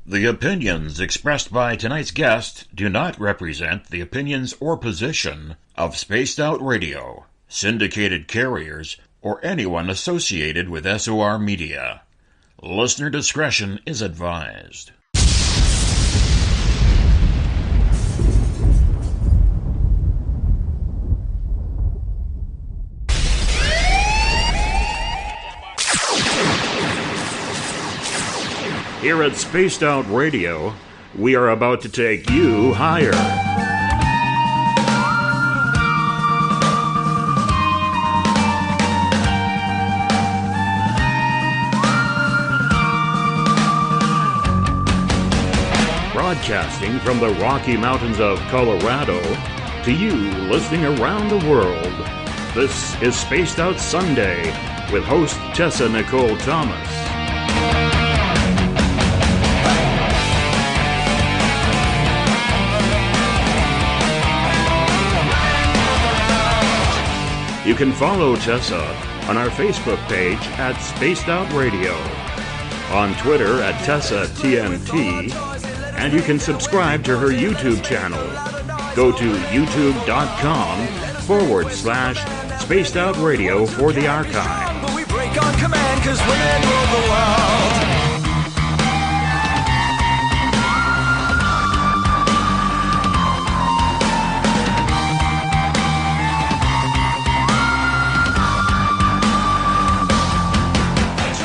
The opinions expressed by tonight's guest do not represent the opinions or position of Spaced Out Radio, syndicated carriers, or anyone associated with SOR Media. Listener discretion is advised. Here at Spaced Out Radio, we are about to take you higher. Broadcasting from the Rocky Mountains of Colorado to you listening around the world. This is Spaced Out Sunday with host Tessa N Thomas. You can follow Tessa on our Facebook page at Spaced Out Radio, on Twitter at Tessa TNT, and you can subscribe to her YouTube channel. Go to youtube.com/Spaced Out Radio for the archive. But we break on command 'cause women rule the world.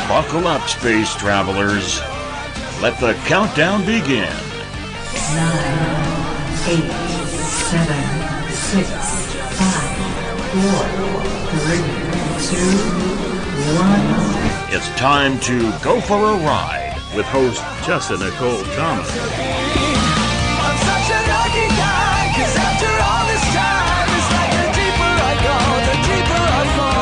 Buckle up, space travelers. Let the countdown begin. 9, 8, 7, 6, 5, 4, 3, 2, 1. It's time to go for a ride with host Tessa N Thomas. I'm such a lucky guy, 'cause after all this time, it's like the deeper I go, the deeper I fall.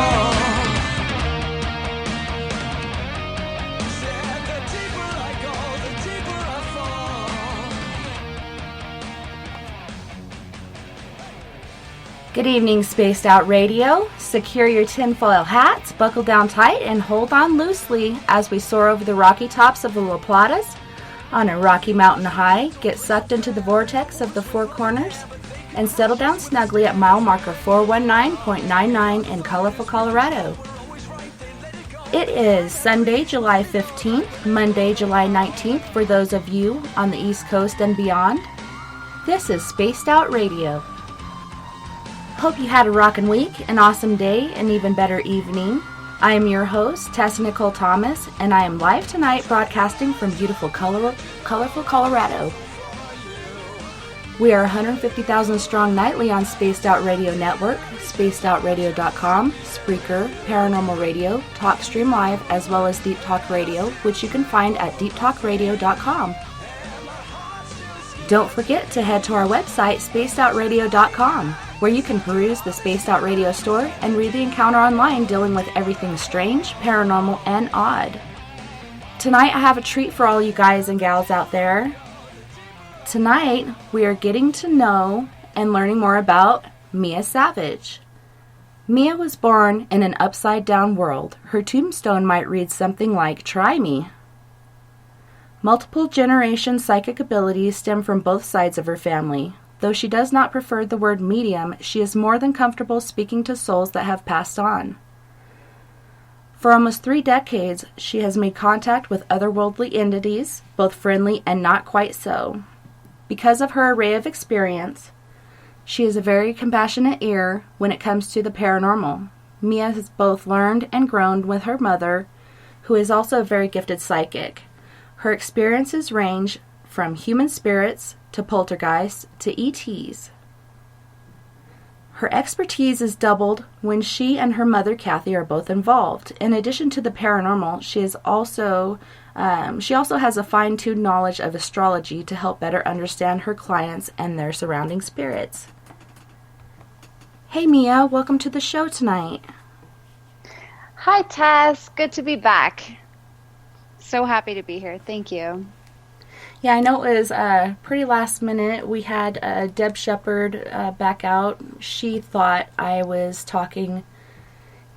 Good evening, Spaced Out Radio. Secure your tinfoil hats, buckle down tight, and hold on loosely as we soar over the rocky tops of the La Platas on a rocky mountain high, get sucked into the vortex of the Four Corners, and settle down snugly at mile marker 419.99 in colorful Colorado. It is Sunday, July 15th, Monday, July 19th for those of you on the East Coast and beyond. This is Spaced Out Radio. Hope you had a rockin' week, an awesome day, an even better evening. I am your host, Tessa N Thomas, and I am live tonight broadcasting from beautiful, colorful Colorado. We are 150,000 strong nightly on Spaced Out Radio Network, spacedoutradio.com, Spreaker, Paranormal Radio, TalkStream Live, as well as Deep Talk Radio, which you can find at deeptalkradio.com. Don't forget to head to our website, spacedoutradio.com, where you can peruse the Spaced Out Radio store and read the encounter online dealing with everything strange, paranormal, and odd. Tonight I have a treat for all you guys and gals out there. Tonight we are getting to know and learning more about Mea Savge. Mea was born in an upside-down world. Her tombstone might read something like, "Try me." Multiple generation psychic abilities stem from both sides of her family. Though she does not prefer the word medium, she is more than comfortable speaking to souls that have passed on. For almost 3 decades, she has made contact with otherworldly entities, both friendly and not quite so. Because of her array of experience, she has a very compassionate ear when it comes to the paranormal. Mea has both learned and grown with her mother, who is also a very gifted psychic. Her experiences range from human spirits to poltergeists to ETs. Her expertise is doubled when she and her mother Kathy are both involved. In addition to the paranormal, she also has a fine-tuned knowledge of astrology to help better understand her clients and their surrounding spirits. Hey Mea, welcome to the show tonight. Hi Tess, good to be back. So happy to be here. Thank you. Yeah, I know it was pretty last minute. We had Deb Shepard back out. She thought I was talking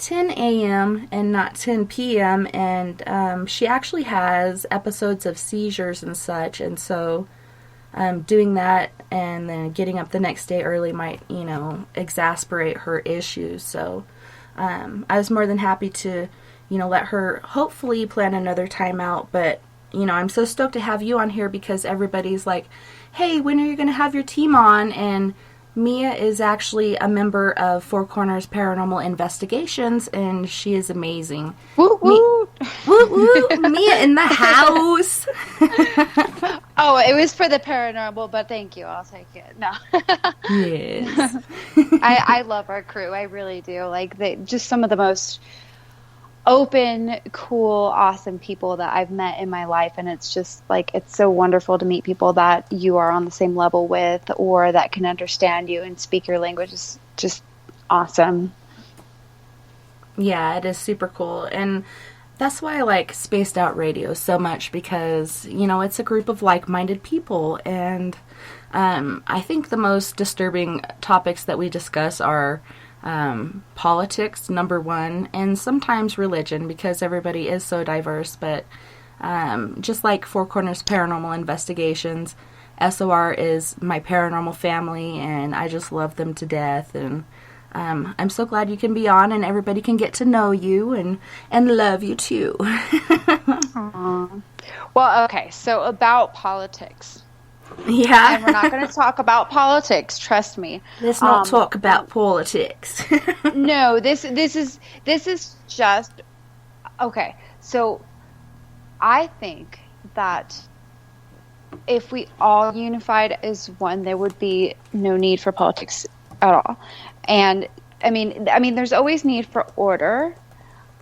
10 a.m. and not 10 p.m. And she actually has episodes of seizures and such, and so doing that and then getting up the next day early might, exasperate her issues. So I was more than happy to, let her hopefully plan another time out. But, I'm so stoked to have you on here because everybody's like, hey, when are you going to have your team on? And Mea is actually a member of Four Corners Paranormal Investigations, and she is amazing. Woo woo! Woo woo! Mea in the house! Oh, it was for the paranormal, but thank you. I'll take it. No. Yes. I love our crew. I really do. Like, just some of the most open, cool, awesome people that I've met in my life, and it's just like, it's so wonderful to meet people that you are on the same level with or that can understand you and speak your language. Is just awesome. Yeah, it is super cool, and that's why I like Spaced Out Radio so much, because it's a group of like-minded people, and I think the most disturbing topics that we discuss are politics, number one, and sometimes religion, because everybody is so diverse. But just like Four Corners Paranormal Investigations, SOR is my paranormal family, and I just love them to death. And I'm so glad you can be on, and everybody can get to know you and love you too. Aww. Well, okay, so about politics. Yeah. And we're not going to talk about politics, trust me. Let's not talk about politics. No, this is just okay. So I think that if we all unified as one, there would be no need for politics at all. And I mean there's always need for order.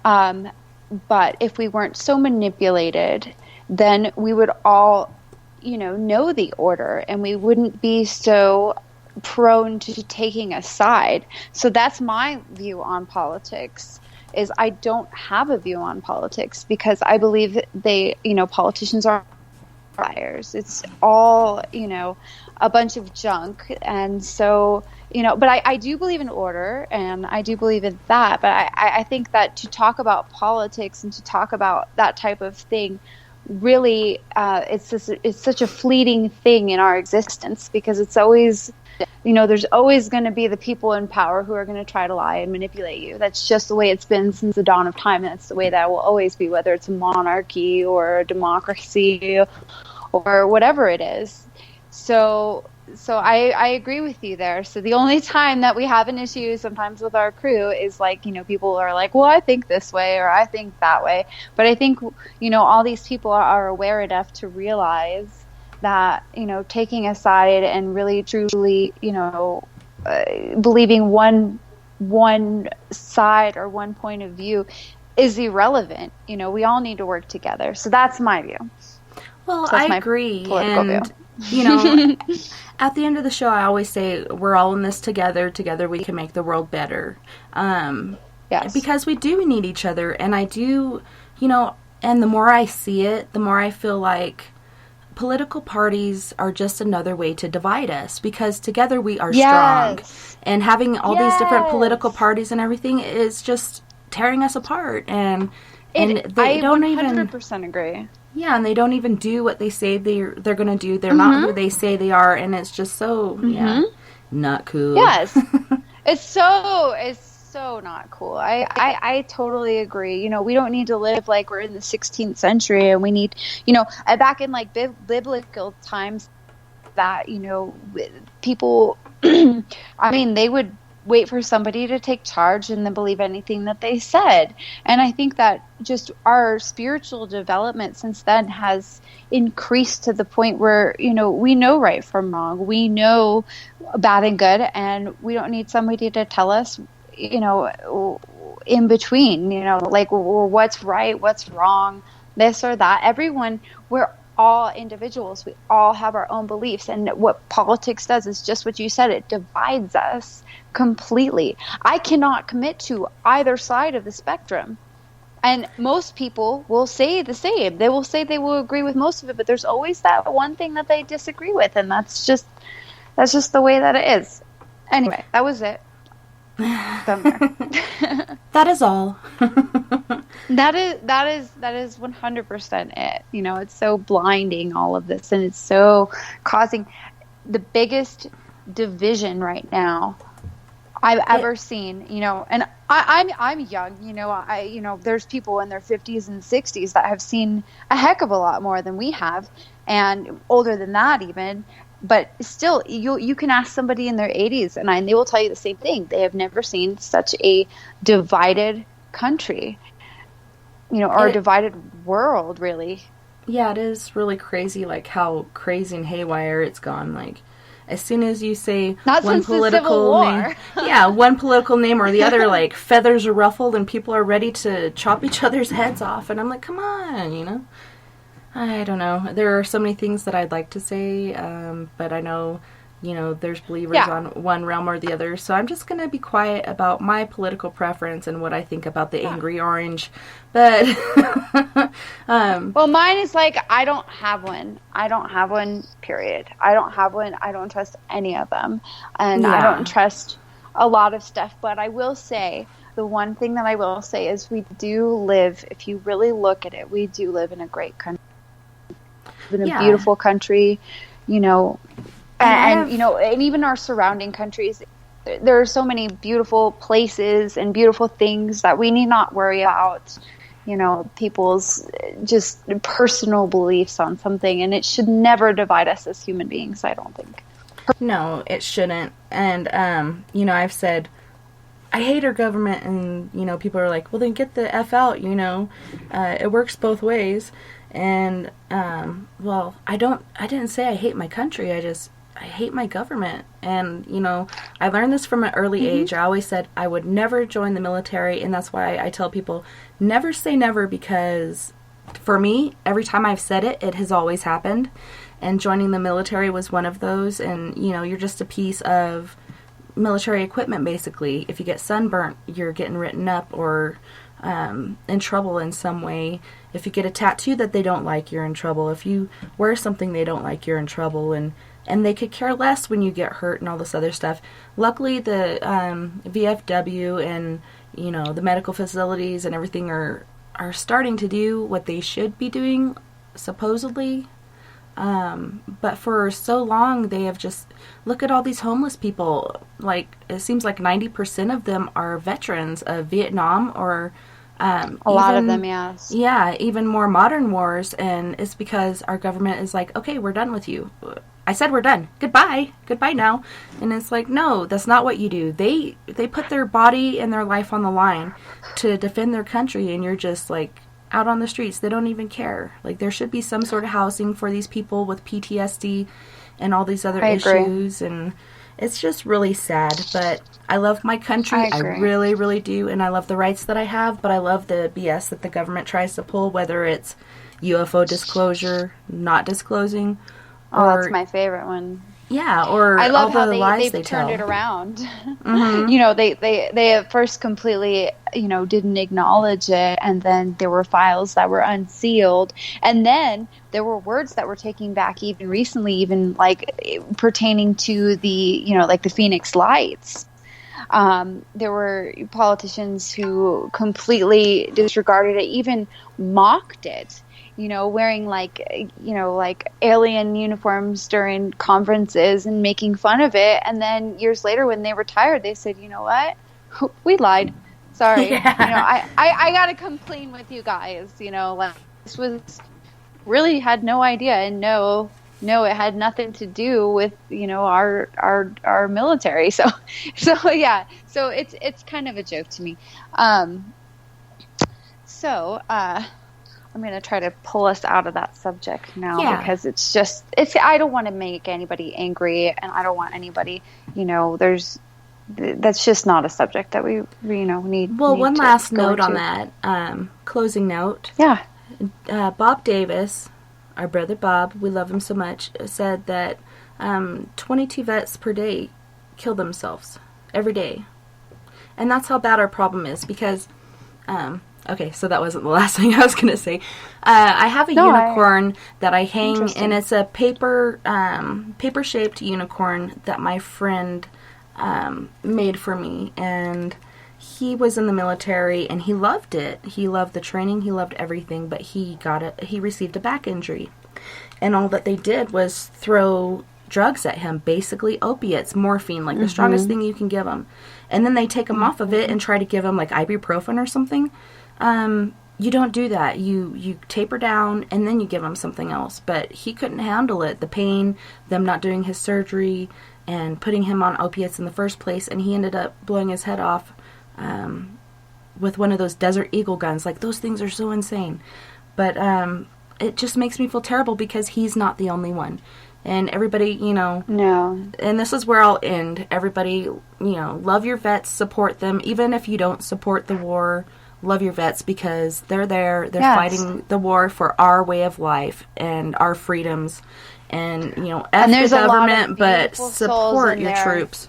But if we weren't so manipulated, then we would all know the order, and we wouldn't be so prone to taking a side. So that's my view on politics, is I don't have a view on politics, because I believe politicians are liars. It's all, a bunch of junk. And so, but I do believe in order, and I do believe in that. But I think that to talk about politics and to talk about that type of thing, really, it's such a fleeting thing in our existence, because it's always, there's always going to be the people in power who are going to try to lie and manipulate you. That's just the way it's been since the dawn of time. That's the way that it will always be, whether it's a monarchy or a democracy or whatever it is. So I agree with you there. So the only time that we have an issue sometimes with our crew is like, people are like, well, I think this way or I think that way. But I think, all these people are aware enough to realize that, taking a side and really truly, believing one side or one point of view is irrelevant. We all need to work together. So that's my view. Well, so I agree. And view. At the end of the show, I always say we're all in this together. Together we can make the world better. Yes. Because we do need each other. And I do, and the more I see it, the more I feel like political parties are just another way to divide us. Because together we are strong. And having all these different political parties and everything is just tearing us apart. And they don't 100% agree. Yeah, and they don't even do what they say they're going to do. They're not who they say they are, and it's just so, not cool. Yes. It's so not cool. I totally agree. We don't need to live like we're in the 16th century, and we need, back in like biblical times that, people, they would wait for somebody to take charge and then believe anything that they said. And I think that just our spiritual development since then has increased to the point where, we know right from wrong. We know bad and good, and we don't need somebody to tell us, in between, like what's right, what's wrong, this or that. We're all individuals. We all have our own beliefs. And what politics does is just what you said. It divides us completely. I cannot commit to either side of the spectrum. And most people will say the same. They will say they will agree with most of it, but there's always that one thing that they disagree with. And that's just the way that it is. Anyway, that was it. somewhere. That is all. That is 100% it. You know, it's so blinding, all of this, and it's so causing the biggest division right now I've ever seen. You know, and I'm young. You know, there's people in their 50s and 60s that have seen a heck of a lot more than we have, and older than that even. But still, you can ask somebody in their 80s, and they will tell you the same thing. They have never seen such a divided country, you know, or a divided world, really. Yeah, it is really crazy, like how crazy and haywire it's gone. Like, as soon as you say Not one since the Civil political War. name, yeah, one political name or the other, like feathers are ruffled and people are ready to chop each other's heads off, and I'm like, come on, you know. I don't know. There are so many things that I'd like to say, but I know, you know, there's believers on one realm or the other, so I'm just going to be quiet about my political preference and what I think about the Angry Orange. But well, mine is like, I don't have one. I don't have one, period. I don't have one. I don't trust any of them, and I don't trust a lot of stuff. But I will say, the one thing that I will say is we do live, if you really look at it, we do live in a great country. In a beautiful country, you know, and you know, and even our surrounding countries, there are so many beautiful places and beautiful things that we need not worry about, you know, people's just personal beliefs on something, and it should never divide us as human beings, I don't think. No, it shouldn't. And you know, I've said I hate our government, and you know, people are like, well, then get the F out, you know, it works both ways. And, well, I didn't say I hate my country, I hate my government. And, you know, I learned this from an early age. I always said I would never join the military, and that's why I tell people, never say never, because for me, every time I've said it, it has always happened. And joining the military was one of those, and, you know, you're just a piece of military equipment, basically. If you get sunburnt, you're getting written up or in trouble in some way. If you get a tattoo that they don't like, you're in trouble. If you wear something they don't like, you're in trouble. And they could care less when you get hurt and all this other stuff. Luckily, the VFW and, you know, the medical facilities and everything are starting to do what they should be doing, supposedly. But for so long, they have just, look at all these homeless people. Like, it seems like 90% of them are veterans of Vietnam or a lot of them, yes. Yeah, even more modern wars, and it's because our government is like, okay, we're done with you. I said we're done. Goodbye. Goodbye now. And it's like, no, that's not what you do. They put their body and their life on the line to defend their country, and you're just like out on the streets. They don't even care. Like, there should be some sort of housing for these people with PTSD and all these other issues, and it's just really sad. But I love my country. I really, really do, and I love the rights that I have, but I love the BS that the government tries to pull, whether it's UFO disclosure, not disclosing, or that's my favorite one. Yeah, or I love all how the lies they've they tell. turned it around. You know, they at first completely, you know, didn't acknowledge it, and then there were files that were unsealed, and then there were words that were taken back even recently, even like pertaining to the, you know, like the Phoenix Lights. There were politicians who completely disregarded it, even mocked it. You know, wearing like alien uniforms during conferences and making fun of it. And then years later, when they retired, they said, you know what? We lied. Sorry. Yeah. You know, I got to complain with you guys. You know, like, this was really had no idea, and no, it had nothing to do with, you know, our military. So yeah. So it's kind of a joke to me. I'm going to try to pull us out of that subject now, because I don't want to make anybody angry, and I don't want anybody, you know, that's just not a subject that we you know, need. Well, one last note on that, closing note. Yeah. Bob Davis, our brother Bob, we love him so much, said that 22 vets per day kill themselves every day. And that's how bad our problem is, because okay, so that wasn't the last thing I was going to say. I have a unicorn that I hang, and it's a paper-shaped unicorn that my friend made for me, and he was in the military, and he loved it. He loved the training, he loved everything, but he received a back injury, and all that they did was throw drugs at him, basically opiates, morphine, like the strongest thing you can give him, and then they take him off of it and try to give him like ibuprofen or something. You don't do that. You taper down, and then you give him something else. But he couldn't handle it, the pain, them not doing his surgery, and putting him on opiates in the first place, and he ended up blowing his head off with one of those Desert Eagle guns. Like, those things are so insane. But it just makes me feel terrible because he's not the only one. And everybody, No. And this is where I'll end. Everybody, love your vets, support them. Even if you don't support the war, love your vets, because they're there. They're fighting the war for our way of life and our freedoms. And, F the government, but support your troops.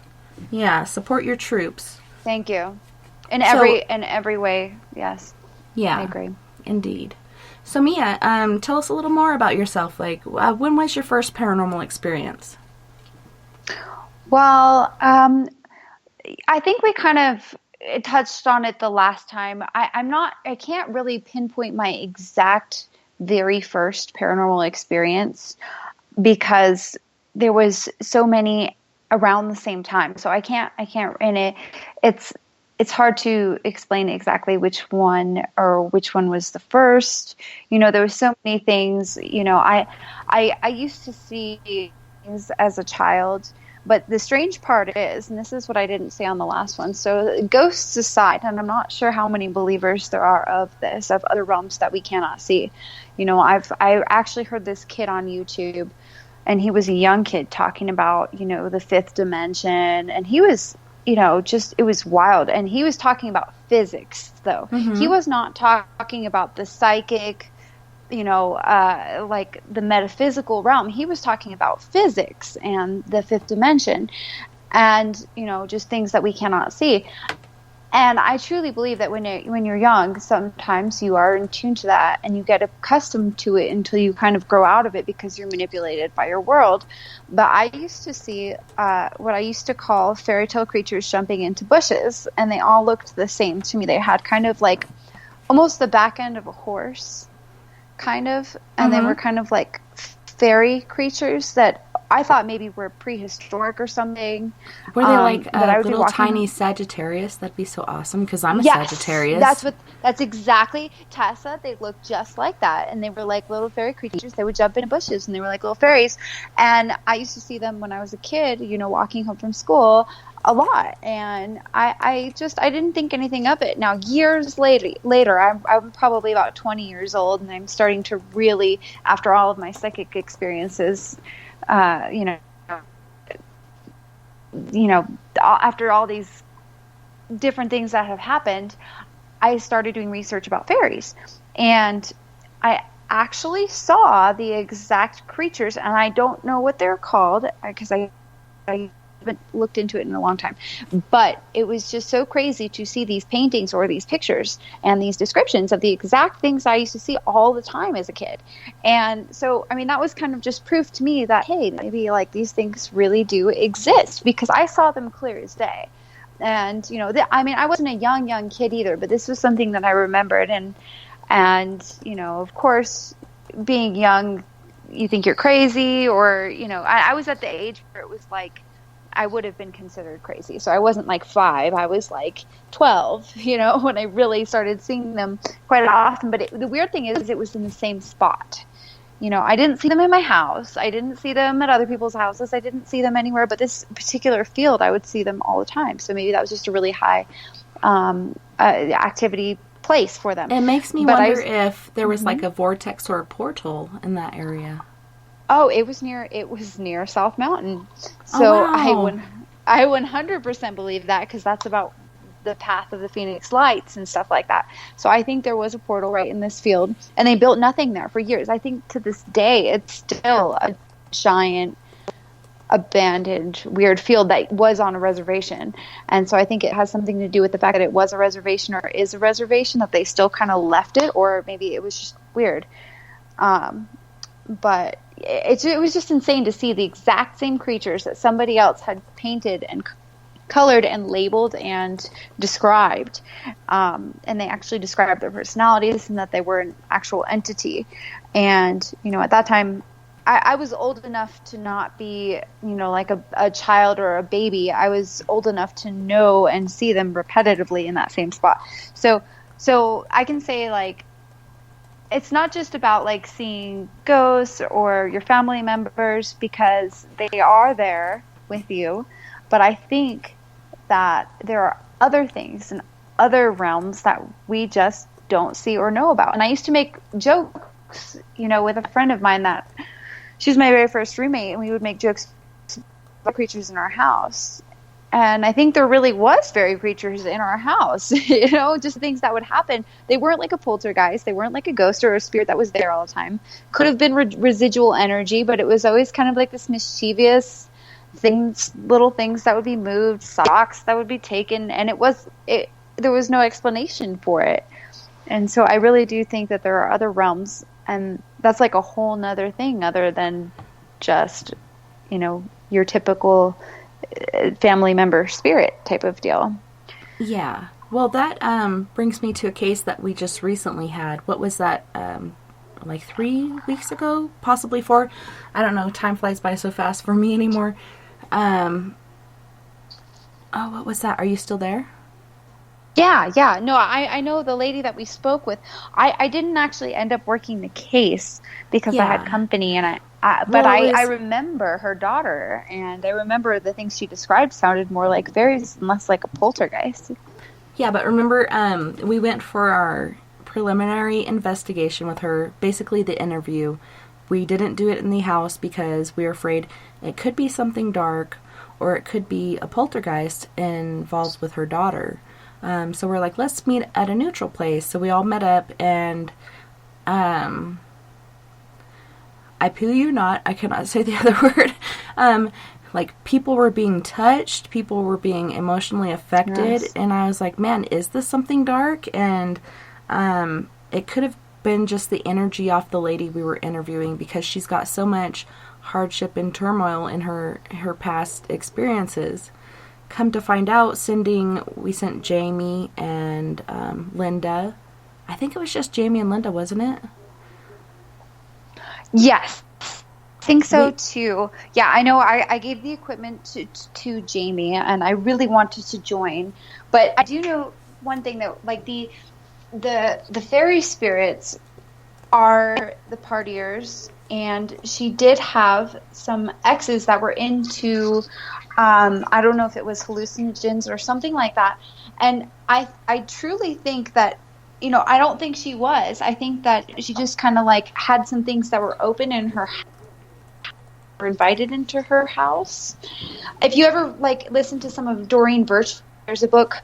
Yeah, support your troops. Thank you. In every way, yes. Yeah. I agree. Indeed. So, Mea, tell us a little more about yourself. Like, when was your first paranormal experience? Well, I think we kind of touched on it the last time. I can't really pinpoint my exact very first paranormal experience because there was so many around the same time. So I can't, and it's hard to explain exactly which one was the first. There were so many things. I used to see things as a child, but the strange part is, and this is what I didn't say on the last one, so ghosts aside, and I'm not sure how many believers there are of other realms that we cannot see. I actually heard this kid on YouTube, and he was a young kid talking about, the fifth dimension, and he was, it was wild. And he was talking about physics, though. He was not talking about the psychic, like the metaphysical realm. He was talking about physics and the fifth dimension and, just things that we cannot see. And I truly believe that when you're young, sometimes you are in tune to that and you get accustomed to it until you kind of grow out of it because you're manipulated by your world. But I used to see what I used to call fairy tale creatures jumping into bushes, and they all looked the same to me. They had kind of like almost the back end of a horse, kind of, and they were kind of like fairy creatures that I thought maybe were prehistoric or something. Were they like a little tiny Sagittarius? That'd be so awesome, because I'm a Sagittarius. That's exactly, Tessa, they looked just like that. And they were like little fairy creatures. They would jump into bushes, and they were like little fairies. And I used to see them when I was a kid, walking home from school a lot. And I didn't think anything of it. Now, years later, I'm probably about 20 years old, and I'm starting to really, after all of my psychic experiences, after all these different things that have happened, I started doing research about fairies, and I actually saw the exact creatures, and I don't know what they're called because I haven't looked into it in a long time, but it was just so crazy to see these paintings or these pictures and these descriptions of the exact things I used to see all the time as a kid. And so, that was kind of just proof to me that, hey, maybe like these things really do exist, because I saw them clear as day. And, I wasn't a young kid either, but this was something that I remembered. And of course, being young, you think you're crazy, or, I was at the age where it was like, I would have been considered crazy. So I wasn't like 5, I was like 12, when I really started seeing them quite often. But the weird thing is it was in the same spot. I didn't see them in my house. I didn't see them at other people's houses. I didn't see them anywhere, but this particular field, I would see them all the time. So maybe that was just a really high activity place for them. It makes me wonder if there was like a vortex or a portal in that area. Oh, it was near South Mountain. So I 100% believe that, because that's about the path of the Phoenix Lights and stuff like that. So I think there was a portal right in this field, and they built nothing there for years. I think to this day it's still a giant abandoned weird field that was on a reservation. And so I think it has something to do with the fact that it was a reservation, or is a reservation, that they still kind of left it, or maybe it was just weird. But it was just insane to see the exact same creatures that somebody else had painted colored and labeled and described. And they actually described their personalities and that they were an actual entity. And, at that time, I was old enough to not be, like a child or a baby. I was old enough to know and see them repetitively in that same spot. So I can say, like, it's not just about, like, seeing ghosts or your family members, because they are there with you. But I think that there are other things and other realms that we just don't see or know about. And I used to make jokes, with a friend of mine that she was my very first roommate, and we would make jokes about creatures in our house. And I think there really was fairy creatures in our house, just things that would happen. They weren't like a poltergeist. They weren't like a ghost or a spirit that was there all the time. Could have been residual energy, but it was always kind of like this mischievous things, little things that would be moved, socks that would be taken, and there was no explanation for it. And so I really do think that there are other realms, and that's like a whole nother thing other than just, your typical family member spirit type of deal. Yeah. Well, that brings me to a case that we just recently had. What was that? Like 3 weeks ago? Possibly 4? I don't know. Time flies by so fast for me anymore. What was that? Are you still there? Yeah. No, I know the lady that we spoke with. I didn't actually end up working the case because I had company, and I remember her daughter, and I remember the things she described sounded more like fairies and less like a poltergeist. Yeah, but remember, we went for our preliminary investigation with her, basically the interview. We didn't do it in the house because we were afraid it could be something dark, or it could be a poltergeist involved with her daughter. So we're like, let's meet at a neutral place. So we all met up, and I poo you not, I cannot say the other word. Like, people were being touched, people were being emotionally affected, yes. And I was like, man, is this something dark? And it could have been just the energy off the lady we were interviewing, because she's got so much hardship and turmoil in her past experiences. Come to find out, we sent Jamie and Linda. I think it was just Jamie and Linda, wasn't it? Yes. I think so too. Yeah, I know I gave the equipment to Jamie, and I really wanted to join. But I do know one thing, that like the fairy spirits are the partiers, and she did have some exes that were into I don't know if it was hallucinogens or something like that. And I truly think that, I don't think she was. I think that she just kind of like had some things that were open in her, were invited into her house. If you ever like listen to some of Doreen Birch, there's a book.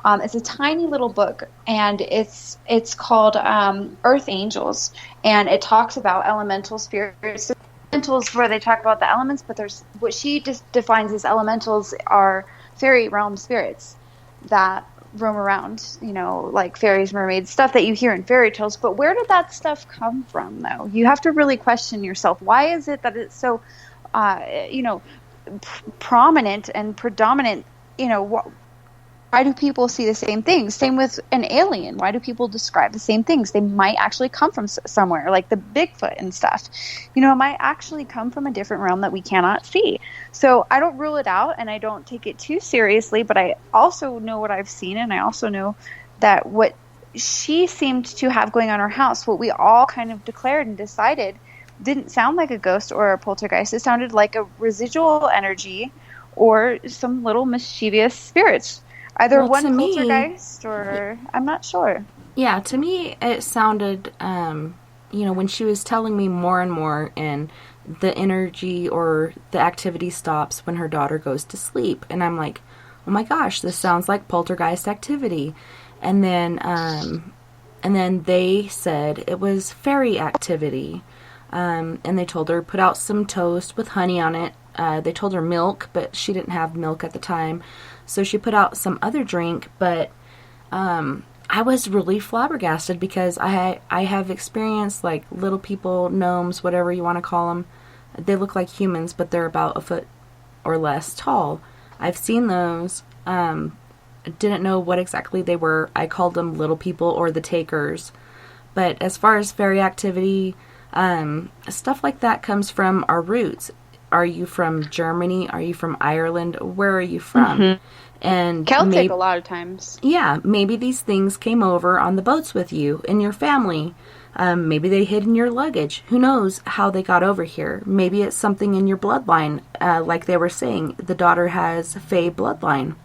It's a tiny little book, and it's called Earth Angels, and it talks about elemental spirits. Elementals, where they talk about the elements, but there's what she just defines as elementals are fairy realm spirits that roam around, like fairies, mermaids, stuff that you hear in fairy tales. But where did that stuff come from, though? You have to really question yourself. Why is it that it's so, prominent and predominant? Why do people see the same things? Same with an alien. Why do people describe the same things? They might actually come from somewhere, like the Bigfoot and stuff. It might actually come from a different realm that we cannot see. So I don't rule it out, and I don't take it too seriously, but I also know what I've seen, and I also know that what she seemed to have going on in her house, what we all kind of declared and decided, didn't sound like a ghost or a poltergeist. It sounded like a residual energy or some little mischievous spirits. Either one poltergeist or I'm not sure. Yeah, to me it sounded, when she was telling me more and more, and the energy or the activity stops when her daughter goes to sleep. And I'm like, oh my gosh, this sounds like poltergeist activity. And then they said it was fairy activity. And they told her, put out some toast with honey on it. They told her milk, but she didn't have milk at the time. So she put out some other drink, but I was really flabbergasted because I have experienced like little people, gnomes, whatever you want to call them. They look like humans, but they're about a foot or less tall. I've seen those. Didn't know what exactly they were. I called them little people or the takers. But as far as fairy activity, stuff like that comes from our roots. Are you from Germany? Are you from Ireland? Where are you from? And Celtic a lot of times. Yeah, maybe these things came over on the boats with you and your family. Maybe they hid in your luggage. Who knows how they got over here? Maybe it's something in your bloodline. Like they were saying, the daughter has Fae bloodline.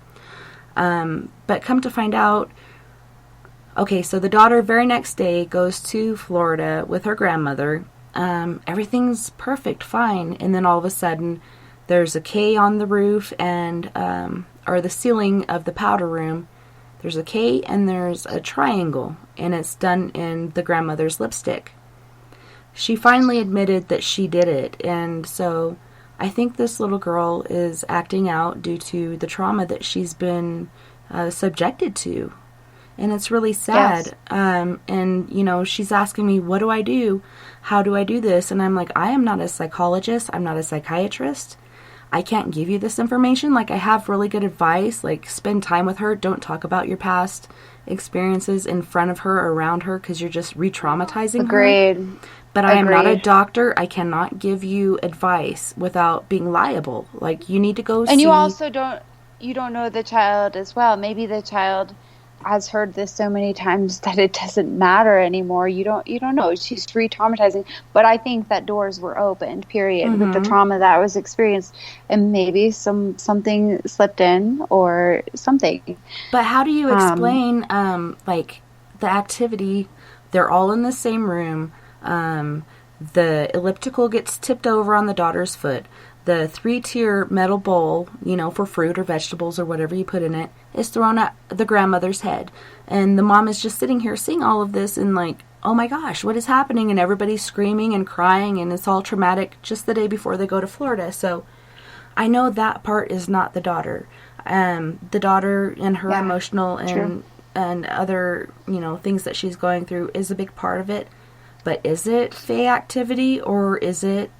But come to find out, okay, so the daughter very next day goes to Florida with her grandmother. Everything's perfect, fine. And then all of a sudden, there's a K on the roof and, or the ceiling of the powder room. There's a K and there's a triangle, and it's done in the grandmother's lipstick. She finally admitted that she did it, and so I think this little girl is acting out due to the trauma that she's been subjected to. And it's really sad. Yes. And, you know, she's asking me, what do I do? How do I do this? And I'm like, I am not a psychologist. I'm not a psychiatrist. I can't give you this information. Like, I have really good advice. Like, spend time with her. Don't talk about your past experiences in front of her or around her because you're just re-traumatizing her. Agreed. But I am not a doctor. I cannot give you advice without being liable. Like, you need to go see... And you also don't know the child as well. Maybe the child has heard this so many times that it doesn't matter anymore. You don't know. She's re-traumatizing. But I think that doors were opened, period, with the trauma that was experienced. And maybe something slipped in or something. But how do you explain, like, the activity? They're all in the same room. The elliptical gets tipped over on the daughter's foot. The 3-tier metal bowl, you know, for fruit or vegetables or whatever you put in it, is thrown at the grandmother's head. And the mom is just sitting here seeing all of this and like, oh my gosh, what is happening? And everybody's screaming and crying and it's all traumatic just the day before they go to Florida. So I know that part is not the daughter. The daughter and her emotional and other, you know, things that she's going through is a big part of it. But is it Fae activity or is it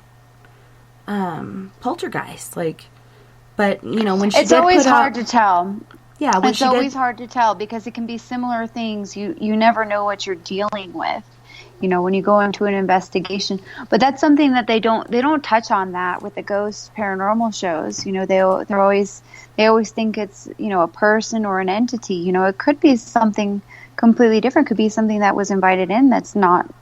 Poltergeist? Like, but you know, when she it's always hard to tell. Yeah, it's always hard to tell because it can be similar things. You never know what you're dealing with, you know, when you go into an investigation. But that's something that they don't touch on that with the ghost paranormal shows. You know, they always think it's, you know, a person or an entity. You know, it could be something completely different. It could be something that was invited in that's not,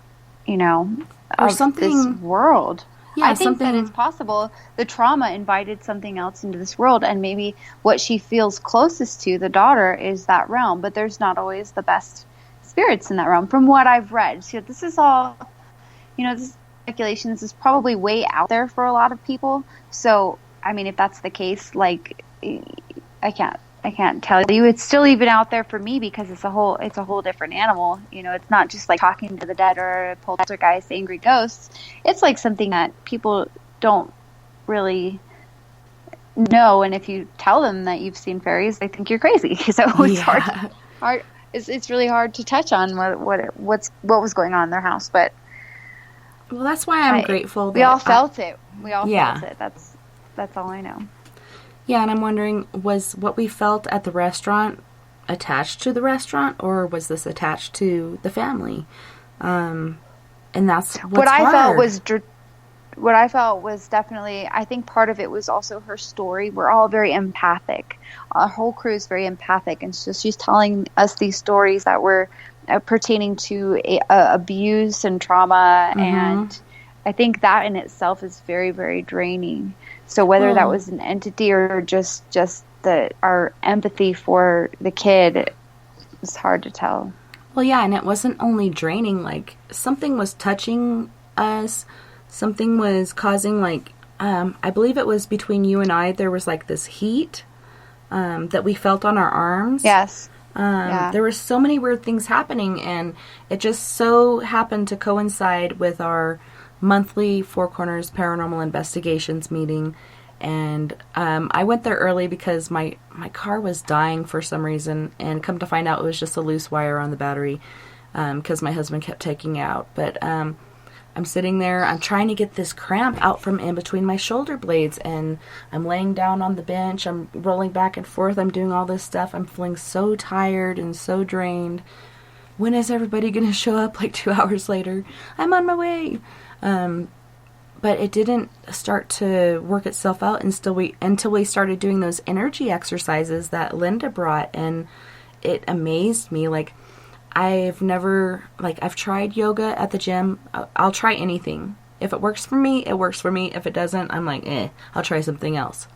you know, or of something this world. Yeah, I think that it's possible the trauma invited something else into this world, and maybe what she feels closest to, the daughter, is that realm. But there's not always the best spirits in that realm, from what I've read. So this is all, you know, this is speculation. This is probably way out there for a lot of people. So, I mean, if that's the case, like, I can't tell you. It's still even out there for me because it's a whole different animal. You know, it's not just like talking to the dead or poltergeist, angry ghosts. It's like something that people don't really know. And if you tell them that you've seen fairies, they think you're crazy. So it's hard. It's really hard to touch on what was going on in their house. But well, that's why I'm grateful. We all felt it. We all felt it. That's all I know. Yeah, and I'm wondering, was what we felt at the restaurant attached to the restaurant, or was this attached to the family? And that's what's hard. What I felt was definitely, I think part of it was also her story. We're all very empathic. Our whole crew is very empathic, and so she's telling us these stories that were pertaining to abuse and trauma, and I think that in itself is very, very draining. So whether that was an entity or just our empathy for the kid, it's hard to tell. Well, yeah, and it wasn't only draining. Like, something was touching us. Something was causing, like, I believe it was between you and I, there was, like, this heat that we felt on our arms. Yes. There were so many weird things happening, and it just so happened to coincide with our monthly Four Corners Paranormal Investigations meeting, and I went there early because my car was dying for some reason, and come to find out it was just a loose wire on the battery because my husband kept taking it out. But I'm sitting there, I'm trying to get this cramp out from in between my shoulder blades, and I'm laying down on the bench, I'm rolling back and forth, I'm doing all this stuff, I'm feeling so tired and so drained. When is everybody going to show up? Like 2 hours later, I'm on my way. But it didn't start to work itself out until we started doing those energy exercises that Linda brought, and it amazed me. Like, I've tried yoga at the gym. I'll try anything. If it works for me, it works for me. If it doesn't, I'm like, I'll try something else.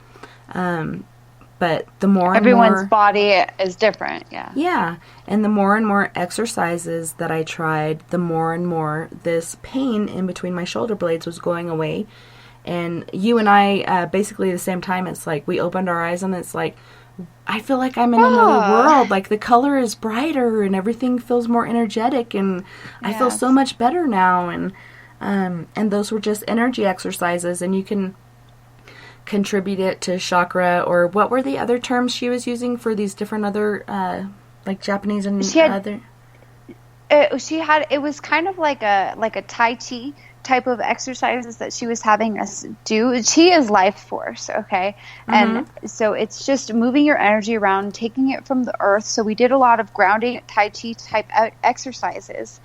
But the more and everyone's body is different. Yeah. Yeah. And the more and more exercises that I tried, the more and more this pain in between my shoulder blades was going away. And you and I, basically at the same time, it's like we opened our eyes and it's like, I feel like I'm in another world. Like, the color is brighter and everything feels more energetic, and I feel so much better now. And those were just energy exercises, and you can contribute it to chakra, or what were the other terms she was using for these different other, like Japanese and other? It was kind of like a Tai Chi type of exercises that she was having us do. Chi is life force, okay? And so it's just moving your energy around, taking it from the earth. So we did a lot of grounding Tai Chi type exercises,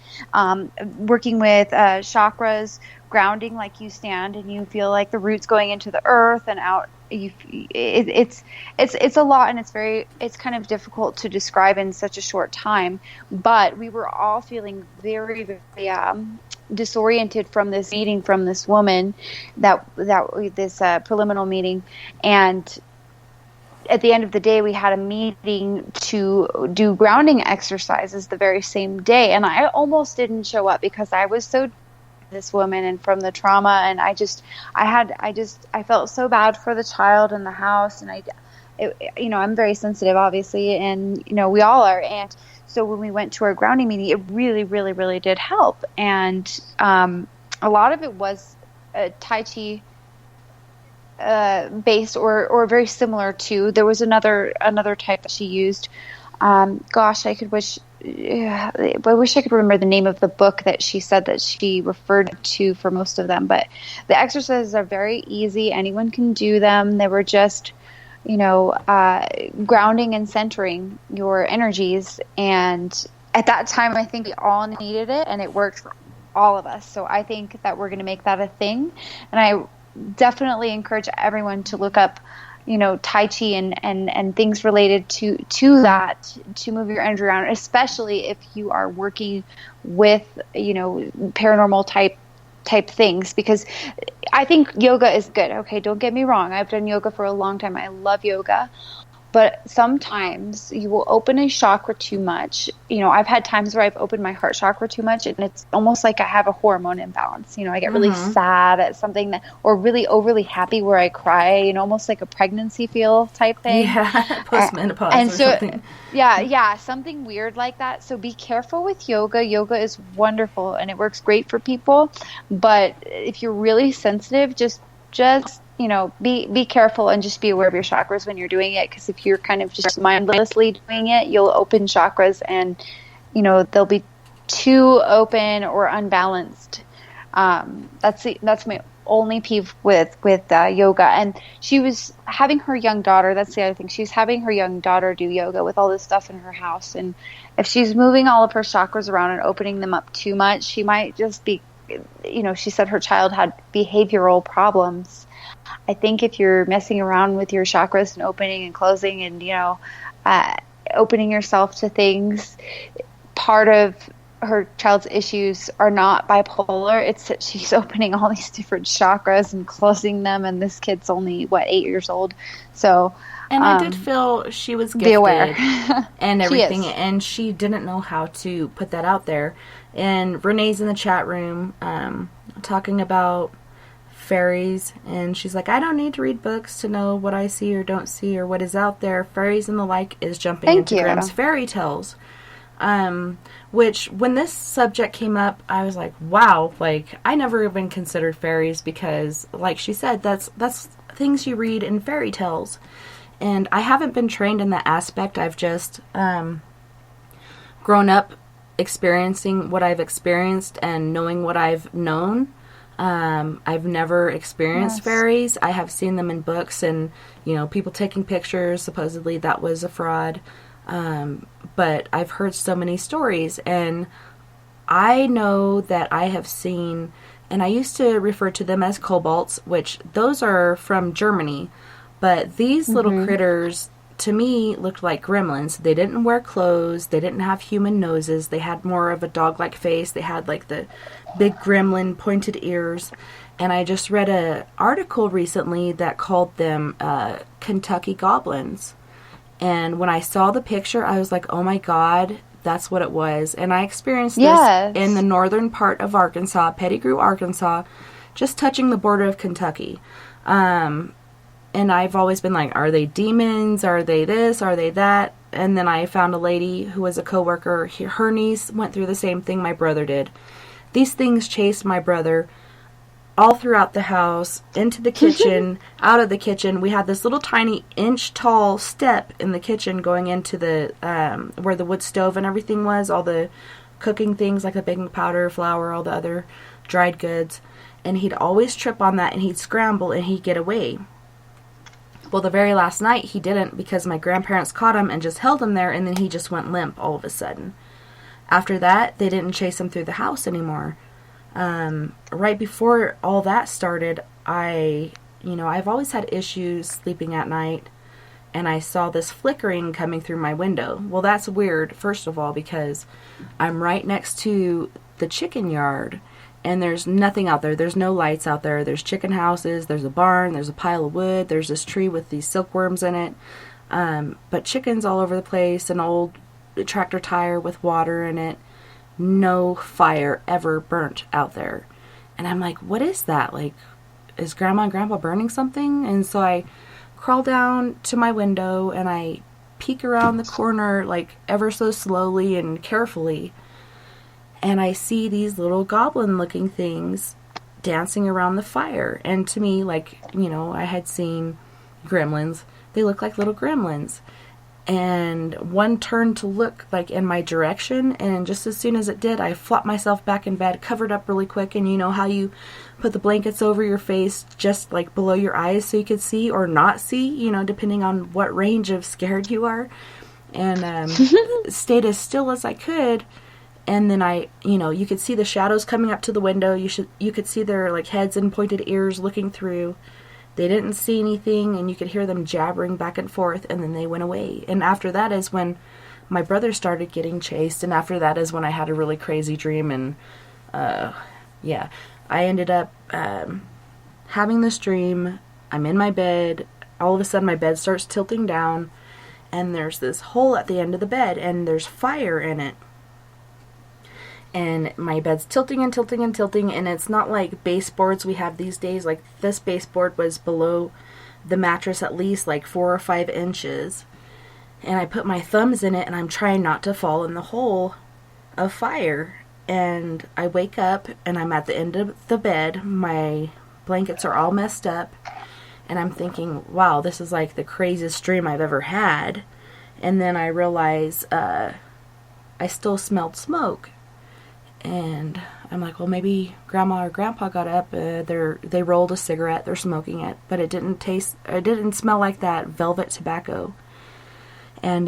working with chakras, grounding like you stand and you feel like the roots going into the earth and out. It's a lot, and it's kind of difficult to describe in such a short time. But we were all feeling very, very disoriented from this meeting from this woman, this preliminary meeting, and at the end of the day we had a meeting to do grounding exercises the very same day, and I almost didn't show up because I was so this woman and from the trauma, and I felt so bad for the child in the house, and I'm very sensitive, obviously, and we all are, and so when we went to our grounding meeting, it really, really, really did help. And a lot of it was Tai Chi based, or very similar to. There was another type that she used. I wish I could remember the name of the book that she said that she referred to for most of them. But the exercises are very easy. Anyone can do them. They were just grounding and centering your energies. And at that time, I think we all needed it, and it worked for all of us. So I think that we're going to make that a thing. And I definitely encourage everyone to look up, Tai Chi and things related to that, to move your energy around, especially if you are working with, paranormal type things, because I think yoga is good. Okay, don't get me wrong. I've done yoga for a long time. I love yoga. But sometimes you will open a chakra too much. I've had times where I've opened my heart chakra too much, and it's almost like I have a hormone imbalance. I get really sad at something or really overly happy where I cry, almost like a pregnancy feel type thing. Yeah, postmenopause or something. Yeah, something weird like that. So be careful with yoga. Yoga is wonderful, and it works great for people. But if you're really sensitive, just be careful and just be aware of your chakras when you're doing it, because if you're kind of just mindlessly doing it, you'll open chakras and they'll be too open or unbalanced. That's my only peeve with yoga. And she was having her young daughter, that's the other thing, she's having her young daughter do yoga with all this stuff in her house, and if she's moving all of her chakras around and opening them up too much, she might just be, she said her child had behavioral problems. I think if you're messing around with your chakras and opening and closing and, opening yourself to things, part of her child's issues are not bipolar. It's that she's opening all these different chakras and closing them, and this kid's only, 8 years old. So, and I did feel she was gifted be aware. and everything, and she didn't know how to put that out there. And Renee's in the chat room talking about fairies, and she's like, I don't need to read books to know what I see or don't see or what is out there. Fairies and the like is jumping into Grimm's fairy tales. Which, when this subject came up, I was like, wow, I never even considered fairies, because, like she said, that's things you read in fairy tales. And I haven't been trained in that aspect. I've just grown up experiencing what I've experienced and knowing what I've known. I've never experienced fairies. I have seen them in books and, you know, people taking pictures. Supposedly that was a fraud. But I've heard so many stories, and I know that I have seen, and I used to refer to them as kobolds, which those are from Germany. But these little critters, to me, looked like gremlins. They didn't wear clothes. They didn't have human noses. They had more of a dog-like face. They had like the big gremlin pointed ears. And I just read an article recently that called them Kentucky goblins. And when I saw the picture, I was like, oh my God, that's what it was. And I experienced this in the northern part of Arkansas, Pettigrew, Arkansas, just touching the border of Kentucky. And I've always been like, are they demons? Are they this? Are they that? And then I found a lady who was a coworker. Her niece went through the same thing my brother did. These things chased my brother all throughout the house, into the kitchen, out of the kitchen. We had this little tiny inch-tall step in the kitchen going into the where the wood stove and everything was, all the cooking things like the baking powder, flour, all the other dried goods. And he'd always trip on that, and he'd scramble, and he'd get away. Well, the very last night, he didn't, because my grandparents caught him and just held him there, and then he just went limp all of a sudden. After that, they didn't chase him through the house anymore. Right before all that started, I've always had issues sleeping at night, and I saw this flickering coming through my window. Well, that's weird, first of all, because I'm right next to the chicken yard, and there's nothing out there. There's no lights out there. There's chicken houses. There's a barn. There's a pile of wood. There's this tree with these silkworms in it. But chickens all over the place. An old tractor tire with water in it. No fire ever burnt out there. And I'm like, what is that? Like, is Grandma and Grandpa burning something? And so I crawl down to my window and I peek around the corner, like, ever so slowly and carefully. And I see these little goblin-looking things dancing around the fire. And to me, like, you know, I had seen gremlins. They look like little gremlins. And one turned to look, like, in my direction. And just as soon as it did, I flopped myself back in bed, covered up really quick. And you know how you put the blankets over your face just, like, below your eyes so you could see or not see, you know, depending on what range of scared you are. And stayed as still as I could. And then you could see the shadows coming up to the window. You could see their, like, heads and pointed ears looking through. They didn't see anything, and you could hear them jabbering back and forth, and then they went away. And after that is when my brother started getting chased, and after that is when I had a really crazy dream, and, I ended up having this dream. I'm in my bed. All of a sudden, my bed starts tilting down, and there's this hole at the end of the bed, and there's fire in it. And my bed's tilting and tilting and tilting, and it's not like baseboards we have these days. Like, this baseboard was below the mattress at least like 4 or 5 inches. And I put my thumbs in it, and I'm trying not to fall in the hole of fire. And I wake up, and I'm at the end of the bed. My blankets are all messed up. And I'm thinking, wow, this is like the craziest dream I've ever had. And then I realize I still smelled smoke. And I'm like, well, maybe Grandma or Grandpa got up, they rolled a cigarette, they're smoking it, but it didn't smell like that velvet tobacco. And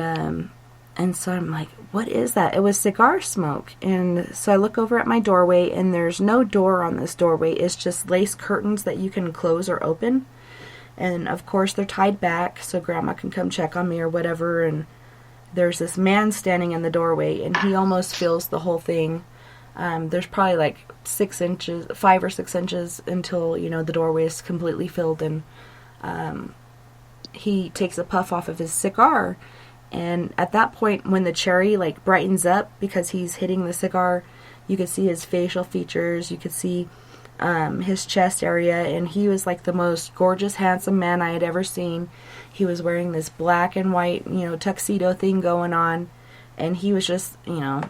so I'm like, what is that? It was cigar smoke. And so I look over at my doorway, and there's no door on this doorway. It's just lace curtains that you can close or open. And of course they're tied back so Grandma can come check on me or whatever. And there's this man standing in the doorway, and he almost fills the whole thing. There's probably like 5 or 6 inches until, you know, the doorway is completely filled, and he takes a puff off of his cigar, and at that point, when the cherry, like, brightens up because he's hitting the cigar, you could see his facial features, you could see his chest area, and he was like the most gorgeous, handsome man I had ever seen. He was wearing this black and white, you know, tuxedo thing going on, and he was just, you know,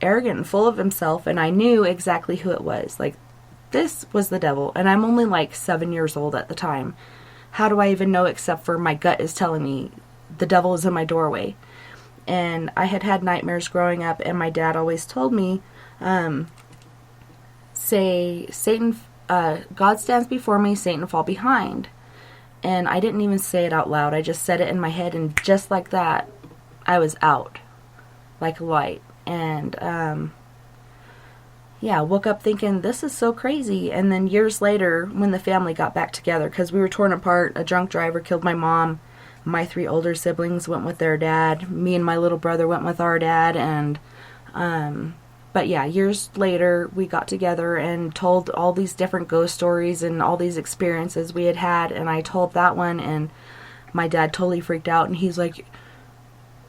arrogant and full of himself, and I knew exactly who it was. Like, this was the devil, and I'm only like 7 years old at the time. How do I even know except for my gut is telling me the devil is in my doorway? And I had had nightmares growing up, and my dad always told me, say, Satan, God stands before me, Satan fall behind. And I didn't even say it out loud. I just said it in my head, and just like that, I was out. Like light. And, woke up thinking, this is so crazy. And then years later, when the family got back together, because we were torn apart, a drunk driver killed my mom. My 3 older siblings went with their dad. Me and my little brother went with our dad. And, but yeah, years later, we got together and told all these different ghost stories and all these experiences we had had. And I told that one, and my dad totally freaked out. And he's like,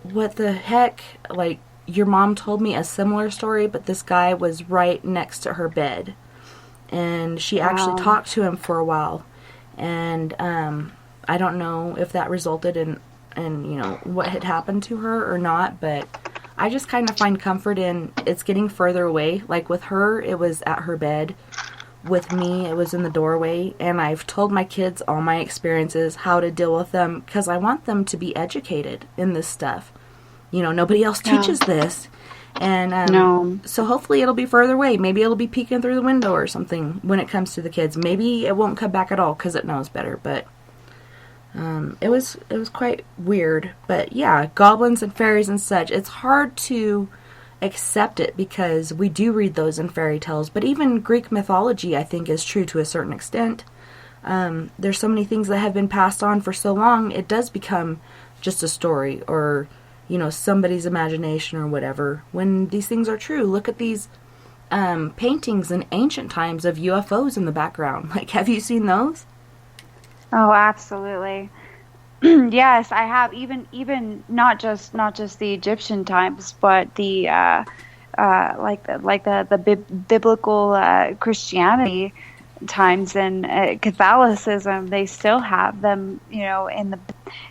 what the heck? Like, your mom told me a similar story, but this guy was right next to her bed. And she actually talked to him for a while. And, I don't know if that resulted in what had happened to her or not, but I just kind of find comfort in it's getting further away. Like with her, it was at her bed. With me, it was in the doorway. And I've told my kids all my experiences, how to deal with them, because I want them to be educated in this stuff. Nobody else teaches this. And so hopefully it'll be further away. Maybe it'll be peeking through the window or something when it comes to the kids. Maybe it won't come back at all because it knows better, but it was quite weird. But yeah, goblins and fairies and such, it's hard to accept it because we do read those in fairy tales. But even Greek mythology, I think, is true to a certain extent. There's so many things that have been passed on for so long, it does become just a story or, somebody's imagination or whatever. When these things are true, look at these paintings in ancient times of UFOs in the background. Like, have you seen those? Oh, absolutely. Yes, I have. Even not just the Egyptian times, but the biblical Christianity times and Catholicism. They still have them, and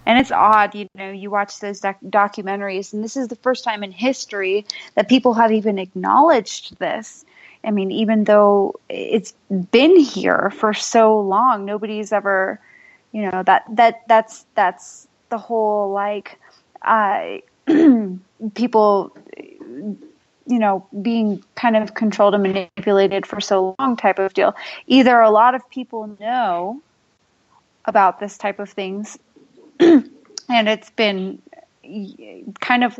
it's odd. You watch those documentaries, and this is the first time in history that people have even acknowledged this. I mean, even though it's been here for so long, nobody's ever, that's the whole people, being kind of controlled and manipulated for so long type of deal. Either a lot of people know about this type of things, and it's been kind of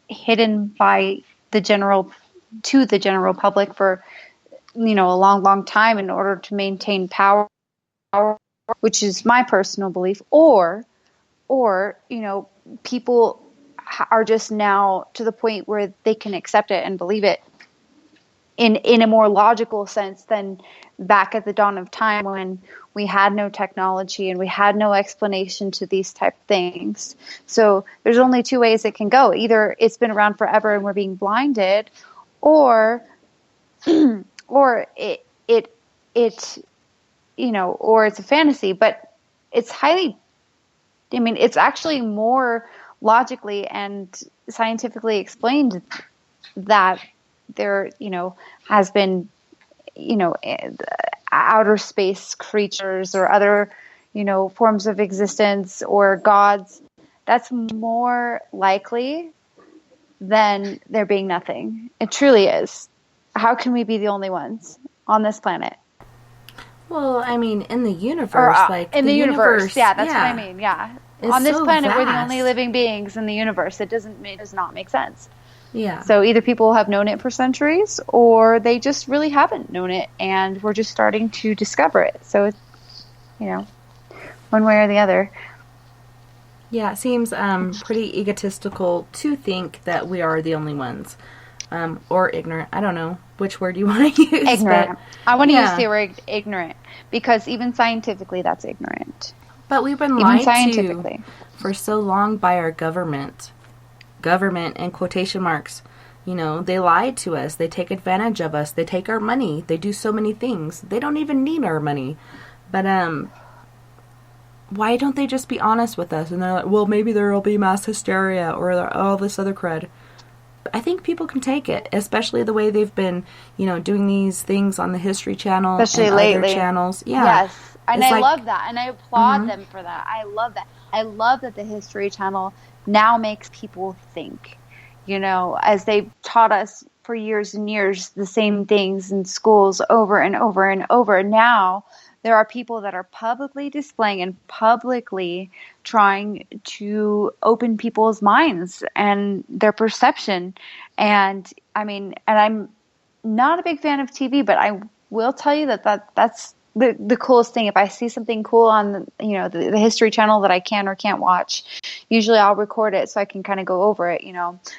hidden by the general public for a long time in order to maintain power, which is my personal belief, or people are just now to the point where they can accept it and believe it in a more logical sense than back at the dawn of time when we had no technology and we had no explanation to these type of things. So there's only 2 ways it can go. Either it's been around forever and we're being blinded, or or it's a fantasy. But it's it's actually more logically and scientifically explained that there, has been, outer space creatures or other, forms of existence or gods. That's more likely than there being nothing. It truly is. How can we be the only ones on this planet? Well, I mean, in the universe, in the universe, yeah, that's what I mean. Yeah, on this planet, vast. we're the only living beings in the universe. It does not make sense. Yeah. So either people have known it for centuries, or they just really haven't known it, and we're just starting to discover it. So it's, one way or the other. Yeah, it seems pretty egotistical to think that we are the only ones. Or ignorant. I don't know which word you want to use. Ignorant. I want to use the word ignorant because even scientifically that's ignorant. But we've been lied to for so long by our government. Government in quotation marks. They lied to us. They take advantage of us. They take our money. They do so many things. They don't even need our money. But why don't they just be honest with us? And they're like, well, maybe there will be mass hysteria or all this other crud. I think people can take it, especially the way they've been, doing these things on the History Channel, especially and lately. Other channels. Yeah. Yes, and I love that, and I applaud them for that. I love that. I love that the History Channel now makes people think, as they've taught us for years and years the same things in schools over and over and over. Now there are people that are publicly displaying and publicly trying to open people's minds and their perception. And I'm not a big fan of TV, but I will tell you that's the coolest thing. If I see something cool on the History Channel that I can or can't watch, usually I'll record it so I can kind of go over it.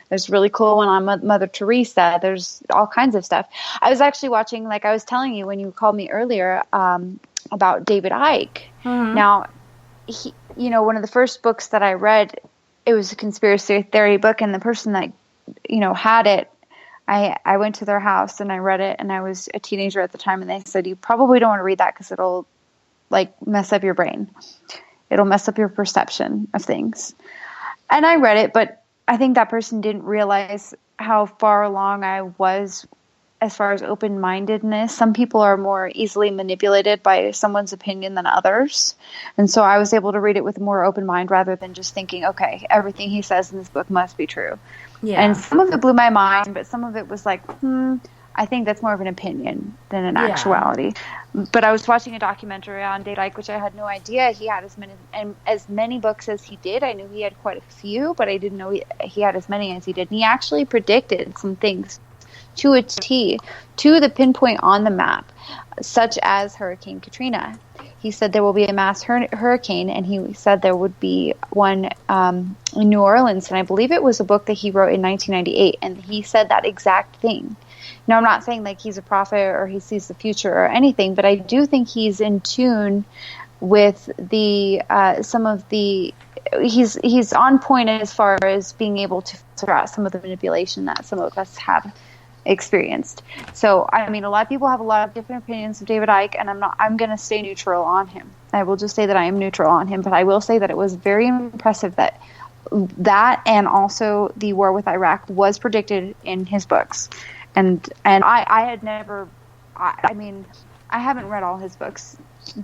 There's a really cool one on Mother Teresa. There's all kinds of stuff. I was actually watching, like I was telling you when you called me earlier, about David Icke. Mm-hmm. Now, he, one of the first books that I read, it was a conspiracy theory book, and the person that had it, I went to their house and I read it, and I was a teenager at the time, and they said, you probably don't want to read that because it'll mess up your brain. It'll mess up your perception of things. And I read it, but I think that person didn't realize how far along I was as far as open-mindedness. Some people are more easily manipulated by someone's opinion than others. And so I was able to read it with a more open mind rather than just thinking, okay, everything he says in this book must be true. Yeah. And some of it blew my mind, but some of it was like, I think that's more of an opinion than an actuality. But I was watching a documentary on David Icke, which I had no idea he had as many books as he did. I knew he had quite a few, but I didn't know he had as many as he did. And he actually predicted some things to a T, to the pinpoint on the map, such as Hurricane Katrina. He said there will be a mass hurricane, and he said there would be one in New Orleans, and I believe it was a book that he wrote in 1998, and he said that exact thing. Now, I'm not saying like he's a prophet or he sees the future or anything, but I do think he's in tune with the he's on point as far as being able to filter out some of the manipulation that some of us have experienced. So, a lot of people have a lot of different opinions of David Icke, and I'm going to stay neutral on him. I will just say that I am neutral on him, but I will say that it was very impressive that and also the war with Iraq was predicted in his books. And I had never, I haven't read all his books,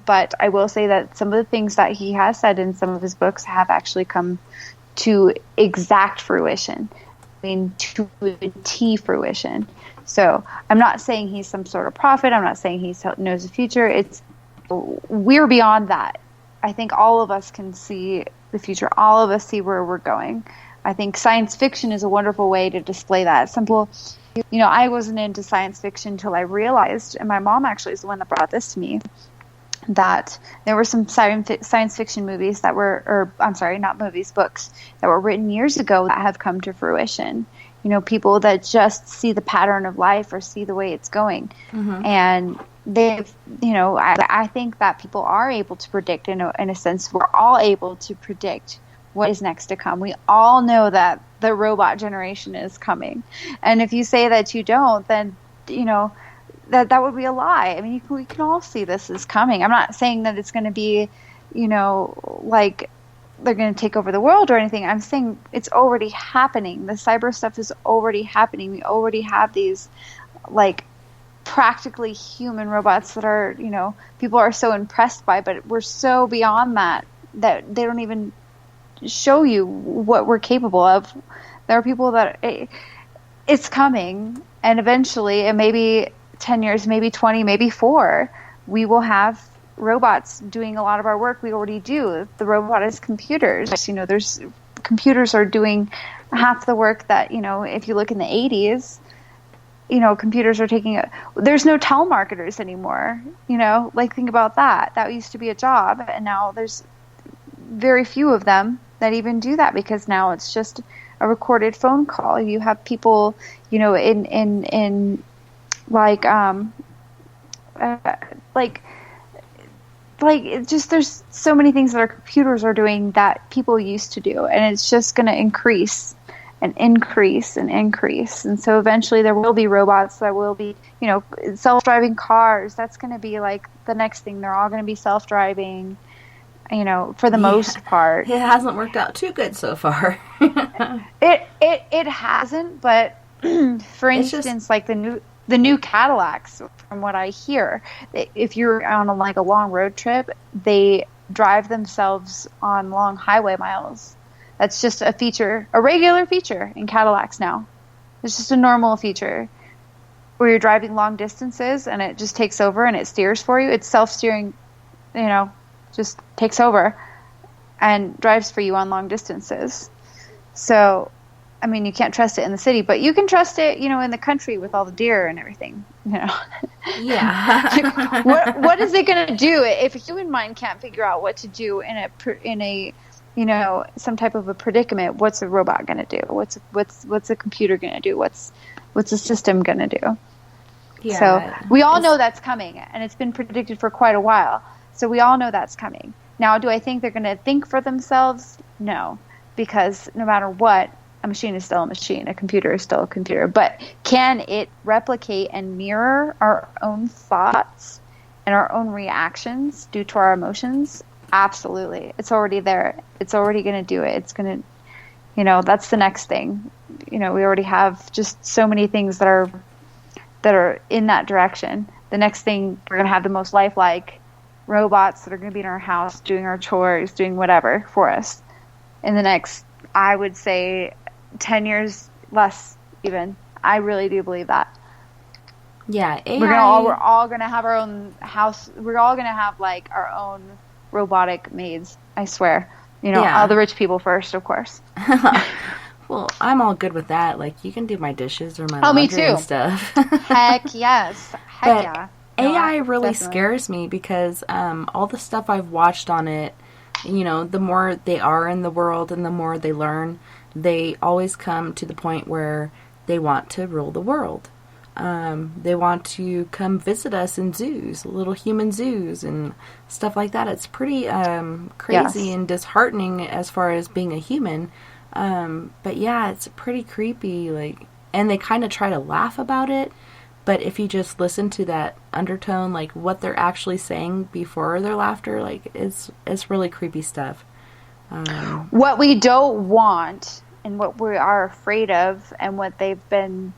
but I will say that some of the things that he has said in some of his books have actually come to exact fruition. To a T fruition. So I'm not saying he's some sort of prophet. I'm not saying he knows the future. We're beyond that. I think all of us can see the future. All of us see where we're going. I think science fiction is a wonderful way to display that. Some people, I wasn't into science fiction until I realized, and my mom actually is the one that brought this to me, that there were some science fiction movies that were, books that were written years ago that have come to fruition. People that just see the pattern of life or see the way it's going. Mm-hmm. And they've, I think that people are able to predict in a sense. We're all able to predict what is next to come. We all know that the robot generation is coming. And if you say that you don't, then, that would be a lie. We can all see this is coming. I'm not saying that it's going to be, like they're going to take over the world or anything. I'm saying it's already happening. The cyber stuff is already happening. We already have these, like, practically human robots that are, people are so impressed by, but we're so beyond that they don't even show you what we're capable of. There are people that it's coming, and eventually, and maybe 10 years, maybe 20, maybe 4, we will have robots doing a lot of our work. We already do. The robot is computers. There's computers are doing half the work that, if you look in the 80s, computers are taking there's no telemarketers anymore. Think about that. That used to be a job, and now there's very few of them that even do that, because now it's just a recorded phone call. You have people, in it's just, there's so many things that our computers are doing that people used to do, and it's just going to increase and increase and increase. And so eventually there will be robots that will be, self-driving cars. That's going to be like the next thing. They're all going to be self-driving, for the most part. It hasn't worked out too good so far. It hasn't, but for instance, like the new Cadillacs, from what I hear, if you're on a long road trip, they drive themselves on long highway miles. That's just a feature, a regular feature in Cadillacs now. It's just a normal feature where you're driving long distances and it just takes over and it steers for you. It's self-steering, just takes over and drives for you on long distances. So, I mean, you can't trust it in the city, but you can trust it, in the country with all the deer and everything, Yeah. what is it going to do if a human mind can't figure out what to do in a some type of a predicament? What's a robot going to do? What's a computer going to do? What's a system going to do? Yeah. So we all know that's coming, and it's been predicted for quite a while. So we all know that's coming. Now, do I think they're going to think for themselves? No, because no matter what, a machine is still a machine. A computer is still a computer. But can it replicate and mirror our own thoughts and our own reactions due to our emotions? Absolutely. It's already there. It's already going to do it. It's going to, that's the next thing. We already have just so many things that are in that direction. The next thing, we're going to have the most lifelike robots that are going to be in our house, doing our chores, doing whatever for us. In the next, I would say, 10 years less even. I really do believe that. Yeah, AI... We're all going to have our own house. We're all going to have, our own robotic maids, I swear. All the rich people first, of course. Well, I'm all good with that. You can do my dishes or my me laundry too. and stuff. Heck yes. Heck yeah. AI really definitely scares me because all the stuff I've watched on it, the more they are in the world and the more they learn, they always come to the point where they want to rule the world. They want to come visit us in zoos, little human zoos and stuff like that. It's pretty crazy and disheartening as far as being a human. But yeah, it's pretty creepy. And they kind of try to laugh about it. But if you just listen to that undertone, what they're actually saying before their laughter, it's really creepy stuff. What we don't want and what we are afraid of and what they've been,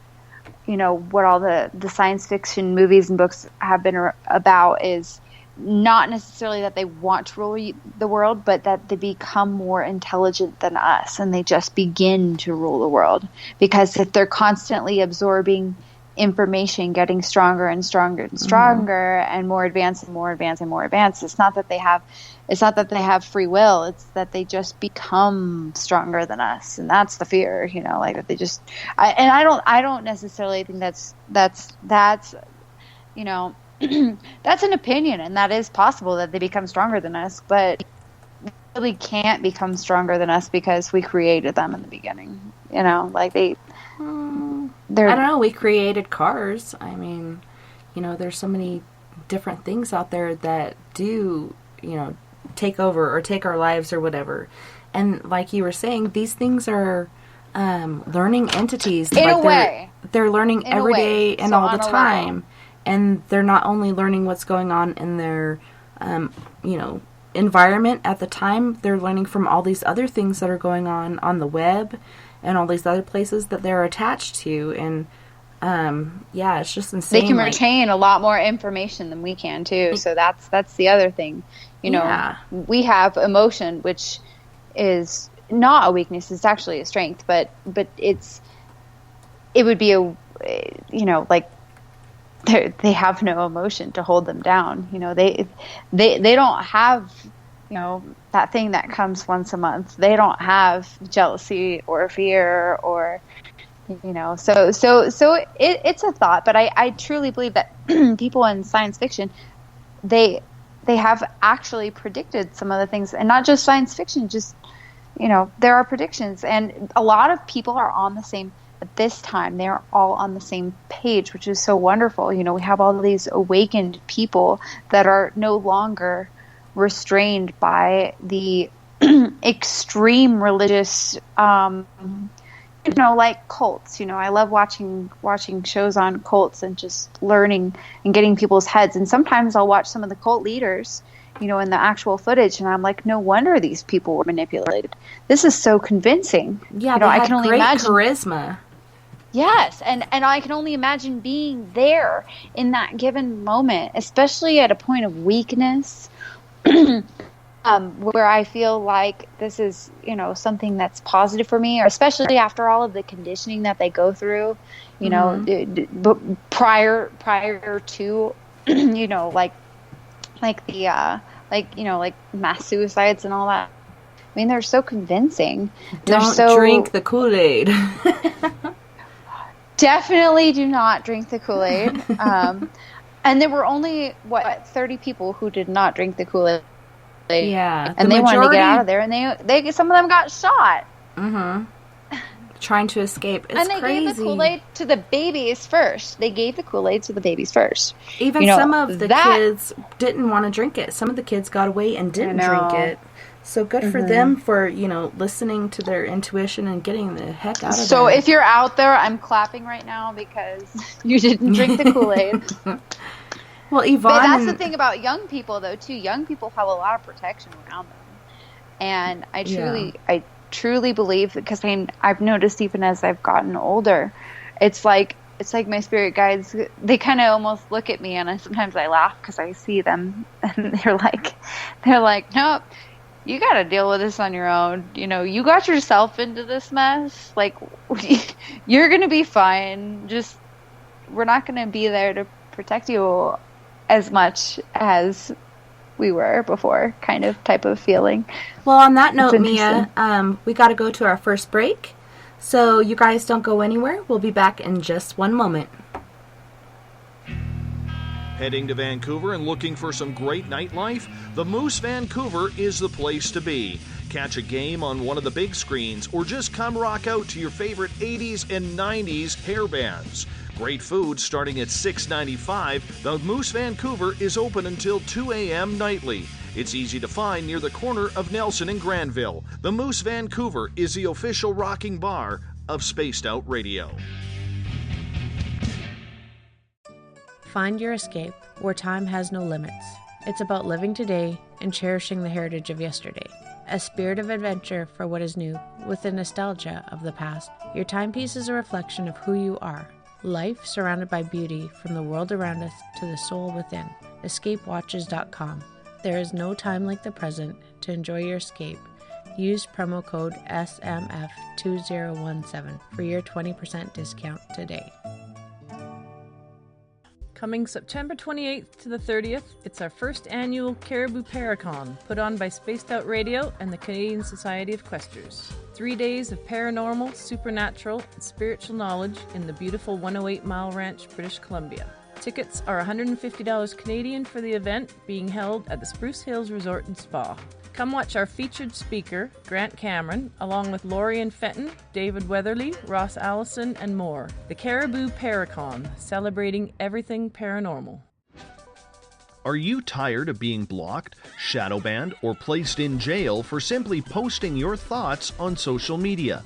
what all the science fiction movies and books have been about is not necessarily that they want to rule the world, but that they become more intelligent than us and they just begin to rule the world. Because if they're constantly absorbing information, getting stronger and stronger and stronger, and more advanced and more advanced and more advanced, it's not that they have free will, it's that they just become stronger than us, and that's the fear, that they just I don't necessarily think that's that's an opinion, and that is possible that they become stronger than us, but really can't become stronger than us because we created them in the beginning. I don't know, we created cars. I mean, there's so many different things out there that do, take over or take our lives or whatever. And like you were saying, these things are learning entities. In a way. They're learning every day and all the time. And they're not only learning what's going on in their, environment at the time, they're learning from all these other things that are going on the web and all these other places that they're attached to. And, it's just insane. They can retain a lot more information than we can, too. So that's the other thing. We have emotion, which is not a weakness. It's actually a strength. But it would be they have no emotion to hold them down. They don't have, that thing that comes once a month. They don't have jealousy or fear or, so it's a thought. But I truly believe that people in science fiction, they have actually predicted some of the things, and not just science fiction, just, there are predictions, and a lot of people are on the same. At this time, they're all on the same page, which is so wonderful. We have all these awakened people that are no longer restrained by the extreme religious, like cults. I love watching shows on cults and just learning and getting people's heads. And sometimes I'll watch some of the cult leaders, in the actual footage, and I'm like, no wonder these people were manipulated. This is so convincing. Yeah, they I can only great imagine charisma. Yes, and I can only imagine being there in that given moment, especially at a point of weakness where I feel like this is, something that's positive for me, or especially after all of the conditioning that they go through, but prior to, like mass suicides and all that. I mean, they're so convincing. Don't drink the KoolAid. Definitely do not drink the KoolAid. And there were only 30 people who did not drink the KoolAid. Yeah, and they wanted to get out of there, and they some of them got shot. Mm-hmm. Trying to escape. It's and they crazy. gave the KoolAid to the babies first. Even some of the kids didn't want to drink it. Some of the kids got away and didn't drink it. So good for them for, listening to their intuition and getting the heck out of there. So if you're out there, I'm clapping right now because you didn't drink the KoolAid. Well, Yvonne... But that's the thing about young people, though, too. Young people have a lot of protection around them. And I truly believe, because I've noticed even as I've gotten older, it's like my spirit guides, they kind of almost look at me, and sometimes I laugh because I see them, and they're like, nope. You got to deal with this on your own. You got yourself into this mess. Like, you're going to be fine. Just, we're not going to be there to protect you as much as we were before, type of feeling. Well, on that note, Mia, we got to go to our first break. So you guys don't go anywhere. We'll be back in just one moment. Heading to Vancouver and looking for some great nightlife? The Moose Vancouver is the place to be. Catch a game on one of the big screens, or just come rock out to your favorite 80s and 90s hair bands. Great food starting at $6.95. The Moose Vancouver is open until 2 a.m. nightly. It's easy to find near the corner of Nelson and Granville. The Moose Vancouver is the official rocking bar of Spaced Out Radio. Find your escape where time has no limits. It's about living today and cherishing the heritage of yesterday. A spirit of adventure for what is new, with the nostalgia of the past. Your timepiece is a reflection of who you are. Life surrounded by beauty from the world around us to the soul within. EscapeWatches.com. There is no time like the present to enjoy your escape. Use promo code SMF2017 for your 20% discount today. Coming September 28th to the 30th, it's our first annual Caribou Paracon, put on by Spaced Out Radio and the Canadian Society of Questers. 3 days of paranormal, supernatural, and spiritual knowledge in the beautiful 108 Mile Ranch, British Columbia. Tickets are $150 Canadian for the event, being held at the Spruce Hills Resort and Spa. Come watch our featured speaker, Grant Cameron, along with Lorian Fenton, David Weatherly, Ross Allison, and more. The Caribou Paracon, celebrating everything paranormal. Are you tired of being blocked, shadow banned, or placed in jail for simply posting your thoughts on social media?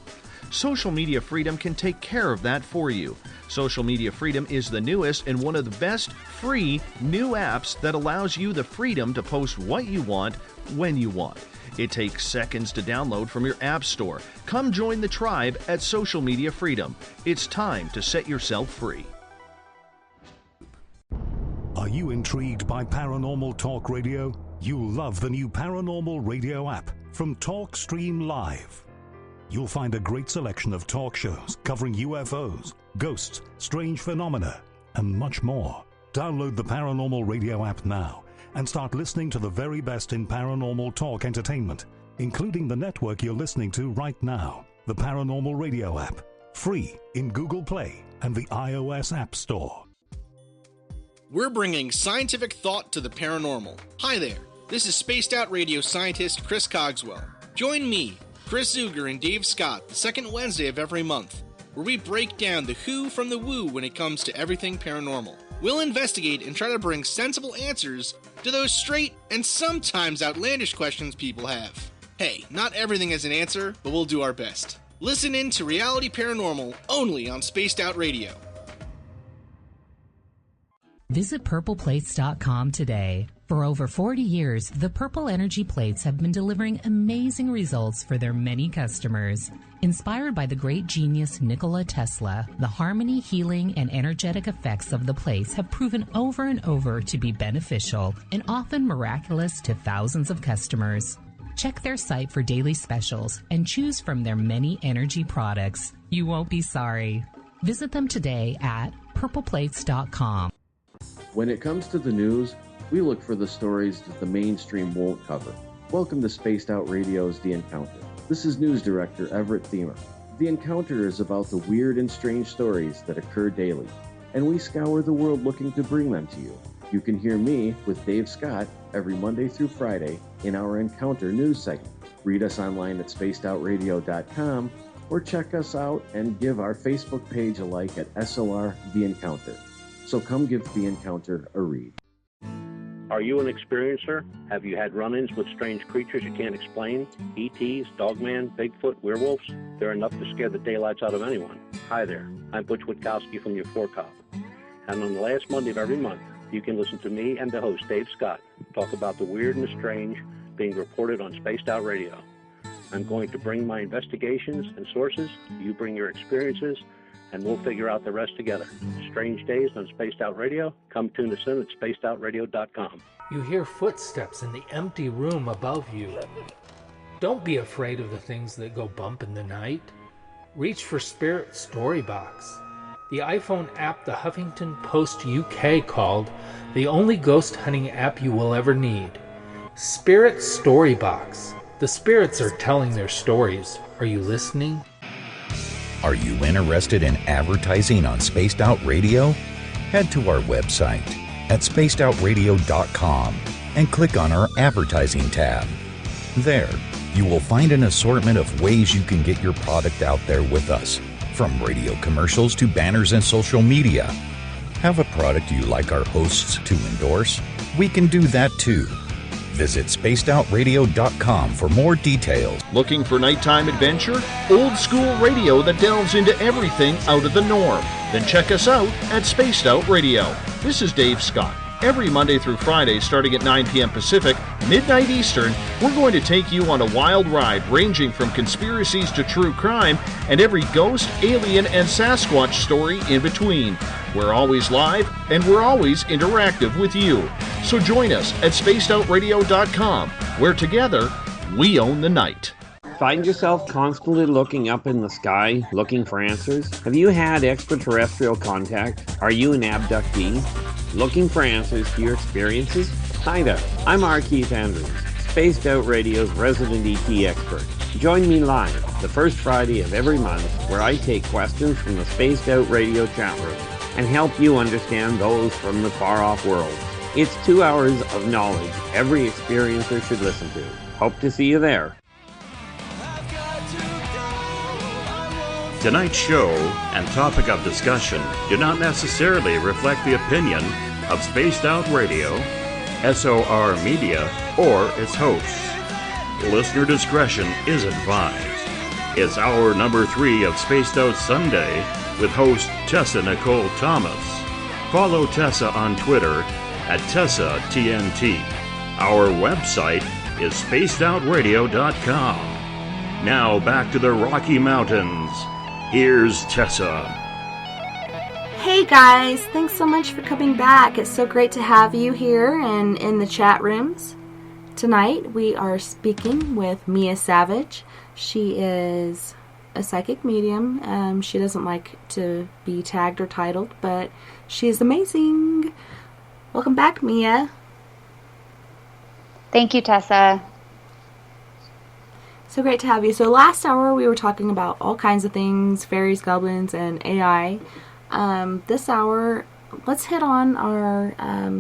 Social Media Freedom can take care of that for you. Social Media Freedom is the newest and one of the best free new apps that allows you the freedom to post what you want, when you want. It takes seconds to download from your app store. Come join the tribe at Social Media Freedom. It's time to set yourself free. Are you intrigued by Paranormal Talk Radio? You'll love the new Paranormal Radio app from TalkStream Live. You'll find a great selection of talk shows covering UFOs, ghosts, strange phenomena, and much more. Download the Paranormal Radio app now and start listening to the very best in paranormal talk entertainment, including the network you're listening to right now, the Paranormal Radio app, free in Google Play and the iOS App Store. We're bringing scientific thought to the paranormal. Hi there, this is Spaced Out Radio scientist Chris Cogswell. Join me, Chris Zuger, and Dave Scott the second Wednesday of every month, where we break down the who from the woo when it comes to everything paranormal. We'll investigate and try to bring sensible answers to those straight and sometimes outlandish questions people have. Hey, not everything has an answer, but we'll do our best. Listen in to Reality Paranormal only on Spaced Out Radio. Visit purpleplates.com today. For over 40 years, the Purple Energy Plates have been delivering amazing results for their many customers. Inspired by the great genius Nikola Tesla, the harmony, healing, and energetic effects of the plates have proven over and over to be beneficial and often miraculous to thousands of customers. Check their site for daily specials and choose from their many energy products. You won't be sorry. Visit them today at purpleplates.com. When it comes to the news, we look for the stories that the mainstream won't cover. Welcome to Spaced Out Radio's The Encounter. This is News Director Everett Thiemer. The Encounter is about the weird and strange stories that occur daily, and we scour the world looking to bring them to you. You can hear me with Dave Scott every Monday through Friday in our Encounter news segment. Read us online at spacedoutradio.com or check us out and give our Facebook page a like at SOR The Encounter. So come give The Encounter a read. Are you an experiencer? Have you had run-ins with strange creatures you can't explain? ETs, Dogman, Bigfoot, werewolves? They're enough to scare the daylights out of anyone. Hi there, I'm Butch Witkowski from your 4-Cop. And on the last Monday of every month, you can listen to me and the host, Dave Scott, talk about the weird and the strange being reported on Spaced Out Radio. I'm going to bring my investigations and sources, you bring your experiences, and we'll figure out the rest together. Strange Days on Spaced Out Radio. Come tune us in at spacedoutradio.com. You hear footsteps in the empty room above you. Don't be afraid of the things that go bump in the night. Reach for Spirit Storybox, the iPhone app the Huffington Post UK called the only ghost hunting app you will ever need. Spirit Storybox. The spirits are telling their stories. Are you listening? Are you interested in advertising on Spaced Out Radio? Head to our website at spacedoutradio.com and click on our advertising tab. There, you will find an assortment of ways you can get your product out there with us, from radio commercials to banners and social media. Have a product you like our hosts to endorse? We can do that too. Visit spacedoutradio.com for more details. Looking for nighttime adventure? Old school radio that delves into everything out of the norm? Then check us out at Spaced Out Radio. This is Dave Scott. Every Monday through Friday, starting at 9 p.m. Pacific, midnight Eastern, we're going to take you on a wild ride ranging from conspiracies to true crime and every ghost, alien, and Sasquatch story in between. We're always live and we're always interactive with you. So join us at spacedoutradio.com, where together we own the night. Find yourself constantly looking up in the sky, looking for answers? Have you had extraterrestrial contact? Are you an abductee? Looking for answers to your experiences? Hi there, I'm R. Keith Andrews, Spaced Out Radio's resident ET expert. Join me live the first Friday of every month, where I take questions from the Spaced Out Radio chat room and help you understand those from the far-off world. It's 2 hours of knowledge every experiencer should listen to. Hope to see you there. Tonight's show and topic of discussion do not necessarily reflect the opinion of Spaced Out Radio, SOR Media, or its hosts. Listener discretion is advised. It's hour number 3 of Spaced Out Sunday with host Tessa N Thomas. Follow Tessa on Twitter at Tessa TNT. Our website is spacedoutradio.com. Now back to the Rocky Mountains. Here's Tessa. Hey guys, thanks so much for coming back. It's so great to have you here and in the chat rooms. Tonight we are speaking with Mea Savge. She is a psychic medium. She doesn't like to be tagged or titled, but she is amazing. Welcome back, Mea. Thank you, Tessa. So great to have you. So last hour we were talking about all kinds of things, fairies, goblins, and AI. This hour, let's hit on our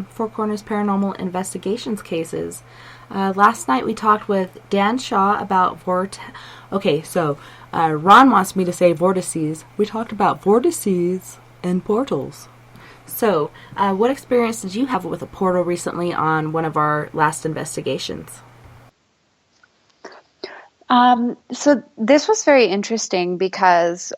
Four Corners Paranormal Investigations cases. Last night we talked with Dan Shaw about Ron wants me to say vortices. We talked about vortices and portals. So, what experience did you have with a portal recently on one of our last investigations? So this was very interesting because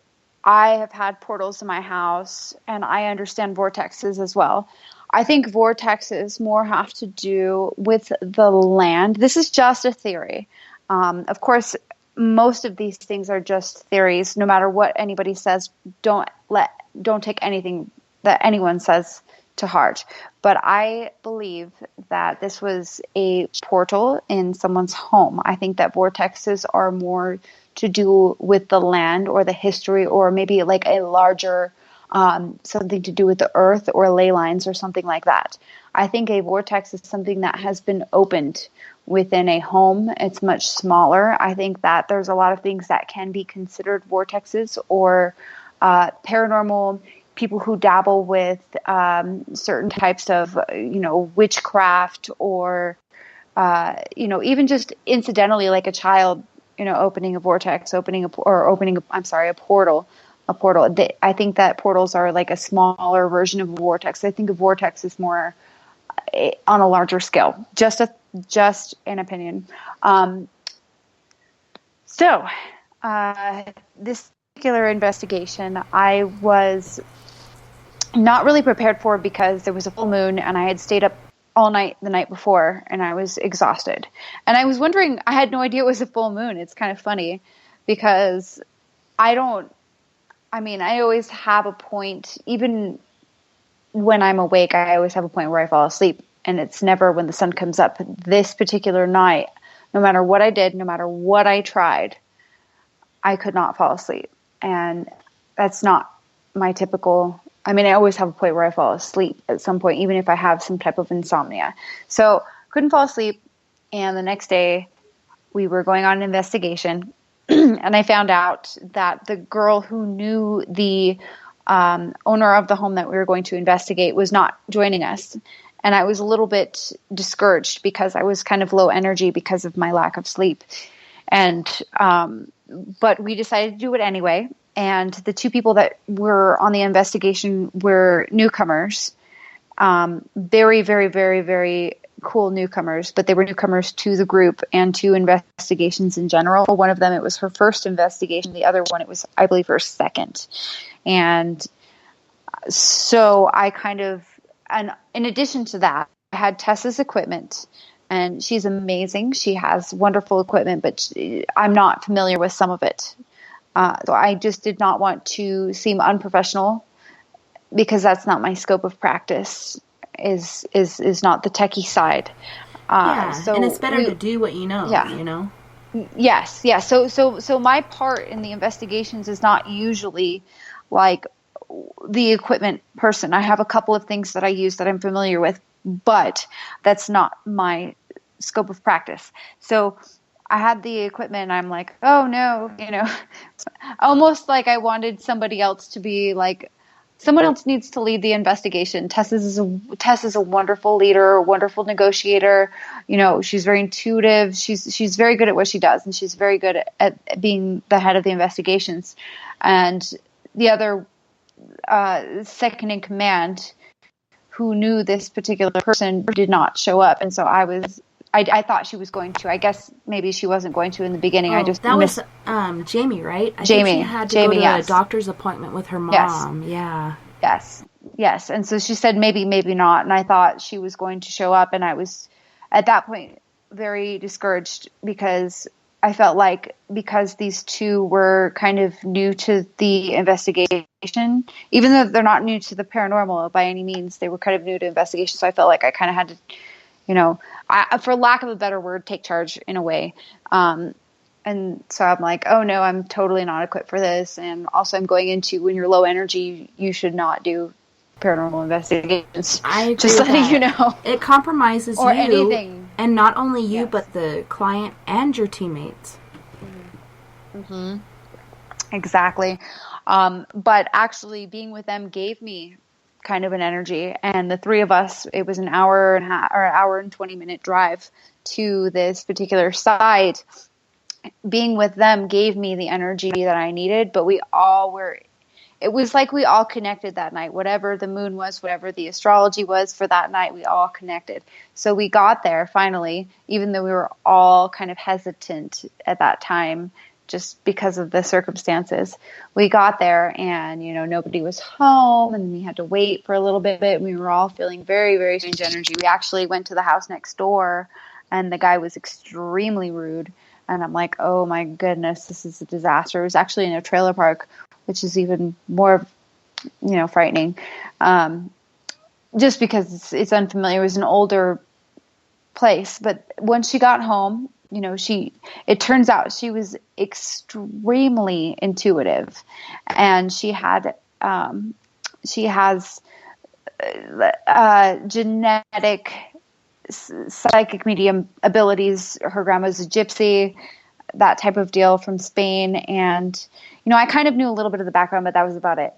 I have had portals in my house and I understand vortexes as well. I think vortexes more have to do with the land. This is just a theory. Of course, most of these things are just theories. No matter what anybody says, don't take anything that anyone says to heart. But I believe that this was a portal in someone's home. I think that vortexes are more to do with the land or the history, or maybe like a larger something to do with the earth or ley lines or something like that. I think a vortex is something that has been opened within a home. It's much smaller. I think that there's a lot of things that can be considered vortexes, or paranormal people who dabble with certain types of, witchcraft, or, even just incidentally, like a child, opening a vortex, a portal. I think that portals are like a smaller version of a vortex. I think a vortex is more on a larger scale. Just an opinion. This particular investigation, I was not really prepared for because there was a full moon and I had stayed up all night the night before and I was exhausted. And I was wondering, I had no idea it was a full moon. It's kind of funny because I always have a point, even when I'm awake, I always have a point where I fall asleep, and it's never when the sun comes up. This particular night, no matter what I did, no matter what I tried, I could not fall asleep. And that's not my typical, I always have a point where I fall asleep at some point, even if I have some type of insomnia. So couldn't fall asleep. And the next day we were going on an investigation. And I found out that the girl who knew the owner of the home that we were going to investigate was not joining us. And I was a little bit discouraged because I was kind of low energy because of my lack of sleep. And but we decided to do it anyway. And the two people that were on the investigation were newcomers. Very, very, very, very cool newcomers, but they were newcomers to the group and to investigations in general. One of them, it was her first investigation. The other one, it was, I believe, her second. And so I and in addition to that, I had Tessa's equipment, and she's amazing. She has wonderful equipment, but I'm not familiar with some of it. So I just did not want to seem unprofessional because that's not my scope of practice. Is not the techie side. So and it's better to do what you know. Yeah. Yes. Yeah. So my part in the investigations is not usually like the equipment person. I have a couple of things that I use that I'm familiar with, but that's not my scope of practice. So I had the equipment and I'm like, oh no, almost like I wanted somebody else to be like, someone else needs to lead the investigation. Tess is a wonderful leader, a wonderful negotiator. She's very intuitive. She's very good at what she does, and she's very good at being the head of the investigations. And the other second in command, who knew this particular person, did not show up, and so I thought she was going to. I guess maybe she wasn't going to in the beginning. That was Jamie, right? Jamie. She had to go to a doctor's appointment with her mom. Yes. Yes. And so she said maybe not. And I thought she was going to show up. And I was, at that point, very discouraged because I felt like because these two were kind of new to the investigation, even though they're not new to the paranormal by any means, they were kind of new to investigation. So I felt like I kind of had to, for lack of a better word, take charge in a way. And so I'm like, oh no, I'm totally not equipped for this. And also I'm going into, when you're low energy, you should not do paranormal investigations. I agree just letting you know. It compromises or you. Anything. And not only you, but the client and your teammates. Mm-hmm. Exactly. But actually being with them gave me kind of an energy, and the three of us, it was an hour and a half or an hour and 20-minute drive to this particular site. Being with them gave me the energy that I needed, but it was like we all connected that night. Whatever the moon was, whatever the astrology was for that night, we all connected. So we got there finally, even though we were all kind of hesitant at that time just because of the circumstances. We got there and, nobody was home, and we had to wait for a little bit. And we were all feeling very, very strange energy. We actually went to the house next door, and the guy was extremely rude. And I'm like, oh my goodness, this is a disaster. It was actually in a trailer park, which is even more, frightening. Just because it's unfamiliar. It was an older place. But when she got home, it turns out she was extremely intuitive, and she has genetic psychic medium abilities. Her grandma's a gypsy, that type of deal, from Spain. And, I kind of knew a little bit of the background, but that was about it.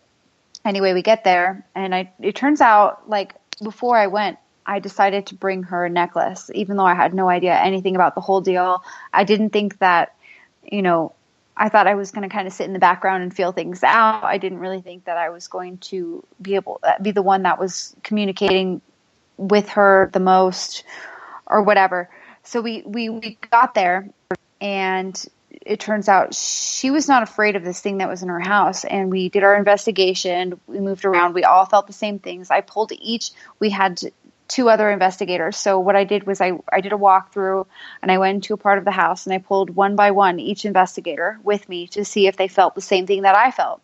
Anyway, we get there, and it turns out, like, before I went, I decided to bring her a necklace, even though I had no idea anything about the whole deal. I didn't think that, I thought I was going to kind of sit in the background and feel things out. I didn't really think that I was going to be the one that was communicating with her the most or whatever. So we got there, and it turns out she was not afraid of this thing that was in her house. And we did our investigation. We moved around. We all felt the same things. We had 2 other investigators. So what I did was I did a walkthrough, and I went into a part of the house, and I pulled one by one each investigator with me to see if they felt the same thing that I felt.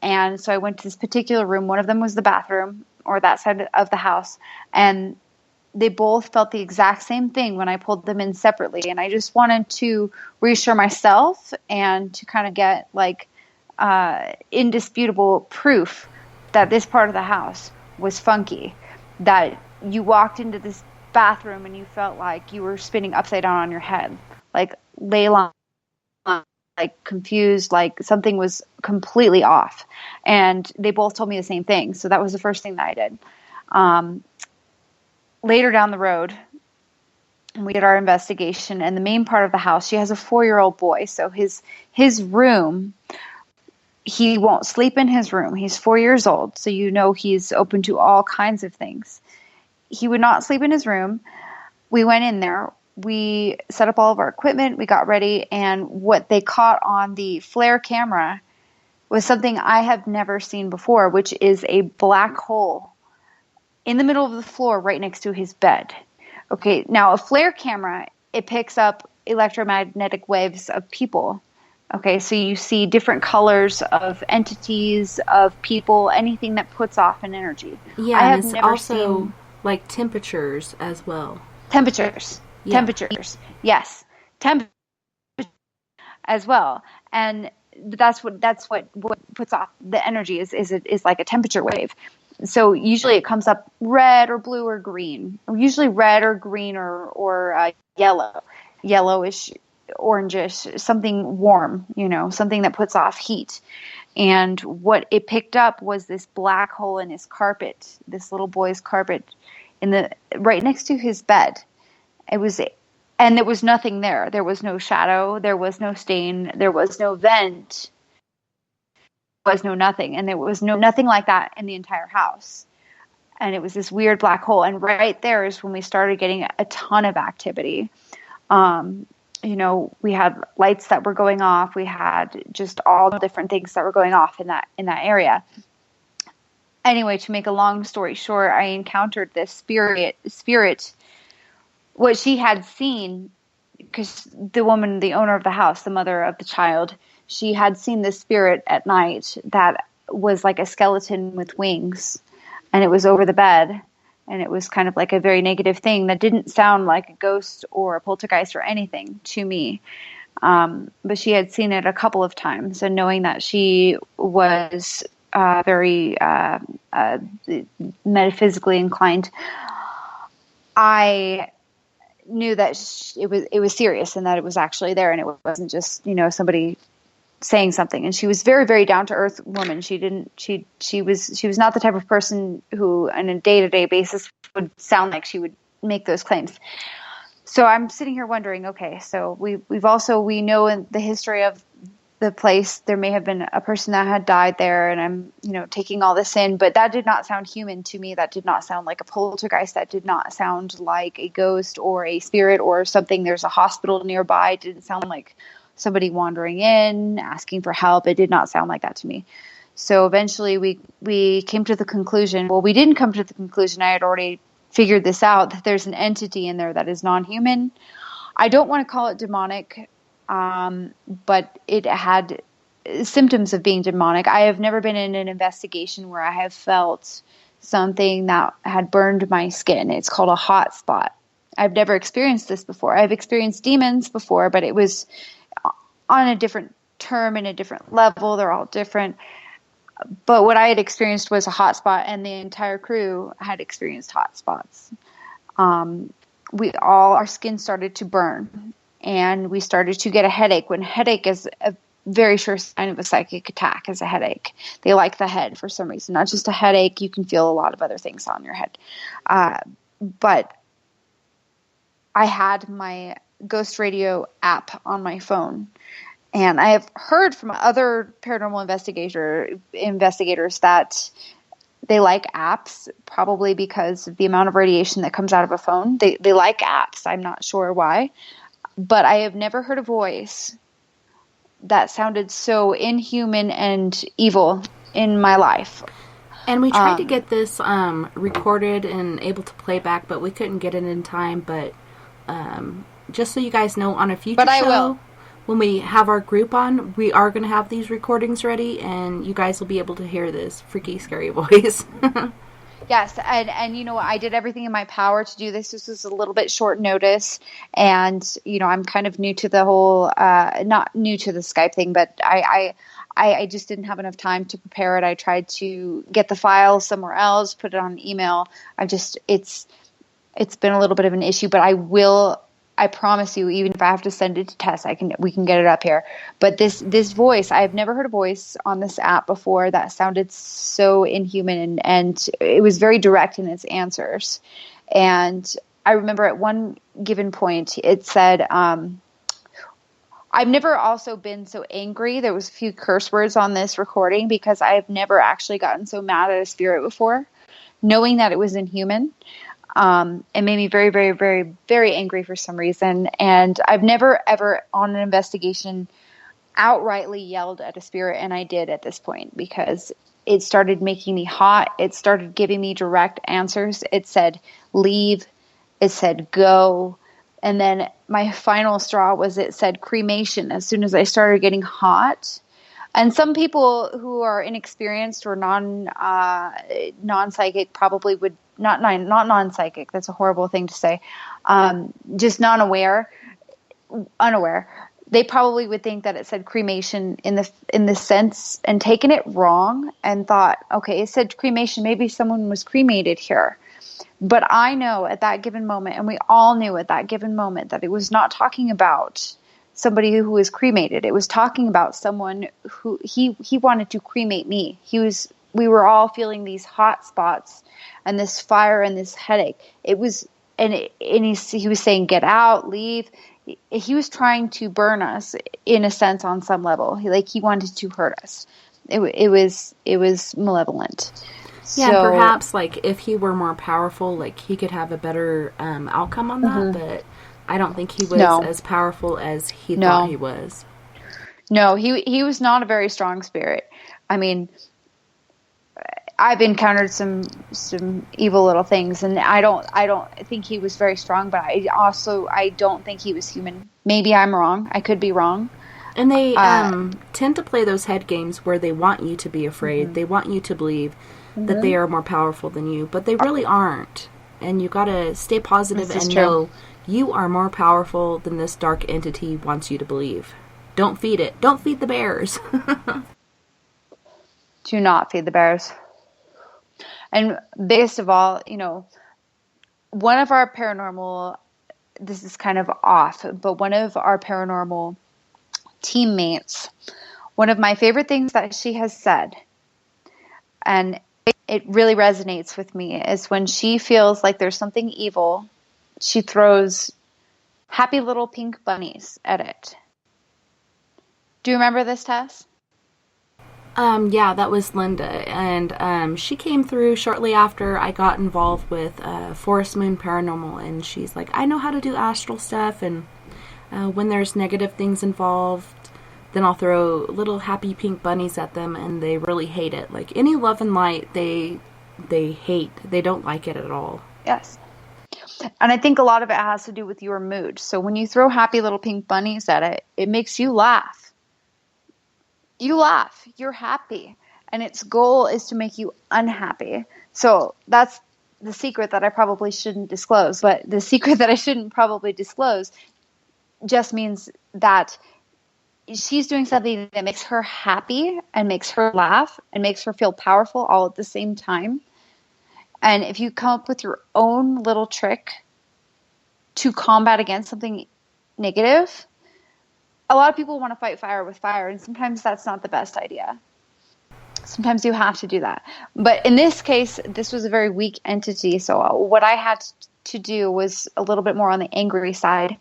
And so I went to this particular room. One of them was the bathroom, or that side of the house. And they both felt the exact same thing when I pulled them in separately. And I just wanted to reassure myself and to kind of get indisputable proof that this part of the house was funky, that you walked into this bathroom and you felt like you were spinning upside down on your head, like Layla, like confused, like something was completely off. And they both told me the same thing. So that was the first thing that I did. Later down the road, we did our investigation, and the main part of the house, she has a 4-year-old boy. So his room, he won't sleep in his room. He's 4 years old. So he's open to all kinds of things. He would not sleep in his room. We went in there. We set up all of our equipment. We got ready. And what they caught on the flare camera was something I have never seen before, which is a black hole in the middle of the floor right next to his bed. Okay, now a flare camera, it picks up electromagnetic waves of people. Okay, so you see different colors of entities, of people, anything that puts off an energy. Yeah, I have and it's never also seen like temperatures as well. Temperatures. Yeah. Temperatures. Yes. Temperatures as well. And that's what puts off the energy is like a temperature wave. So usually it comes up red or blue or green. Usually red or green or yellow. Yellowish, orangish, something warm, something that puts off heat. And what it picked up was this black hole in his carpet, this little boy's carpet, right next to his bed. And there was nothing there. There was no shadow. There was no stain. There was no vent. There was no nothing. And there was nothing like that in the entire house. And it was this weird black hole. And right there is when we started getting a ton of activity. We had lights that were going off. We had just all the different things that were going off in that area. Anyway, to make a long story short, I encountered this spirit, what she had seen, because the woman, the owner of the house, the mother of the child, she had seen this spirit at night that was like a skeleton with wings, and it was over the bed. And it was kind of like a very negative thing that didn't sound like a ghost or a poltergeist or anything to me. But she had seen it a couple of times. And knowing that she was very metaphysically inclined, I knew that it was serious and that it was actually there. And it wasn't just, somebody saying something. And she was very, very down to earth woman. She was not the type of person who on a day-to-day basis would sound like she would make those claims. So I'm sitting here wondering, okay, so we know in the history of the place, there may have been a person that had died there, and I'm, taking all this in, but that did not sound human to me. That did not sound like a poltergeist. That did not sound like a ghost or a spirit or something. There's a hospital nearby. It didn't sound like somebody wandering in, asking for help. It did not sound like that to me. So eventually we came to the conclusion, well, we didn't come to the conclusion, I had already figured this out, that there's an entity in there that is non-human. I don't want to call it demonic, but it had symptoms of being demonic. I have never been in an investigation where I have felt something that had burned my skin. It's called a hot spot. I've never experienced this before. I've experienced demons before, but it was on a different term and a different level. They're all different. But what I had experienced was a hot spot, and the entire crew had experienced hot spots. Our skin started to burn, and we started to get a headache. When headache is a very sure sign of a psychic attack, is a headache. They like the head for some reason, not just a headache. You can feel a lot of other things on your head. But I had my Ghost Radio app on my phone. And I have heard from other paranormal investigators that they like apps, probably because of the amount of radiation that comes out of a phone. They like apps. I'm not sure why. But I have never heard a voice that sounded so inhuman and evil in my life. And we tried to get this recorded and able to play back, but we couldn't get it in time. But just so you guys know, on a future show, I will. When we have our group on, we are going to have these recordings ready, and you guys will be able to hear this freaky, scary voice. Yes, and you know, I did everything in my power to do this. This was a little bit short notice, and you know, I'm kind of new to the whole, not new to the Skype thing, but I just didn't have enough time to prepare it. I tried to get the file somewhere else, put it on an email. It's been a little bit of an issue, but I promise you, even if I have to send it to Tess, we can get it up here. But this voice, I've never heard a voice on this app before that sounded so inhuman, and it was very direct in its answers. And I remember at one given point, it said, I've never also been so angry. There was a few curse words on this recording because I've never actually gotten so mad at a spirit before, knowing that it was inhuman. It made me very, very, very, very angry for some reason. And I've never, ever on an investigation outrightly yelled at a spirit. And I did at this point because it started making me hot. It started giving me direct answers. It said, leave. It said, go. And then my final straw was it said cremation as soon as I started getting hot. And some people who are inexperienced or non-psychic probably would not non-psychic. That's a horrible thing to say. Just unaware. They probably would think that it said cremation in the sense and taken it wrong and thought, okay, it said cremation. Maybe someone was cremated here. But I know at that given moment, and we all knew at that given moment, that it was not talking about somebody who was cremated. It was talking about someone who he wanted to cremate me. We were all feeling these hot spots and this fire and this headache. It was, he was saying, get out, leave. He was trying to burn us in a sense on some level. He wanted to hurt us. It was malevolent. Yeah, so, and perhaps if he were more powerful, he could have a better outcome on that, but I don't think he was as powerful as he thought he was. No, he was not a very strong spirit. I mean, I've encountered some evil little things, and I don't think he was very strong, but I don't think he was human. Maybe I'm wrong. I could be wrong. And they tend to play those head games where they want you to be afraid. They want you to believe that they are more powerful than you, but they really aren't. And you got to stay positive and know you are more powerful than this dark entity wants you to believe. Don't feed it. Don't feed the bears. Do not feed the bears. And biggest of all, one of our paranormal, this is kind of off, but one of our paranormal teammates, one of my favorite things that she has said, and it really resonates with me, is when she feels like there's something evil, she throws happy little pink bunnies at it. Do you remember this, Tess? Yeah, that was Linda, and she came through shortly after I got involved with Forest Moon Paranormal, and she's like, I know how to do astral stuff, and When there's negative things involved, then I'll throw little happy pink bunnies at them, and they really hate it. Like any love and light, they hate. They don't like it at all. Yes. And I think a lot of it has to do with your mood. So when you throw happy little pink bunnies at it, it makes you laugh. You laugh. You're happy. And its goal is to make you unhappy. So that's the secret that I probably shouldn't disclose. But the secret that I shouldn't probably disclose just means that she's doing something that makes her happy and makes her laugh and makes her feel powerful all at the same time. And if you come up with your own little trick to combat against something negative, a lot of people want to fight fire with fire, and sometimes that's not the best idea. Sometimes you have to do that. But in this case, this was a very weak entity, so what I had to do was a little bit more on the angry side.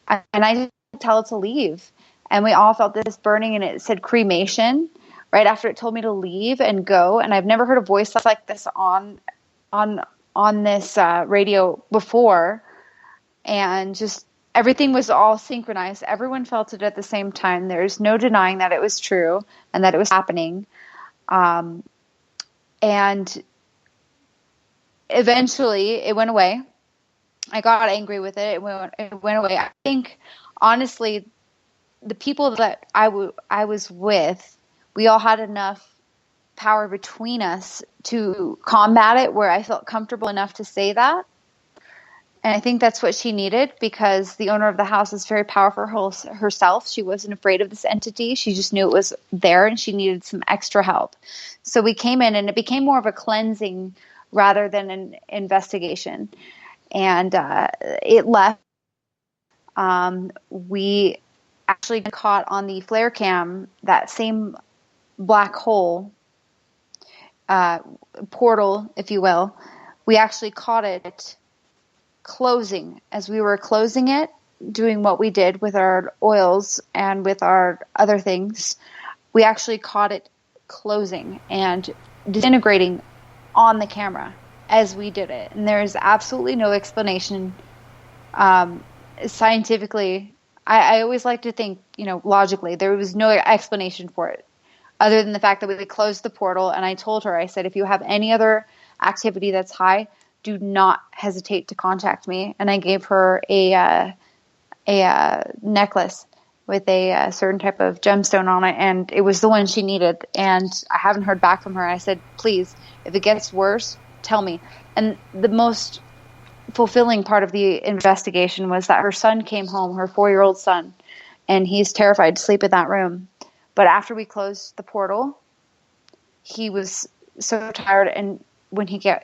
And I didn't tell it to leave. And we all felt this burning, and it said cremation right after it told me to leave and go. And I've never heard a voice like this on this radio before. And just everything was all synchronized. Everyone felt it at the same time. There's no denying that it was true and that it was happening. And eventually it went away. I got angry with it. It went away. I think, honestly, the people that I was with, we all had enough power between us to combat it where I felt comfortable enough to say that. And I think that's what she needed, because the owner of the house is very powerful herself. She wasn't afraid of this entity. She just knew it was there and she needed some extra help. So we came in, and it became more of a cleansing rather than an investigation. And it left. We actually caught on the flare cam that same black hole, portal, if you will. We actually caught it closing. As we were closing it, doing what we did with our oils and with our other things, we actually caught it closing and disintegrating on the camera as we did it. And there is absolutely no explanation scientifically. I always like to think, logically, there was no explanation for it other than the fact that we closed the portal. And I told her, I said, if you have any other activity that's high, do not hesitate to contact me. And I gave her a necklace with a certain type of gemstone on it, and it was the one she needed. And I haven't heard back from her. I said, please, if it gets worse, tell me. And the most fulfilling part of the investigation was that her son came home, her 4-year-old son, and he's terrified to sleep in that room. But after we closed the portal, he was so tired, and when he got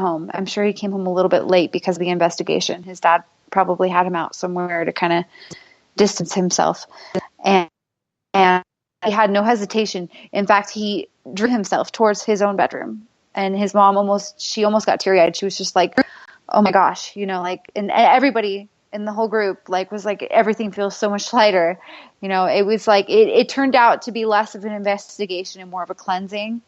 home, I'm sure he came home a little bit late because of the investigation. His dad probably had him out somewhere to kind of distance himself, and he had no hesitation. In fact, he drew himself towards his own bedroom, and his mom almost got teary-eyed. She was just like, oh my gosh, and everybody in the whole group was like, everything feels so much lighter. It was like, it turned out to be less of an investigation and more of a cleansing.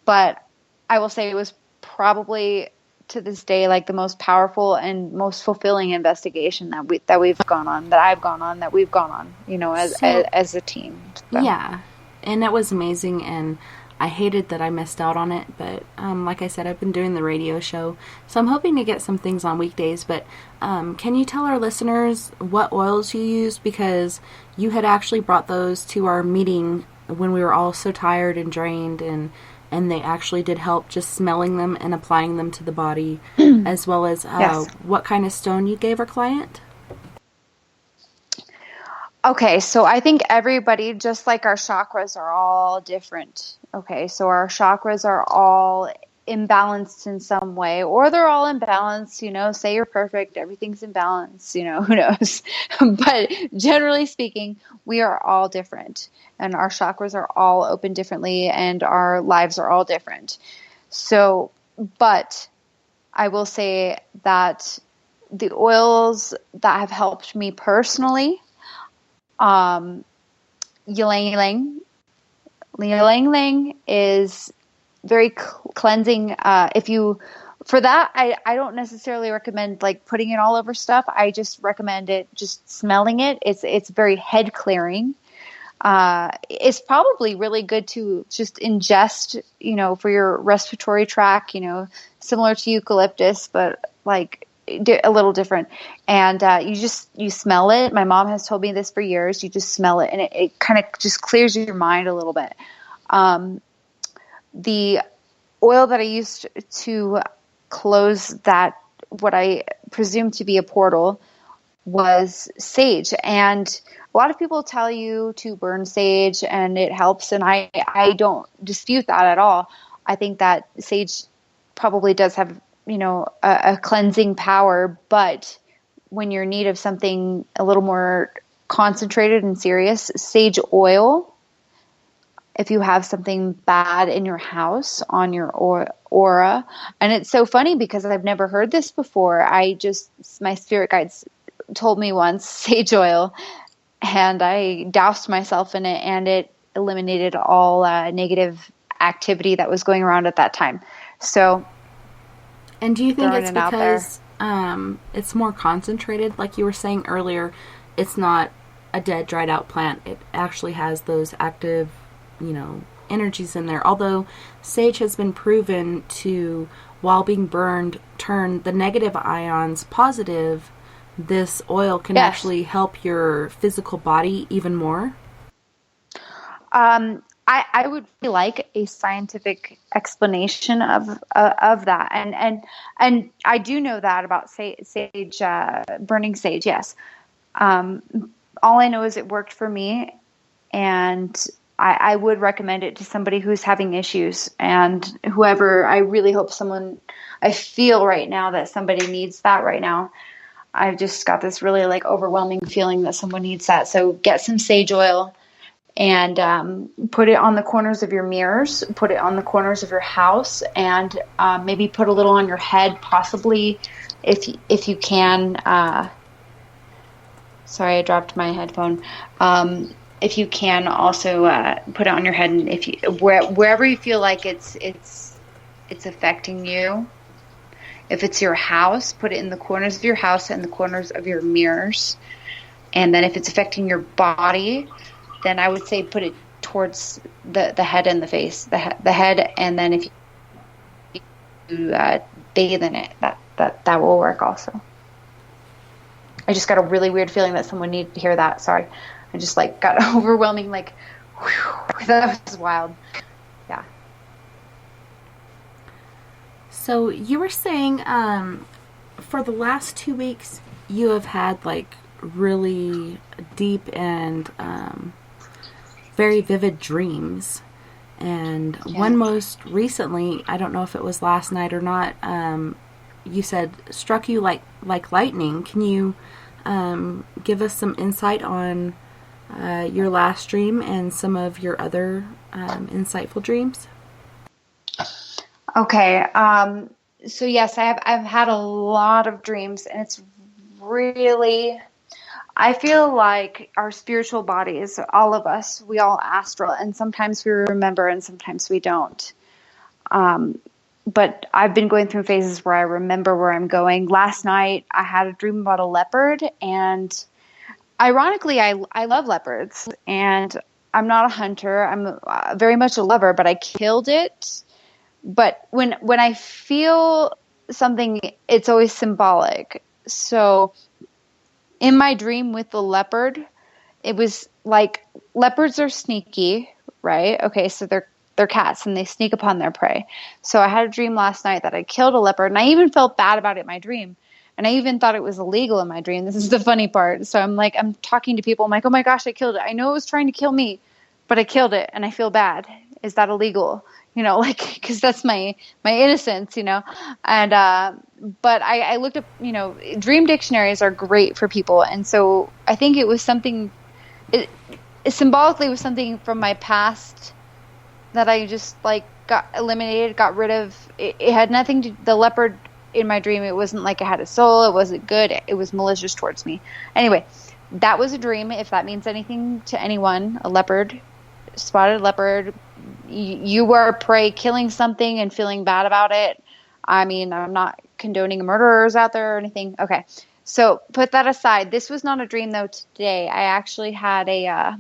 But I will say it was probably, to this day, the most powerful and most fulfilling investigation that we've gone on, that I've gone on, that we've gone on, as a team. So. Yeah, and it was amazing, and I hated that I missed out on it, but like I said, I've been doing the radio show, so I'm hoping to get some things on weekdays. But can you tell our listeners what oils you use? Because you had actually brought those to our meeting when we were all so tired and drained, and they actually did help, just smelling them and applying them to the body, as well as yes. What kind of stone you gave our client? Okay, so I think everybody, just like our chakras, are all different. Okay, so our chakras are all imbalanced in some way, or they're all imbalanced, say you're perfect, everything's in balance, who knows. But generally speaking, we are all different, and our chakras are all open differently, and our lives are all different. So, but I will say that the oils that have helped me personally, ylang ylang is very cleansing. If you for that, I don't necessarily recommend like putting it all over stuff. I just recommend it just smelling it. It's very head clearing. It's probably really good to just ingest, for your respiratory tract, similar to eucalyptus, but like a little different. And you smell it. My mom has told me this for years. You just smell it, and it kind of just clears your mind a little bit. The oil that I used to close that, what I presume to be a portal, was sage. And a lot of people tell you to burn sage and it helps, and I don't dispute that at all. I think that sage probably does have, a cleansing power, but when you're in need of something a little more concentrated and serious, sage oil, if you have something bad in your house on your aura, and it's so funny because I've never heard this before. My spirit guides told me once sage oil, and I doused myself in it, and it eliminated all negative activity that was going around at that time. So, and do you think it's because it's more concentrated? Like you were saying earlier, it's not a dead, dried out plant. It actually has those active, energies in there. Although sage has been proven to, while being burned, turn the negative ions positive, this oil can actually help your physical body even more. I would really like a scientific explanation of that, and I do know that about sage, burning sage. Yes, all I know is it worked for me, and I would recommend it to somebody who's having issues, and whoever. I really hope I feel right now that somebody needs that right now. I've just got this really like overwhelming feeling that someone needs that. So get some sage oil and put it on the corners of your mirrors, put it on the corners of your house, and maybe put a little on your head, possibly if you can. Sorry, I dropped my headphone. If you can also put it on your head, and wherever you feel like it's affecting you. If it's your house, put it in the corners of your house and the corners of your mirrors. And then if it's affecting your body, then I would say put it towards the head and the face, the head. And then if you bathe in it, that will work also. I just got a really weird feeling that someone needed to hear that. Sorry. I just got overwhelming, whew, that was wild. Yeah. So you were saying for the last 2 weeks you have had really deep and very vivid dreams. And one most recently, I don't know if it was last night or not, you said struck you like lightning. Can you give us some insight on your last dream and some of your other insightful dreams? Okay. So yes, I've had a lot of dreams, and it's really, I feel like our spiritual bodies, all of us, we all astral, and sometimes we remember and sometimes we don't. But I've been going through phases where I remember where I'm going. Last night I had a dream about a leopard, and ironically I love leopards, and I'm not a hunter. I'm very much a lover, but I killed it. But when I feel something, it's always symbolic. So in my dream with the leopard, it was like leopards are sneaky, right? Okay, so they're cats and they sneak upon their prey. So I had a dream last night that I killed a leopard, and I even felt bad about it in my dream. And I even thought it was illegal in my dream. This is the funny part. So I'm talking to people. I'm like, oh my gosh, I killed it. I know it was trying to kill me, but I killed it and I feel bad. Is that illegal? Because that's my innocence, and, but I looked up, dream dictionaries are great for people. And so I think it was something, it symbolically was something from my past that I just got eliminated, got rid of. It had nothing to, the leopard in my dream, it wasn't like it had a soul. It wasn't good. It was malicious towards me. Anyway, that was a dream. If that means anything to anyone, a leopard, spotted leopard, you were prey, killing something and feeling bad about it. I mean, I'm not condoning murderers out there or anything. Okay. So put that aside. This was not a dream though today. I actually had it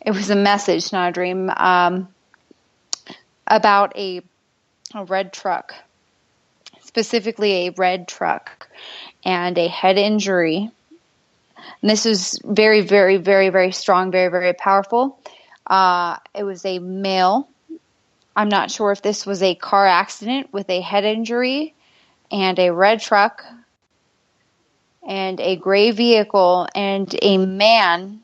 was a message, not a dream, about a red truck, specifically a red truck and a head injury. And this is very, very, very, very strong, very, very powerful. It was a male. I'm not sure if this was a car accident with a head injury and a red truck and a gray vehicle and a man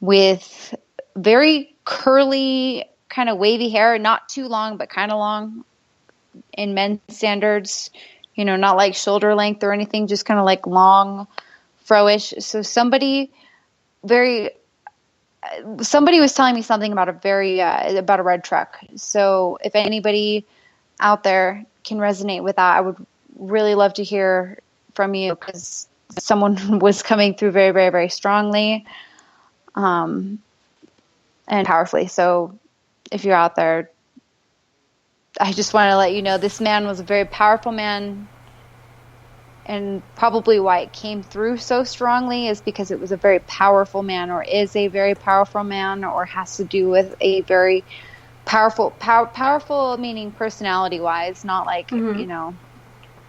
with very curly, kind of wavy hair, not too long, but kind of long in men's standards, not like shoulder length or anything, just kind of like long, fro-ish. So somebody was telling me something about about a red truck. So if anybody out there can resonate with that, I would really love to hear from you, because someone was coming through very, very, very strongly, and powerfully. So if you're out there, I just want to let you know this man was a very powerful man, and probably why it came through so strongly is because it was a very powerful man, or is a very powerful man, or has to do with a very powerful meaning personality-wise, not like,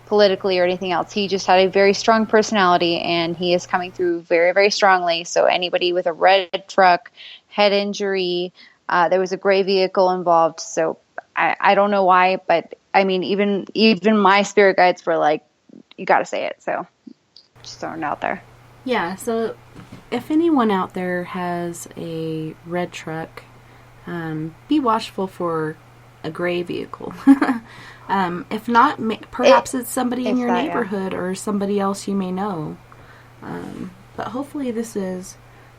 politically or anything else. He just had a very strong personality, and he is coming through very, very strongly. So anybody with a red truck, head injury, there was a gray vehicle involved. So I don't know why, but I mean, even my spirit guides were like, you got to say it. So just throwing it out there. Yeah. So if anyone out there has a red truck, be watchful for a gray vehicle. If not, perhaps it's somebody in your neighborhood or somebody else you may know. But hopefully this is,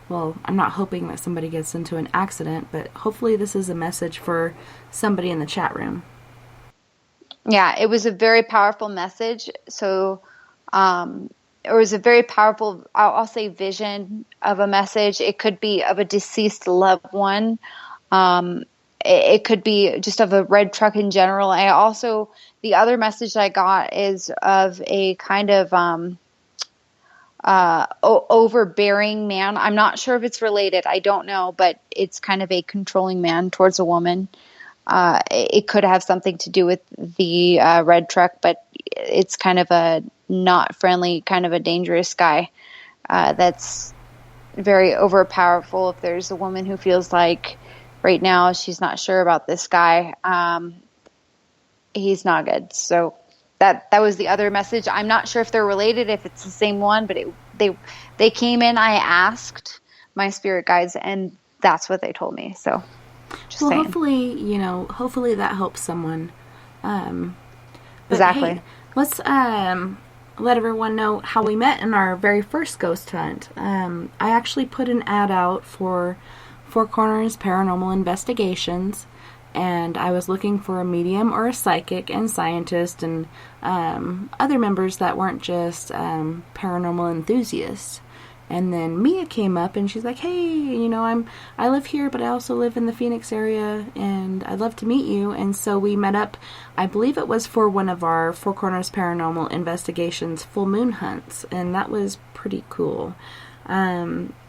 well, I'm not hoping that somebody gets into an accident, but hopefully this is a message for somebody in the chat room. Yeah, it was a very powerful message. So it was a very powerful, I'll say, vision of a message. It could be of a deceased loved one. It could be just of a red truck in general. The other message I got is of a kind of overbearing man. I'm not sure if it's related. I don't know, but it's kind of a controlling man towards a woman. It could have something to do with the red truck, but it's kind of a not friendly, kind of a dangerous guy that's very overpowerful. If there's a woman who feels like right now she's not sure about this guy, he's not good. So that was the other message. I'm not sure if they're related, if it's the same one, but they came in. I asked my spirit guides, and that's what they told me. So just saying. Hopefully that helps someone. Exactly. Hey, let's let everyone know how we met in our very first ghost hunt. I actually put an ad out for Four Corners Paranormal Investigations, and I was looking for a medium or a psychic and scientist and other members that weren't just paranormal enthusiasts. And then Mea came up and she's like, hey, I live here, but I also live in the Phoenix area, and I'd love to meet you. And so we met up, I believe it was for one of our Four Corners Paranormal Investigations full moon hunts, and that was pretty cool.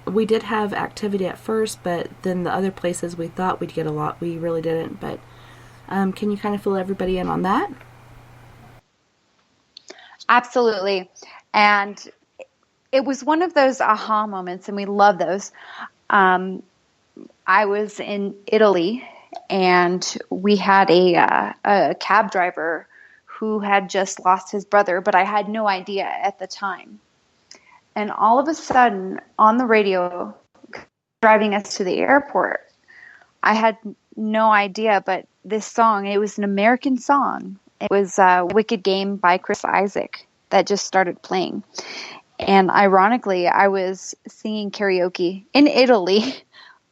We did have activity at first, but then the other places we thought we'd get a lot, we really didn't. But can you kind of fill everybody in on that? Absolutely. And it was one of those aha moments, and we love those. I was in Italy, and we had a cab driver who had just lost his brother, but I had no idea at the time. And all of a sudden, on the radio, driving us to the airport, I had no idea, but this song, it was an American song. It was Wicked Game by Chris Isaak that just started playing. And ironically, I was singing karaoke in Italy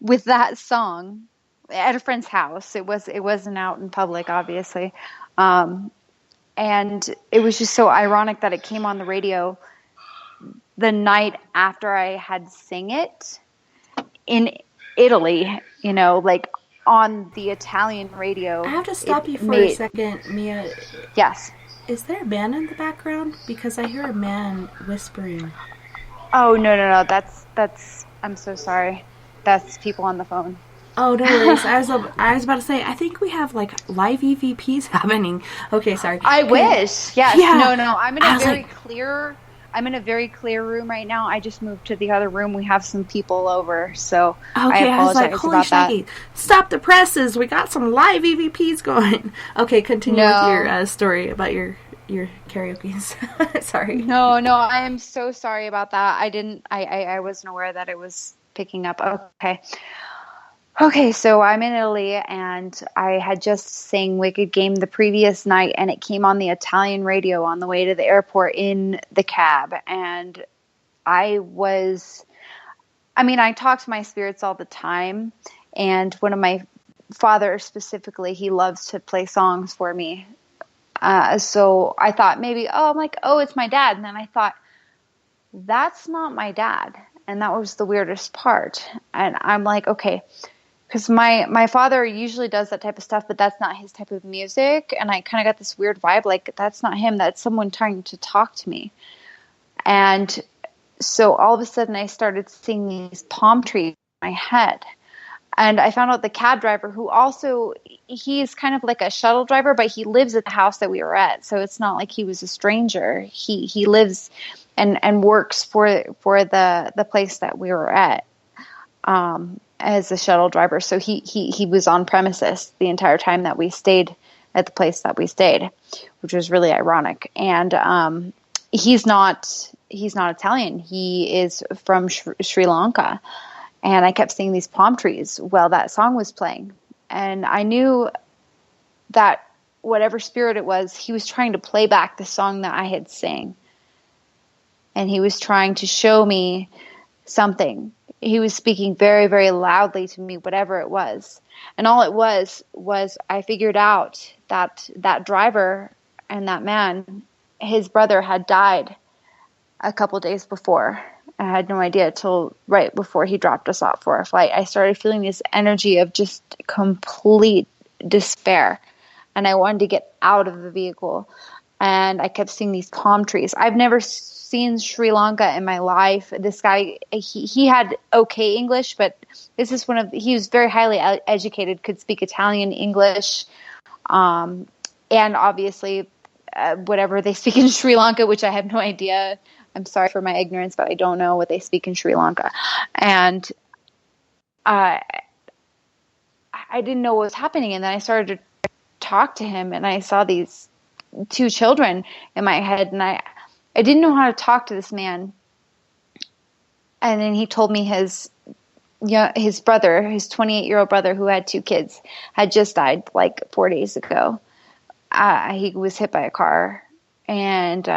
with that song at a friend's house. It wasn't out in public, obviously. And it was just so ironic that it came on the radio the night after I had sang it in Italy, like on the Italian radio. I have to stop you for a second, Mia. Yes. Is there a man in the background? Because I hear a man whispering. Oh, no. That's. I'm so sorry. That's people on the phone. Oh, no worries. I was about to say, I think we have like live EVPs happening. Okay, sorry. I wish. Yes. Yeah. No. I'm in a very clear room right now. I just moved to the other room. We have some people over, so okay, I was like, apologize holy about that. shaggy, stop the presses. We got some live EVPs going. Okay, continue with your story about your karaoke. Sorry. No, I am so sorry about that. I wasn't aware that it was picking up. Okay, so I'm in Italy, and I had just sang Wicked Game the previous night, and it came on the Italian radio on the way to the airport in the cab. And I talk to my spirits all the time, and one of my father specifically, he loves to play songs for me. So I thought maybe, it's my dad. And then I thought, that's not my dad. And that was the weirdest part. And I'm like, okay. Because my father usually does that type of stuff, but that's not his type of music. And I kind of got this weird vibe, like, that's not him. That's someone trying to talk to me. And so all of a sudden I started seeing these palm trees in my head. And I found out the cab driver, who also, he's kind of like a shuttle driver, but he lives at the house that we were at. So it's not like he was a stranger. He lives and works for the place that we were at. As a shuttle driver. So he was on premises the entire time that we stayed at the place that we stayed, which was really ironic. And he's not Italian. He is from Sri Lanka. And I kept seeing these palm trees while that song was playing. And I knew that whatever spirit it was, he was trying to play back the song that I had sang. And he was trying to show me something. He was speaking very, very loudly to me, whatever it was. And all it was I figured out that that driver and that man, his brother had died a couple days before. I had no idea till right before he dropped us off for our flight. I started feeling this energy of just complete despair. And I wanted to get out of the vehicle. And I kept seeing these palm trees. I've never seen Sri Lanka in my life. This guy, he had okay English, but this is he was very highly educated, could speak Italian, English, and obviously whatever they speak in Sri Lanka, which I have no idea. I'm sorry for my ignorance, but I don't know what they speak in Sri Lanka. And I didn't know what was happening. And then I started to talk to him, and I saw these two children in my head, and I didn't know how to talk to this man. And then he told me his brother, his 28-year-old brother who had two kids, had just died like 4 days ago. He was hit by a car, and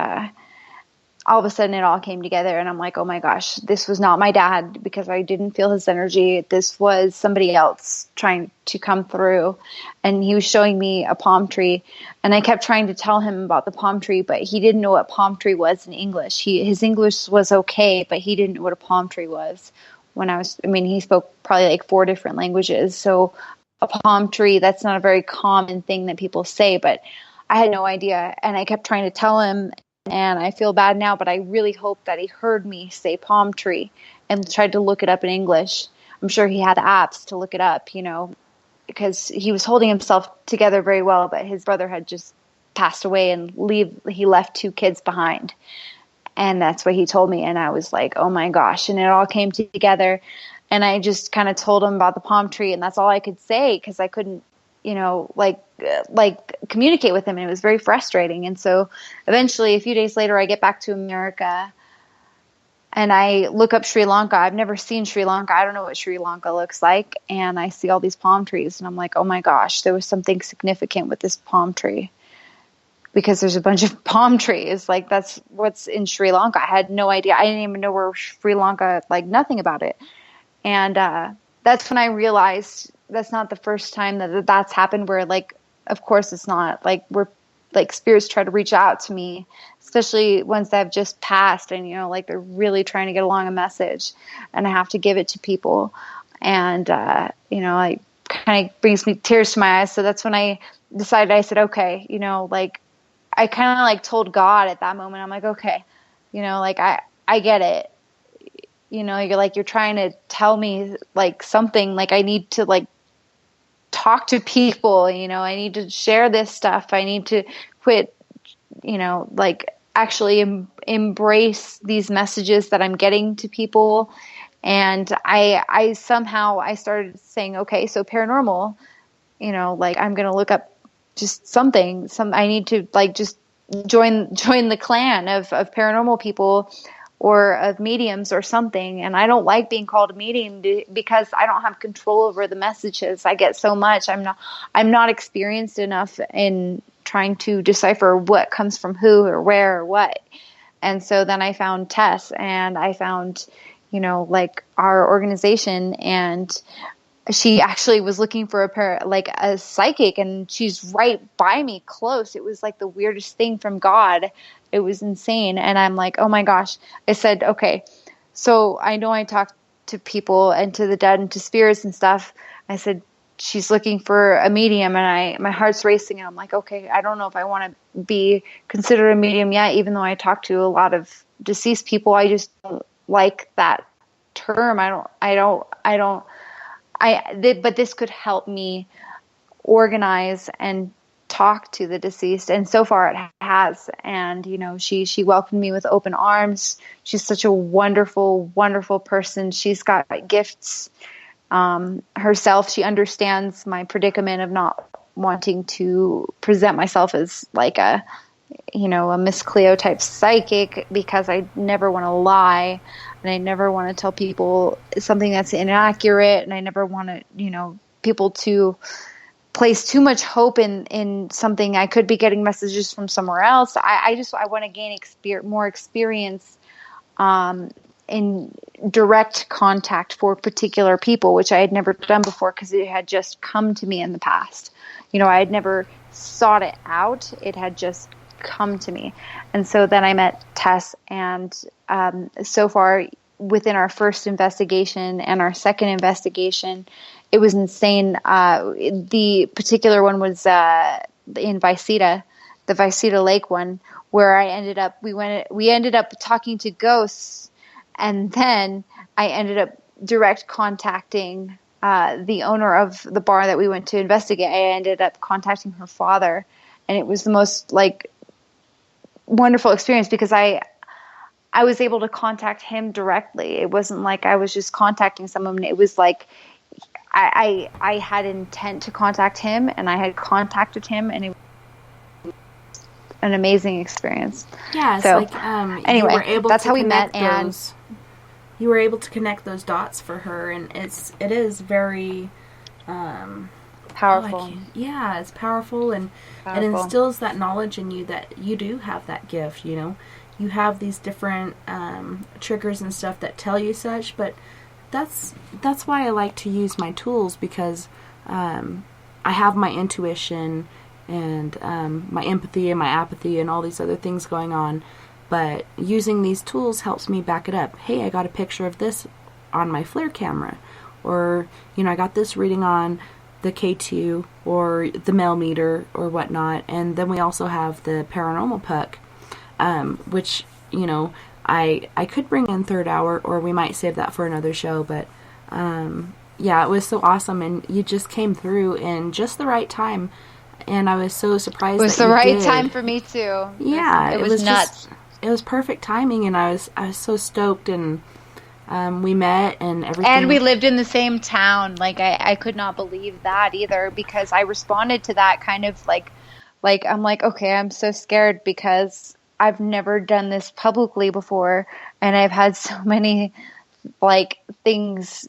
all of a sudden it all came together, and I'm like, oh my gosh, this was not my dad, because I didn't feel his energy. This was somebody else trying to come through. And he was showing me a palm tree, and I kept trying to tell him about the palm tree, but he didn't know what palm tree was in English. His English was okay, but he didn't know what a palm tree was. He spoke probably like 4 different languages. So a palm tree, that's not a very common thing that people say, but I had no idea. And I kept trying to tell him, and I feel bad now, but I really hope that he heard me say palm tree and tried to look it up in English. I'm sure he had apps to look it up, because he was holding himself together very well, but his brother had just passed away, and he left 2 kids behind. And that's what he told me. And I was like, oh my gosh. And it all came together. And I just kind of told him about the palm tree, and that's all I could say, because I couldn't, communicate with him, and it was very frustrating. And so eventually, a few days later, I get back to America, and I look up Sri Lanka. I've never seen Sri Lanka. I don't know what Sri Lanka looks like. And I see all these palm trees, and I'm like, oh my gosh, there was something significant with this palm tree, because there's a bunch of palm trees. Like, that's what's in Sri Lanka. I had no idea. I didn't even know where Sri Lanka, nothing about it. And that's when I realized that's not the first time that's happened, where, of course it's not, where, spirits try to reach out to me, especially ones that have just passed, and, they're really trying to get along a message, and I have to give it to people. And, kind of brings me tears to my eyes. So that's when I decided, I said, okay, you know, like, I kind of like told God at that moment, I'm like, okay, you know, like I get it. You know, you're trying to tell me like something, like I need to like talk to people, you know, I need to share this stuff. I need to quit, you know, like actually embrace these messages that I'm getting to people. And I somehow I started saying, okay, so paranormal, you know, like I'm going to look up just I need to like just join the clan of paranormal people or of mediums or something. And I don't like being called a medium because I don't have control over the messages. I get so much. I'm not experienced enough in trying to decipher what comes from who or where or what. And so then I found Tess, and I found, you know, like our organization, and she actually was looking for a psychic, and she's right by me close. It was like the weirdest thing from God. It was insane. And I'm like, oh my gosh. I said, okay, so I know I talk to people and to the dead and to spirits and stuff. I said, she's looking for a medium, and my heart's racing, and I'm like, okay, I don't know if I want to be considered a medium yet, even though I talk to a lot of deceased people. I just don't like that term. But this could help me organize and talk to the deceased. And so far it has. And, you know, she welcomed me with open arms. She's such a wonderful, wonderful person. She's got gifts herself. She understands my predicament of not wanting to present myself as like a Miss Cleo type psychic, because I never want to lie, and I never want to tell people something that's inaccurate, and I never want to, you know, people to place too much hope in something. I could be getting messages from somewhere else. I want to gain more experience in direct contact for particular people, which I had never done before because it had just come to me in the past. You know, I had never sought it out. It had just come to me. And so then I met Tess, and so far within our first investigation and our second investigation, it was insane. The particular one was in Vicita, the Vicita Lake one, where we ended up talking to ghosts, and then I ended up direct contacting the owner of the bar that we went to investigate. I ended up contacting her father, and it was the most like wonderful experience because I was able to contact him directly. It wasn't like I was just contacting someone. It was like I had intent to contact him, and I had contacted him, and it was an amazing experience. Yeah. It's so like, anyway, you were able that's to how we met, connect and those, you were able to connect those dots for her, and it is very powerful. It's powerful, and it instills that knowledge in you that you do have that gift. You know, you have these different triggers and stuff that tell you such, but that's why I like to use my tools, because I have my intuition and my empathy and my apathy and all these other things going on, but using these tools helps me back it up. Hey, I got a picture of this on my FLIR camera, or, you know, I got this reading on the K2 or the mail meter or whatnot. And then we also have the paranormal puck, which, you know, I could bring in third hour, or we might save that for another show, but yeah, it was so awesome, and you just came through in just the right time, and I was so surprised. It was that the right did. time for me too. Yeah, it was nuts. It was perfect timing, and I was so stoked, and we met and everything. And we lived in the same town. Like I could not believe that either, because I responded to that kind of like I'm like, okay, I'm so scared because I've never done this publicly before, and I've had so many like things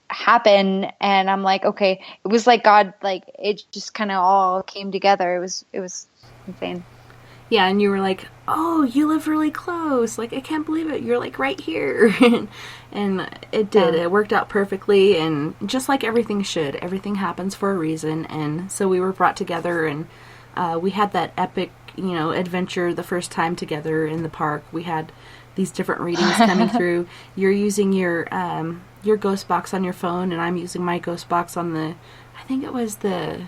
happen, and I'm like, okay, it was like God, like it just kind of all came together. It was insane. Yeah, and you were like, oh, you live really close. Like, I can't believe it. You're like right here. And it did. It worked out perfectly, and just like everything should. Everything happens for a reason, and so we were brought together, and we had that epic, you know, adventure the first time together in the park. We had these different readings coming through. You're using your your ghost box on your phone, and I'm using my ghost box on the, I think it was the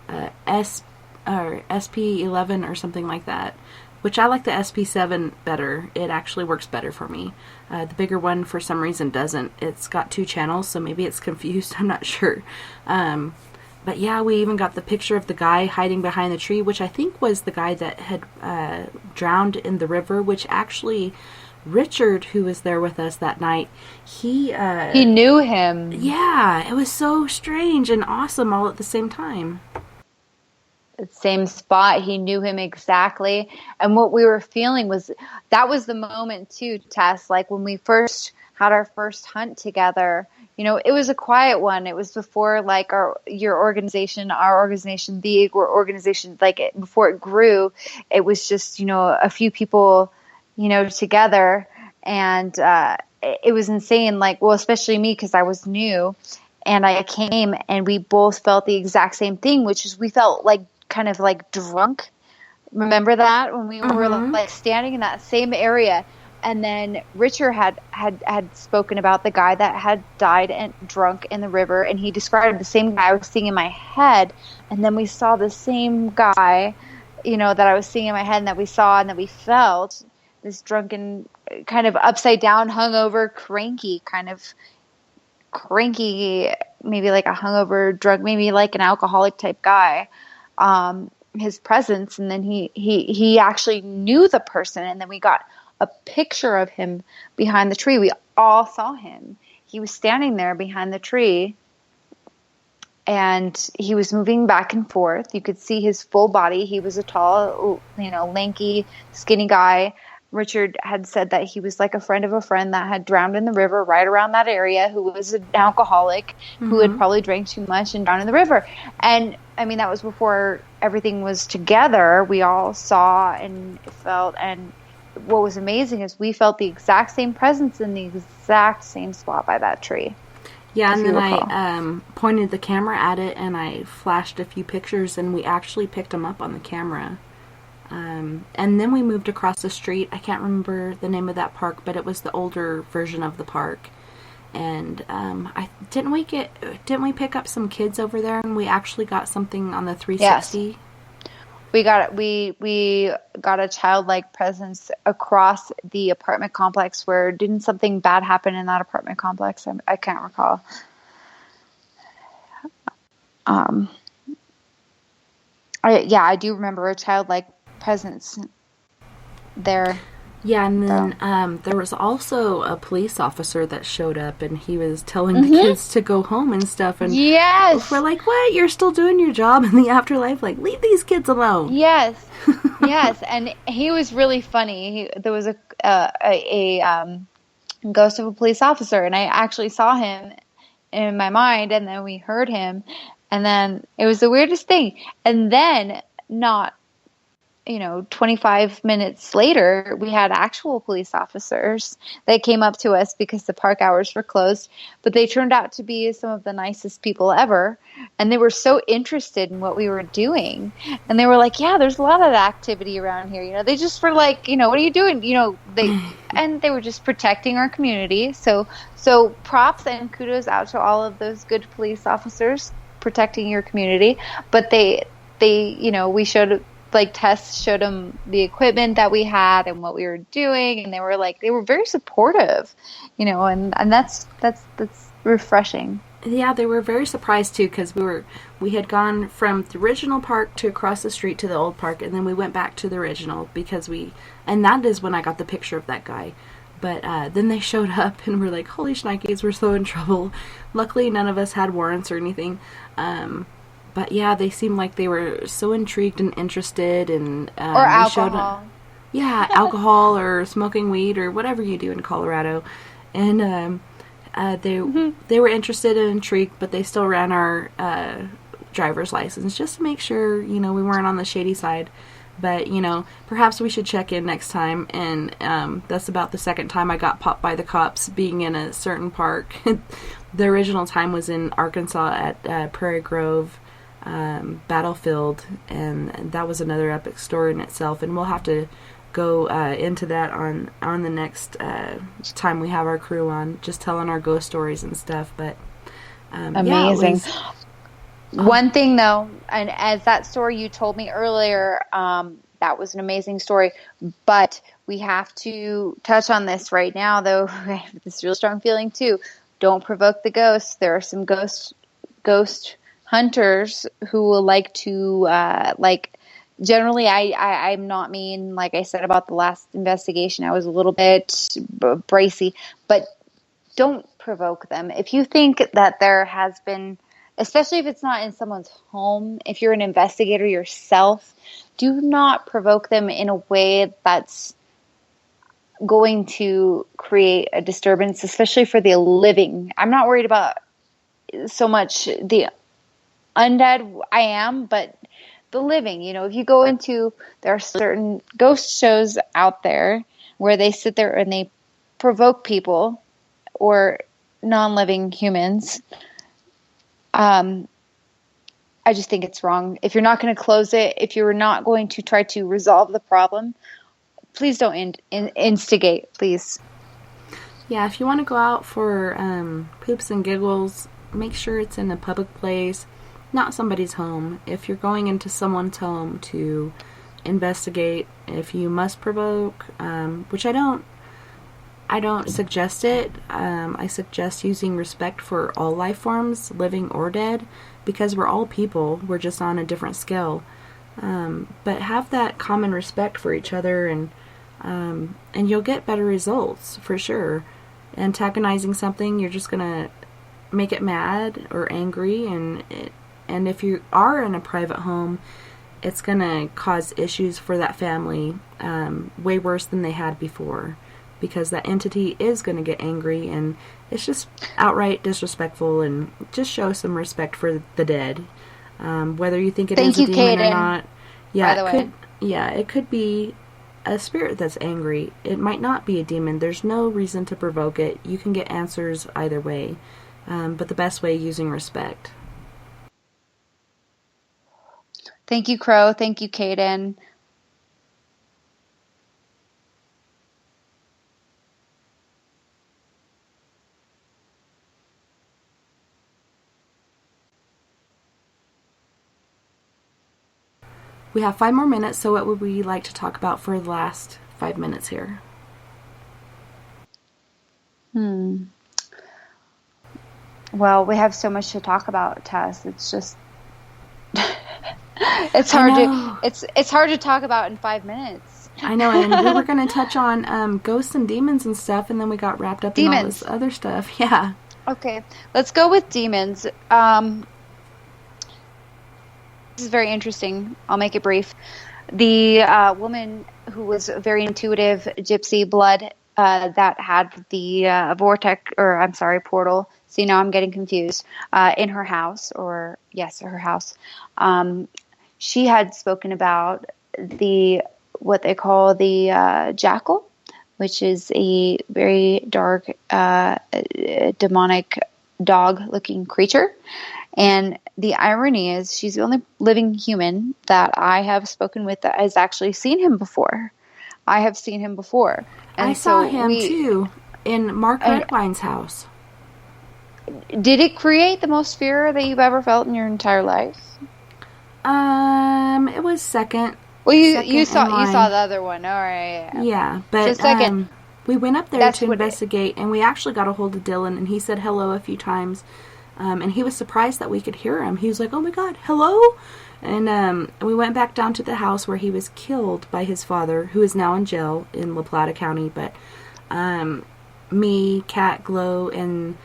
SP11 or something like that, which I like the SP7 better. It actually works better for me. The bigger one, for some reason, doesn't. It's got 2 channels, so maybe it's confused. I'm not sure. But yeah, we even got the picture of the guy hiding behind the tree, which I think was the guy that had drowned in the river, which actually Richard, who was there with us that night, he knew him. Yeah, it was so strange and awesome all at the same time. The same spot. He knew him exactly. And what we were feeling was, that was the moment too, Tess, like when we first had our first hunt together. You know, it was a quiet one. It was before like our organization, the organization, like before it grew. It was just, you know, a few people, you know, together, and it was insane. Like, well, especially me, because I was new, and I came, and we both felt the exact same thing, which is we felt like kind of like drunk. Remember that when we were like standing in that same area? And then Richard had spoken about the guy that had died and drunk in the river, and he described the same guy I was seeing in my head. And then we saw the same guy, you know, that I was seeing in my head, and that we saw and that we felt, this drunken, kind of upside down, hungover, cranky, maybe like a hungover, drunk, maybe like an alcoholic type guy. His presence, and then he actually knew the person, and then we got a picture of him behind the tree. We all saw him. He was standing there behind the tree, and he was moving back and forth. You could see his full body. He was a tall, you know, lanky, skinny guy. Richard had said that he was like a friend of a friend that had drowned in the river right around that area, who was an alcoholic, who had probably drank too much and drowned in the river. And I mean, that was before everything was together. We all saw and felt, and what was amazing is we felt the exact same presence in the exact same spot by that tree. Yeah, and then I pointed the camera at it, and I flashed a few pictures, and we actually picked them up on the camera. And then we moved across the street. I can't remember the name of that park, but it was the older version of the park. And didn't we pick up some kids over there, and we actually got something on the 360? Yes. We got a childlike presence across the apartment complex. Where didn't something bad happen in that apartment complex? I can't recall. I do remember a childlike presence there. Yeah, and then there was also a police officer that showed up, and he was telling the kids to go home and stuff. And yes, we're like, "What? You're still doing your job in the afterlife? Like, leave these kids alone." Yes, yes, and he was really funny. There was a ghost of a police officer, and I actually saw him in my mind, and then we heard him, and then it was the weirdest thing. And then, not 25 minutes later, we had actual police officers that came up to us because the park hours were closed, but they turned out to be some of the nicest people ever. And they were so interested in what we were doing. And they were like, yeah, there's a lot of activity around here. They just were like, what are you doing? They were just protecting our community. So props and kudos out to all of those good police officers protecting your community. But we showed, like, Tess showed them the equipment that we had and what we were doing, and they were very supportive, and that's refreshing. Yeah, they were very surprised too, because we had gone from the original park to across the street to the old park, and then we went back to the original and that is when I got the picture of that guy. But then they showed up, and we're like, holy shnikes, we're so in trouble. Luckily, none of us had warrants or anything. But yeah, they seemed like they were so intrigued and interested, and or alcohol. Alcohol or smoking weed or whatever you do in Colorado, and they were interested and intrigued, but they still ran our driver's license just to make sure we weren't on the shady side. But perhaps we should check in next time. And that's about the second time I got popped by the cops being in a certain park. The original time was in Arkansas at Prairie Grove. Battlefield, and that was another epic story in itself, and we'll have to go into that on the next time we have our crew on, just telling our ghost stories and stuff. But amazing. One thing though, and as that story you told me earlier, that was an amazing story, but we have to touch on this right now though. I have this real strong feeling too. Don't provoke the ghosts. There are some ghost hunters who will like to generally I'm not mean, like I said about the last investigation. I was a little bit bracey, but don't provoke them. If you think that there has been, especially if it's not in someone's home, if you're an investigator yourself, do not provoke them in a way that's going to create a disturbance, especially for the living. I'm not worried about so much the undead, I am, but the living, if you go into, there are certain ghost shows out there where they sit there and they provoke people or non-living humans. I just think it's wrong. If you're not going to close it, if you're not going to try to resolve the problem, please don't instigate, please. Yeah, if you want to go out for poops and giggles, make sure it's in a public place, not somebody's home. If you're going into someone's home to investigate, if you must provoke, which I don't suggest it. I suggest using respect for all life forms, living or dead, because we're all people. We're just on a different scale. But have that common respect for each other, and you'll get better results for sure. Antagonizing something, you're just gonna make it mad or angry, and if you are in a private home, it's gonna cause issues for that family, way worse than they had before, because that entity is gonna get angry, and it's just outright disrespectful. And just show some respect for the dead, whether you think it is a demon or not. Yeah, it could be a spirit that's angry. It might not be a demon. There's no reason to provoke it. You can get answers either way, but the best way, using respect. Thank you, Crow. Thank you, Kaden. We have 5 more minutes, so what would we like to talk about for the last 5 minutes here? Well, we have so much to talk about, Tess. It's just it's hard to talk about in 5 minutes. I know, and we were going to touch on ghosts and demons and stuff, and then we got wrapped up in all this other stuff. Yeah. Okay, let's go with demons. This is very interesting. I'll make it brief. The woman who was very intuitive, gypsy blood, that had the portal. See, now I'm getting confused. In her house, her house. She had spoken about what they call the jackal, which is a very dark, demonic dog-looking creature. And the irony is, she's the only living human that I have spoken with that has actually seen him before. I have seen him before. And I saw him too in Mark Redwine's house. Did it create the most fear that you've ever felt in your entire life? It was second. Well, you saw the other one. All right. Yeah, but second. We went up there to investigate, and we actually got a hold of Dylan, and he said hello a few times. And he was surprised that we could hear him. He was like, "Oh my God, hello!" And we went back down to the house where he was killed by his father, who is now in jail in La Plata County. But me, Kat, Glow, and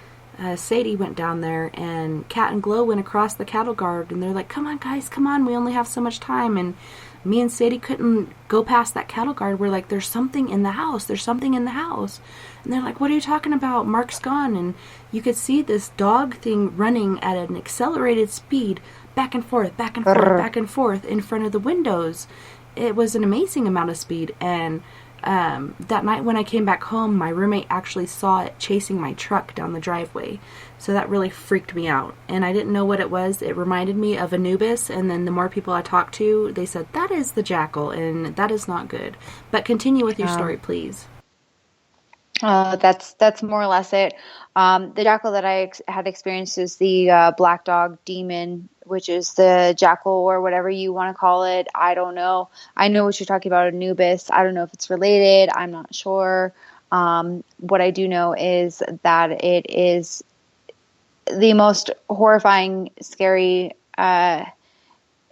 Sadie went down there, and Kat and Glow went across the cattle guard, and they're like, "Come on, guys, come on, we only have so much time." And me and Sadie couldn't go past that cattle guard. We're like, "There's something in the house. There's something in the house." And they're like, "What are you talking about? Mark's gone." And you could see this dog thing running at an accelerated speed, back and forth, back and forth, back and forth in front of the windows. It was an amazing amount of speed. And that night when I came back home, my roommate actually saw it chasing my truck down the driveway. So that really freaked me out. And I didn't know what it was. It reminded me of Anubis. And then the more people I talked to, they said, that is the jackal. And that is not good. But continue with your story, please. That's more or less it. The jackal that I had experienced is the black dog demon, which is the jackal or whatever you want to call it. I don't know. I know what you're talking about, Anubis. I don't know if it's related. I'm not sure. What I do know is that it is the most horrifying, scary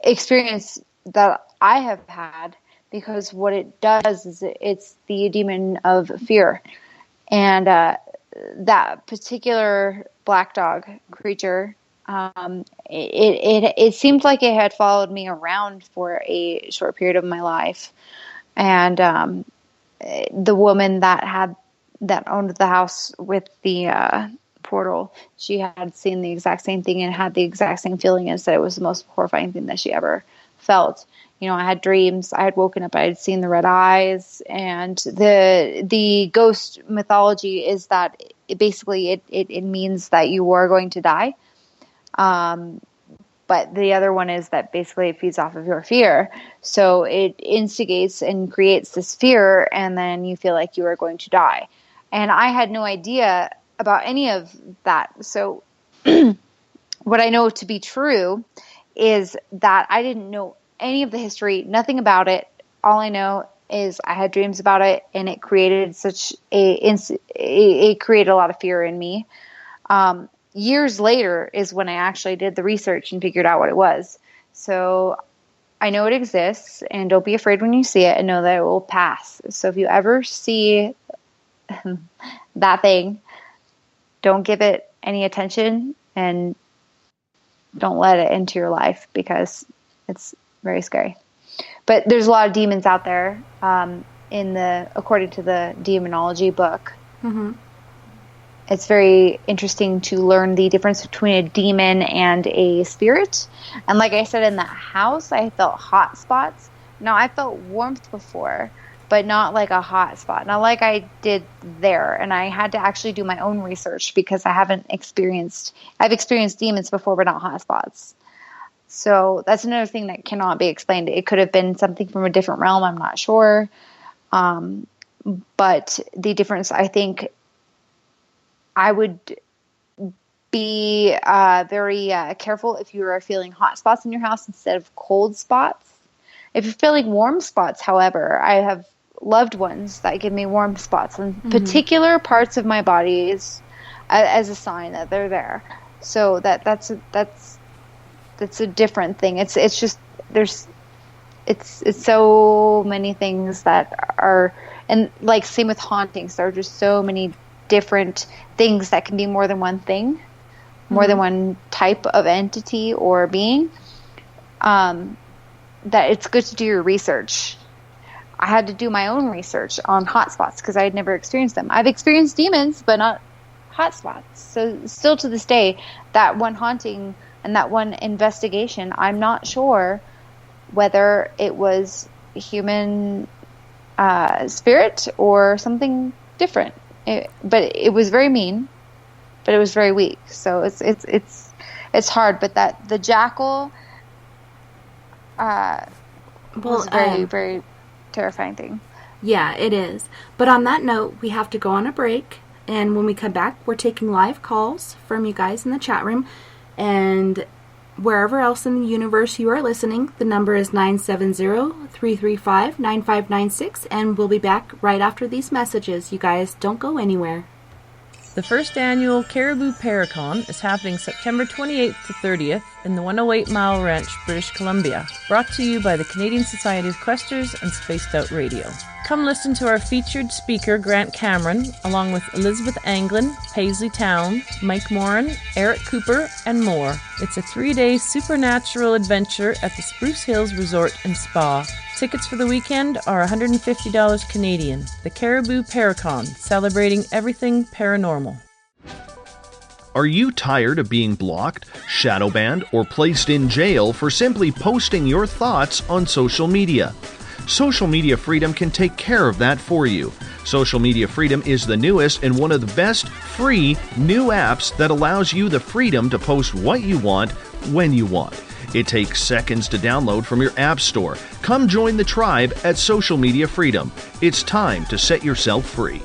experience that I have had, because what it does is it's the demon of fear. And that particular black dog creature, it seemed like it had followed me around for a short period of my life. And the woman that owned the house with the portal, she had seen the exact same thing and had the exact same feeling, and said it was the most horrifying thing that she ever felt. You know, I had dreams. I had woken up. I had seen the red eyes, and the ghost mythology is that it means that you are going to die. But the other one is that basically it feeds off of your fear. So it instigates and creates this fear, and then you feel like you are going to die. And I had no idea about any of that. So what I know to be true is that I didn't know any of the history, nothing about it. All I know is I had dreams about it, and it created it created a lot of fear in me. Years later is when I actually did the research and figured out what it was. So I know it exists, and don't be afraid when you see it, and know that it will pass. So if you ever see that thing, don't give it any attention and don't let it into your life, because it's very scary. But there's a lot of demons out there, according to the demonology book. Mm-hmm. It's very interesting to learn the difference between a demon and a spirit. And like I said, in that house, I felt hot spots. Now, I felt warmth before, but not like a hot spot. Not like I did there. And I had to actually do my own research, because I've experienced demons before, but not hot spots. So that's another thing that cannot be explained. It could have been something from a different realm. I'm not sure. But the difference, I think, I would be very careful if you are feeling hot spots in your house instead of cold spots. If you're feeling warm spots, however, I have loved ones that give me warm spots in particular parts of my body as a sign that they're there. So that's a different thing. It's just it's so many things that are, and like same with hauntings. There are just so many different things that can be more than one thing, more than one type of entity or being. That it's good to do your research. I had to do my own research on hotspots because I had never experienced them. I've experienced demons, but not hotspots. So still to this day, that one haunting and that one investigation, I'm not sure whether it was human spirit or something different. But it was very mean, but it was very weak. So it's hard. But the jackal was a very, very terrifying thing. Yeah, it is. But on that note, we have to go on a break. And when we come back, we're taking live calls from you guys in the chat room. And wherever else in the universe you are listening, the number is 970-335-9596. And we'll be back right after these messages. You guys don't go anywhere. The first annual Caribou Paracon is happening September 28th to 30th in the 108 Mile Ranch, British Columbia. Brought to you by the Canadian Society of Questers and Spaced Out Radio. Come listen to our featured speaker, Grant Cameron, along with Elizabeth Anglin, Paisley Town, Mike Moran, Eric Cooper, and more. It's a 3-day supernatural adventure at the Spruce Hills Resort and Spa. Tickets for the weekend are $150 Canadian. The Caribou Paracon, celebrating everything paranormal. Are you tired of being blocked, shadow banned, or placed in jail for simply posting your thoughts on social media? Social Media Freedom can take care of that for you. Social Media Freedom is the newest and one of the best free new apps that allows you the freedom to post what you want, when you want. It takes seconds to download from your app store. Come join the tribe at Social Media Freedom. It's time to set yourself free.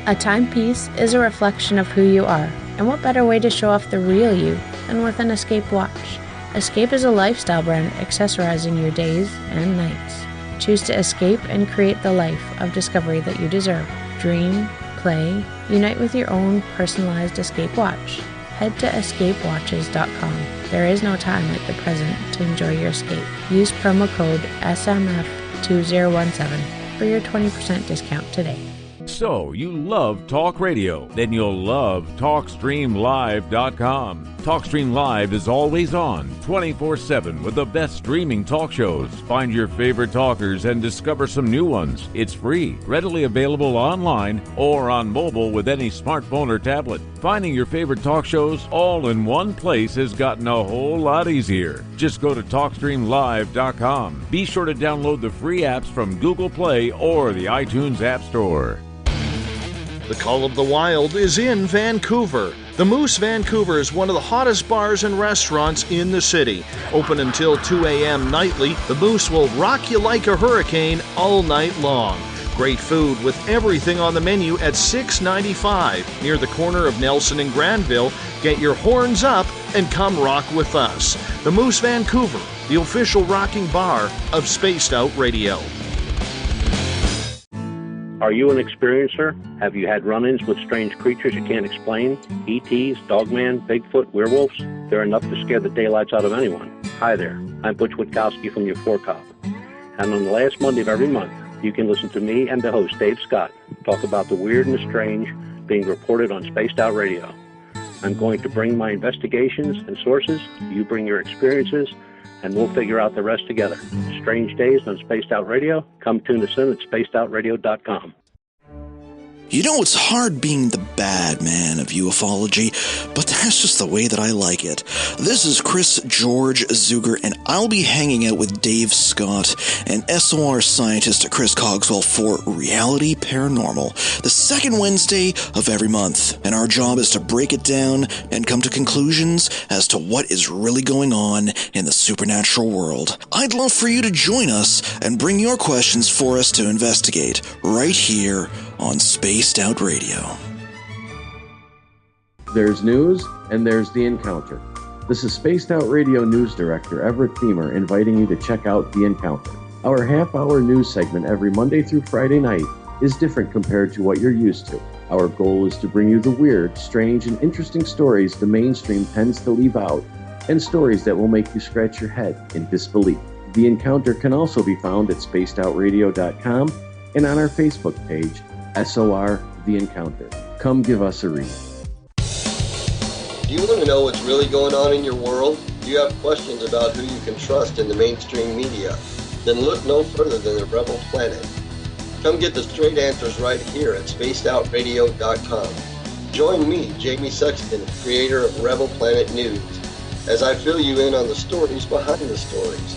A timepiece is a reflection of who you are, and what better way to show off the real you than with an Escape watch? Escape is a lifestyle brand accessorizing your days and nights. Choose to escape and create the life of discovery that you deserve. Dream, play, unite with your own personalized Escape watch. Head to escapewatches.com. There is no time like the present to enjoy your escape. Use promo code SMF2017 for your 20% discount today. So, you love talk radio? Then you'll love TalkStreamLive.com. TalkStream Live is always on, 24/7, with the best streaming talk shows. Find your favorite talkers and discover some new ones. It's free, readily available online or on mobile with any smartphone or tablet. Finding your favorite talk shows all in one place has gotten a whole lot easier. Just go to TalkStreamLive.com. Be sure to download the free apps from Google Play or the iTunes App Store. The Call of the Wild is in Vancouver. The Moose Vancouver is one of the hottest bars and restaurants in the city. Open until 2 a.m. nightly, the Moose will rock you like a hurricane all night long. Great food with everything on the menu at $6.95 near the corner of Nelson and Granville. Get your horns up and come rock with us. The Moose Vancouver, the official rocking bar of Spaced Out Radio. Are you an experiencer? Have you had run-ins with strange creatures you can't explain? ETs, Dogman, Bigfoot, werewolves? They're enough to scare the daylights out of anyone. Hi there, I'm Butch Witkowski from your 4-Cop. And on the last Monday of every month, you can listen to me and the host, Dave Scott, talk about the weird and the strange being reported on Spaced Out Radio. I'm going to bring my investigations and sources, you bring your experiences, and we'll figure out the rest together. Strange Days on Spaced Out Radio. Come tune us in at spacedoutradio.com. You know, it's hard being the bad man of ufology, but that's just the way that I like it. This is Chris George Zuger, and I'll be hanging out with Dave Scott and SOR scientist Chris Cogswell for Reality Paranormal, the second Wednesday of every month. And our job is to break it down and come to conclusions as to what is really going on in the supernatural world. I'd love for you to join us and bring your questions for us to investigate right here on Spaced Out Radio. There's news, and there's the encounter. This is Spaced Out Radio News Director Everett Thiemer inviting you to check out The Encounter. Our half-hour news segment every Monday through Friday night is different compared to what you're used to. Our goal is to bring you the weird, strange, and interesting stories the mainstream tends to leave out, and stories that will make you scratch your head in disbelief. The Encounter can also be found at spacedoutradio.com and on our Facebook page, SOR The Encounter. Come give us a read. Do you want to know what's really going on in your world? Do you have questions about who you can trust in the mainstream media? Then look no further than the Rebel Planet. Come get the straight answers right here at spacedoutradio.com. Join me, Jamie Sexton, creator of Rebel Planet News, as I fill you in on the stories behind the stories.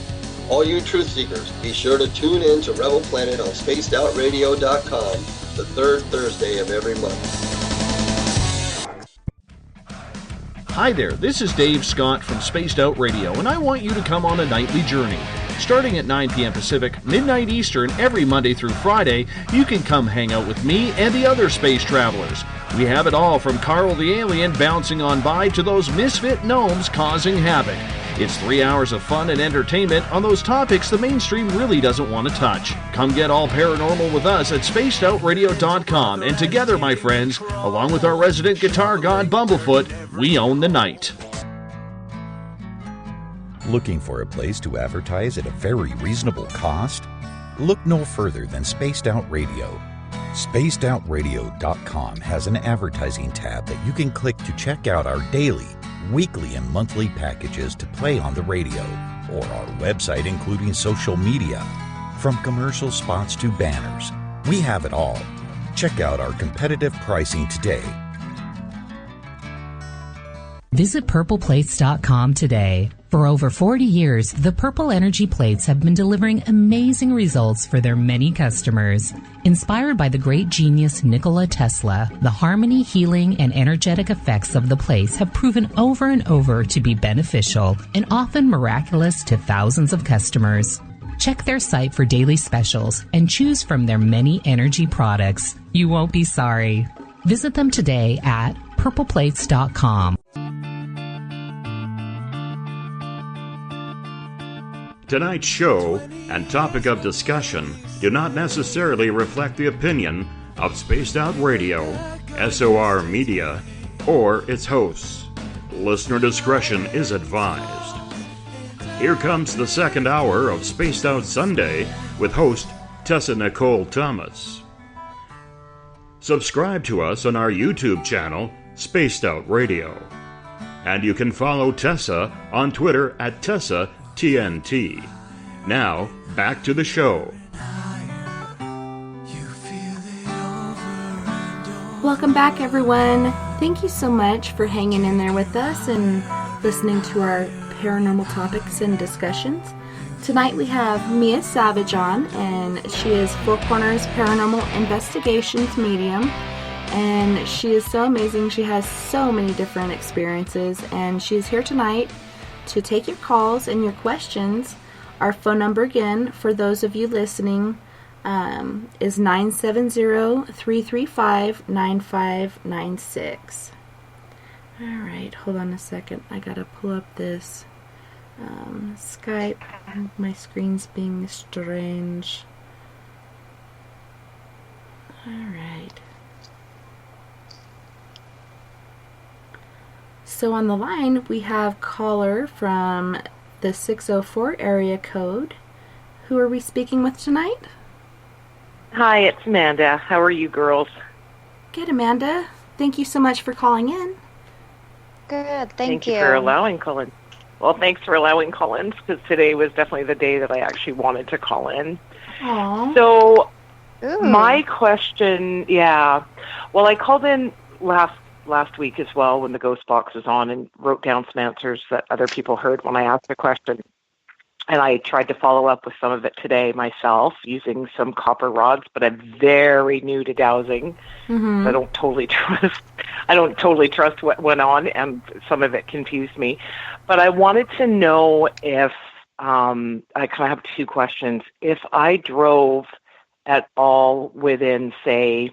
All you truth seekers, be sure to tune in to Rebel Planet on spacedoutradio.com the third Thursday of every month. Hi there, this is Dave Scott from Spaced Out Radio, and I want you to come on a nightly journey. Starting at 9 p.m. Pacific, midnight Eastern, every Monday through Friday, you can come hang out with me and the other space travelers. We have it all from Carl the Alien bouncing on by to those misfit gnomes causing havoc. It's 3 hours of fun and entertainment on those topics the mainstream really doesn't want to touch. Come get all paranormal with us at spacedoutradio.com, and together, my friends, along with our resident guitar god Bumblefoot, we own the night. Looking for a place to advertise at a very reasonable cost? Look no further than Spaced Out Radio. SpacedOutRadio.com has an advertising tab that you can click to check out our daily, weekly, and monthly packages to play on the radio, or our website including social media. From commercial spots to banners, we have it all. Check out our competitive pricing today. Visit purpleplates.com today. For over 40 years, the Purple Energy Plates have been delivering amazing results for their many customers. Inspired by the great genius Nikola Tesla, the harmony, healing, and energetic effects of the plates have proven over and over to be beneficial and often miraculous to thousands of customers. Check their site for daily specials and choose from their many energy products. You won't be sorry. Visit them today at purpleplates.com. Tonight's show and topic of discussion do not necessarily reflect the opinion of Spaced Out Radio, SOR Media, or its hosts. Listener discretion is advised. Here comes the second hour of Spaced Out Sunday with host Tessa N Thomas. Subscribe to us on our YouTube channel, Spaced Out Radio. And you can follow Tessa on Twitter at Tessa TNT. Now, back to the show. Welcome back, everyone. Thank you so much for hanging in there with us and listening to our paranormal topics and discussions. Tonight we have Mea Savge on, and she is Four Corners Paranormal Investigations medium, and she is so amazing. She has so many different experiences, and she is here tonight to take your calls and your questions. Our phone number again, for those of you listening, is 970-335-9596. Alright, hold on a second. I gotta pull up this Skype. My screen's being strange. Alright. So on the line, we have caller from the 604 area code. Who are we speaking with tonight? Hi, it's Amanda. How are you girls? Good, Amanda. Thank you so much for calling in. Good, thank you for allowing call-in. Well, thanks for allowing call-ins, because today was definitely the day that I actually wanted to call in. Aww. So, my question, well, I called in last week as well when the ghost box was on and wrote down some answers that other people heard when I asked the question. And I tried to follow up with some of it today myself using some copper rods, but I'm very new to dowsing. Mm-hmm. So I don't totally trust what went on, and some of it confused me. But I wanted to know if I kind of have two questions. If I drove at all within, say,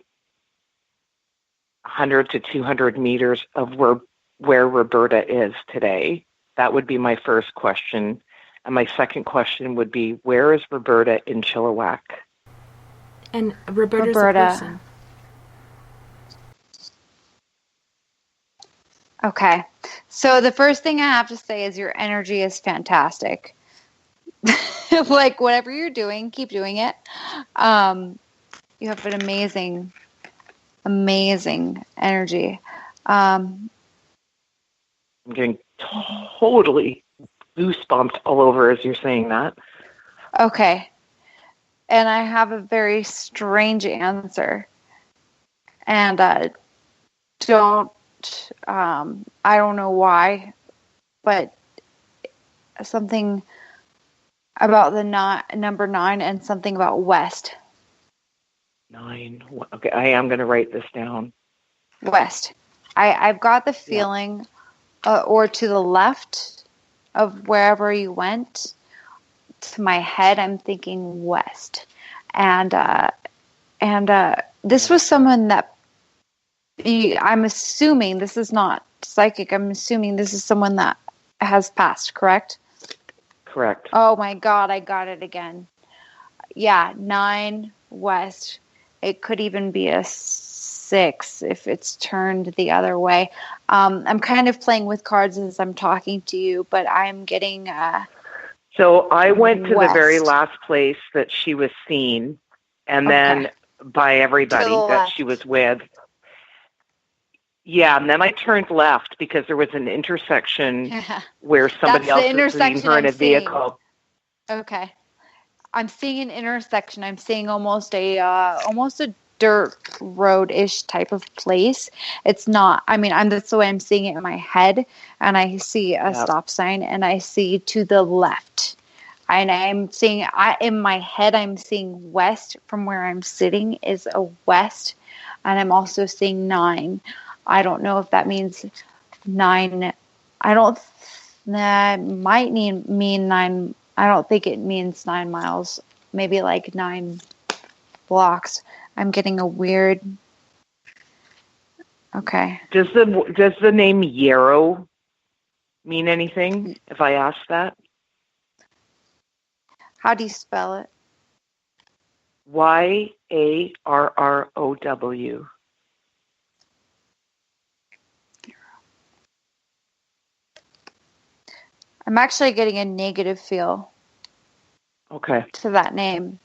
100 to 200 meters of where Roberta is today, that would be my first question. And my second question would be, where is Roberta in Chilliwack? And Roberta's a person. Okay. So the first thing I have to say is your energy is fantastic. Like, whatever you're doing, keep doing it. You have an amazing energy. I'm getting totally goosebumped all over as you're saying that. Okay. And I have a very strange answer. And I don't know why, but something about the number 9 and something about west. 9. Okay, I am going to write this down. West. I've got the feeling, or to the left of wherever you went. To my head, I'm thinking west. And this was someone that I'm assuming, this is not psychic, I'm assuming this is someone that has passed, correct? Correct. Oh my God, I got it again. Yeah, 9 west. It could even be a 6 if it's turned the other way. I'm kind of playing with cards as I'm talking to you, but I'm getting So I went to west. the very last place that she was seen, and then by everybody that she was with. Yeah, and then I turned left because there was an intersection where somebody else was seeing her in a vehicle. Okay. I'm seeing an intersection. I'm seeing almost a dirt road-ish type of place. It's not, I mean, that's the way I'm seeing it in my head, and I see a stop sign, and I see to the left. And I'm seeing, in my head, I'm seeing west from where I'm sitting is a west, and I'm also seeing 9. I don't know if that means 9. That might mean 9. I don't think it means 9 miles. Maybe like 9 blocks. I'm getting a weird. Okay. Does the name Yarrow mean anything? If I ask that. How do you spell it? Yarrow. I'm actually getting a negative feel. Okay. To that name.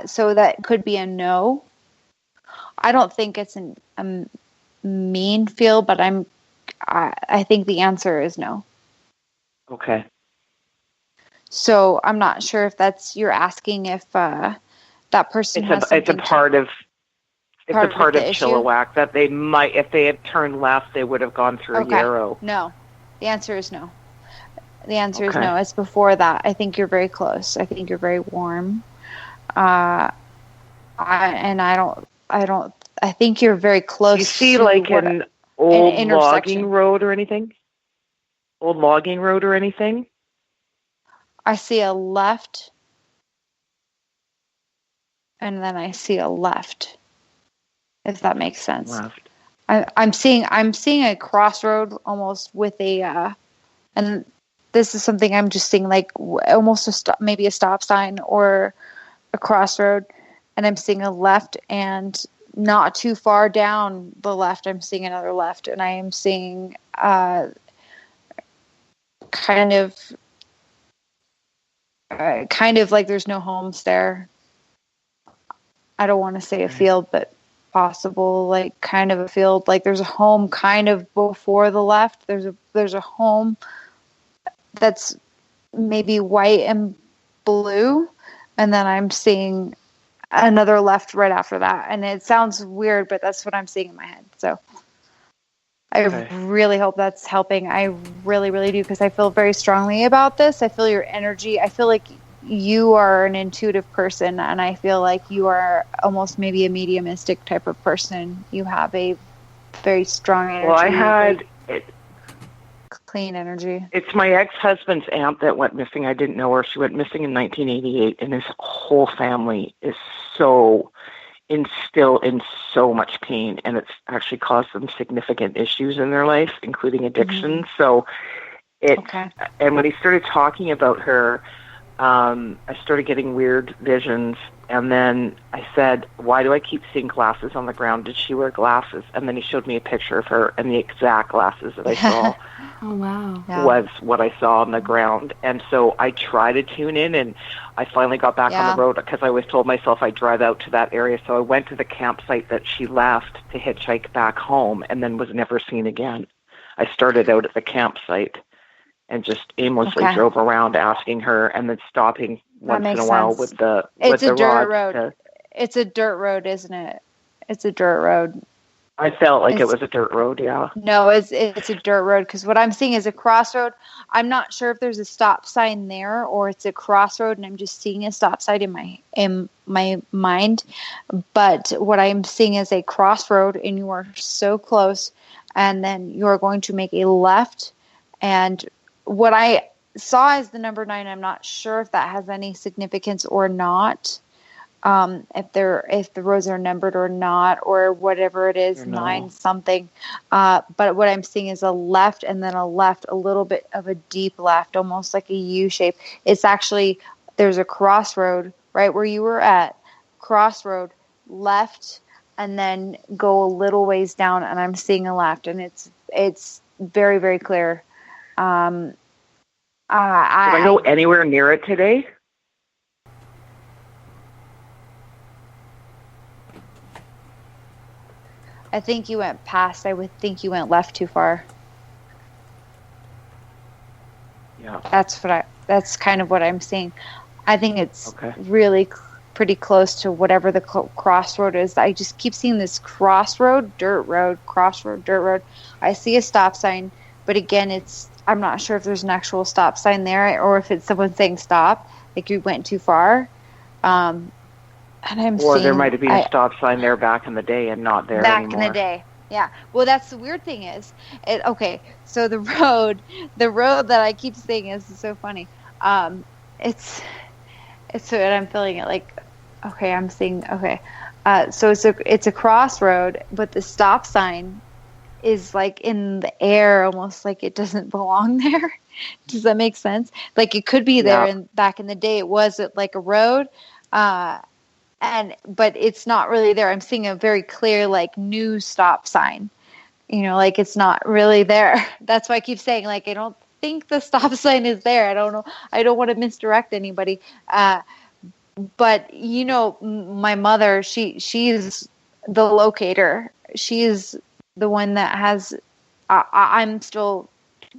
So that could be a no. I don't think it's a mean feel, but I think the answer is no. Okay. So I'm not sure if you're asking if that person has something. It's a part of issue? Chilliwack that they might, if they had turned left, they would have gone through Yarrow. No, the answer is no. The answer is no. It's before that. I think you're very close. I think you're very warm. I think you're very close. You see like an old logging road or anything? Old logging road or anything? I see a left, and then I see a left, if that makes sense. Left. I'm seeing a crossroad almost with a, and this is something I'm just seeing like almost maybe a stop sign or a crossroad, and I'm seeing a left, and not too far down the left, I'm seeing another left, and I am seeing kind of like there's no homes there. I don't want to say a field, but possible, like kind of a field. Like there's a home kind of before the left. There's a home that's maybe white and blue, and then I'm seeing another left right after that. And it sounds weird, but that's what I'm seeing in my head. So I really hope that's helping. I really, really do, because I feel very strongly about this. I feel your energy. I feel like you are an intuitive person, and I feel like you are almost maybe a mediumistic type of person. You have a very strong energy. Well, I had clean energy. It's my ex-husband's aunt that went missing. I didn't know her. She went missing in 1988, and his whole family is still in so much pain, and it's actually caused them significant issues in their life, including addiction. Mm-hmm. So and when he started talking about her, I started getting weird visions, and then I said, why do I keep seeing glasses on the ground? Did she wear glasses? And then he showed me a picture of her, and the exact glasses that I saw was what I saw on the ground. And so I tried to tune in, and I finally got back on the road, because I always told myself I'd drive out to that area. So I went to the campsite that she left to hitchhike back home, and then was never seen again. I started out at the campsite and just aimlessly drove around asking her, and then stopping once in a while with the dirt road. It's a dirt road, isn't it? It's a dirt road. I felt like it was a dirt road, yeah. No, it's a dirt road, because what I'm seeing is a crossroad. I'm not sure if there's a stop sign there or it's a crossroad, and I'm just seeing a stop sign in my mind. But what I'm seeing is a crossroad, and you are so close, and then you are going to make a left. And what I saw is the number 9. I'm not sure if that has any significance or not. If the roads are numbered or not, or whatever it is, 9 something. But what I'm seeing is a left, and then a left, a little bit of a deep left, almost like a U shape. It's actually, there's a crossroad right where you were at, crossroad, left, and then go a little ways down, and I'm seeing a left, and it's very, very clear. Did I go anywhere near it today? I think you went past. I would think you went left too far. Yeah. That's kind of what I'm seeing. I think it's really pretty close to whatever the crossroad is. I just keep seeing this crossroad, dirt road, crossroad, dirt road. I see a stop sign, but again, I'm not sure if there's an actual stop sign there or if it's someone saying stop, like you went too far. And there might have been a stop sign there back in the day and not there back anymore. in the day. Yeah. Well, that's the weird thing is, so the road that I keep saying is so funny. It's so, and I'm feeling it like, okay, I'm seeing, okay. So it's a crossroad, but the stop sign is like in the air, almost like it doesn't belong there. Does that make sense? Like it could be there, and back in the day it was like a road, but it's not really there. I'm seeing a very clear like new stop sign. Like it's not really there. That's why I keep saying like I don't think the stop sign is there. I don't know. I don't want to misdirect anybody. But my mother, she's the locator. She's the one that has. I'm still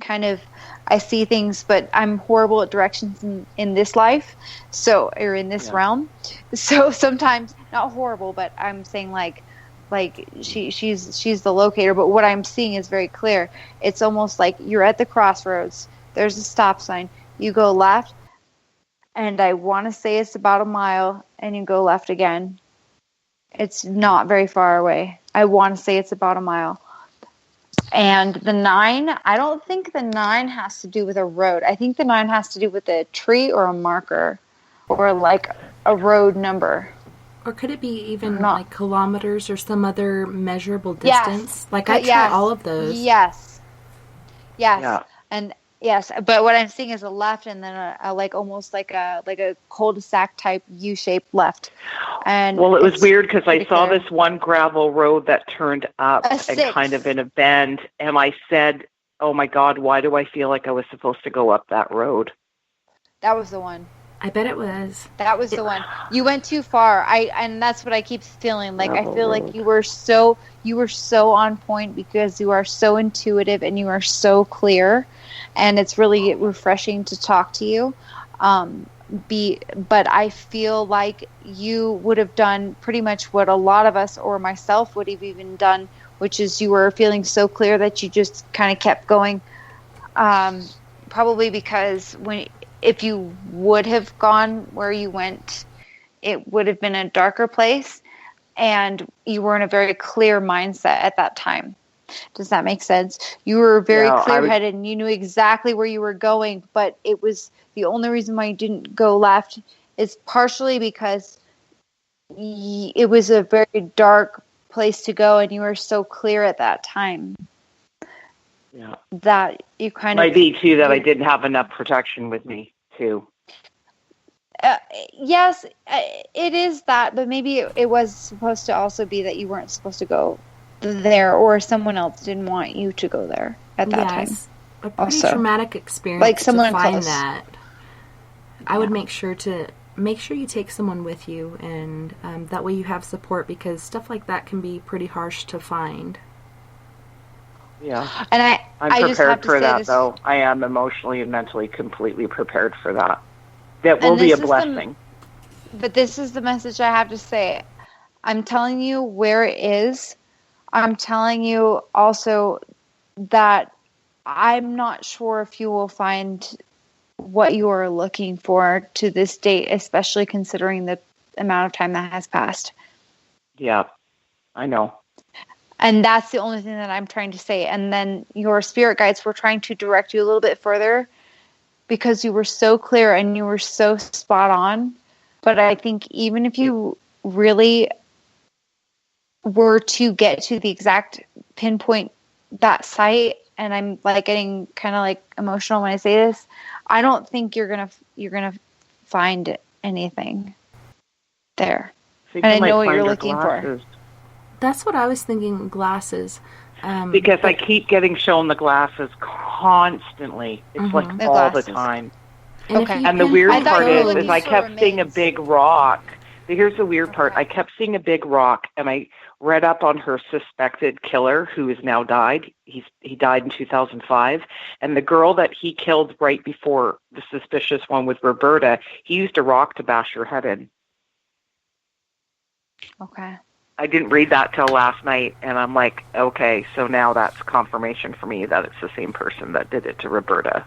kind of. I see things, but I'm horrible at directions in this life, or in this realm. So sometimes not horrible, but I'm saying like she's the locator. But what I'm seeing is very clear. It's almost like you're at the crossroads. There's a stop sign. You go left, and I want to say it's about a mile, and you go left again. It's not very far away. I want to say it's about a mile. And the 9, I don't think the 9 has to do with a road. I think the 9 has to do with a tree or a marker or like a road number. Or could it be even like kilometers or some other measurable distance? Yes. Like I try all of those. Yes. Yeah. And yes, but what I'm seeing is a left and then a like almost like a cul-de-sac type U-shaped left. And well, it was weird because I saw this one gravel road that turned up and kind of in a bend, and I said, "Oh my God, why do I feel like I was supposed to go up that road?" That was the one. I bet it was. That was the one. You went too far. And that's what I keep feeling. Like I feel like you were so on point because you are so intuitive and you are so clear, and it's really refreshing to talk to you. But I feel like you would have done pretty much what a lot of us or myself would have even done, which is you were feeling so clear that you just kind of kept going. Probably because if you would have gone where you went, it would have been a darker place, and you were in a very clear mindset at that time. Does that make sense? You were very clear-headed and you knew exactly where you were going, but it was the only reason why you didn't go left is partially because it was a very dark place to go and you were so clear at that time. Yeah. That you kind of... Might be, too, that I didn't have enough protection with me, too. Yes, it is that, but maybe it was supposed to also be that you weren't supposed to go there, or someone else didn't want you to go there at that time. A pretty traumatic experience like someone to find close. that. I would make sure you take someone with you, and that way you have support, because stuff like that can be pretty harsh to find. Yeah, and I'm just have prepared to for say that, this, though. I am emotionally and mentally completely prepared for that. That will be a blessing. But this is the message I have to say. I'm telling you where it is. I'm telling you also that I'm not sure if you will find what you are looking for to this date, especially considering the amount of time that has passed. Yeah, I know. And that's the only thing that I'm trying to say. And then your spirit guides were trying to direct you a little bit further because you were so clear and you were so spot on. But I think even if you really were to get to the exact pinpoint that site, and I'm like getting kind of like emotional when I say this, I don't think you're gonna find anything there. And I know what you're looking for. That's what I was thinking, glasses. Because I keep getting shown the glasses constantly. It's like all the time. And the weird part is I kept seeing a big rock. Here's the weird part. I kept seeing a big rock, and I read up on her suspected killer, who has now died. He died in 2005. And the girl that he killed right before the suspicious one with Roberta, he used a rock to bash her head in. Okay. I didn't read that till last night, and I'm like, okay, so now that's confirmation for me that it's the same person that did it to Roberta.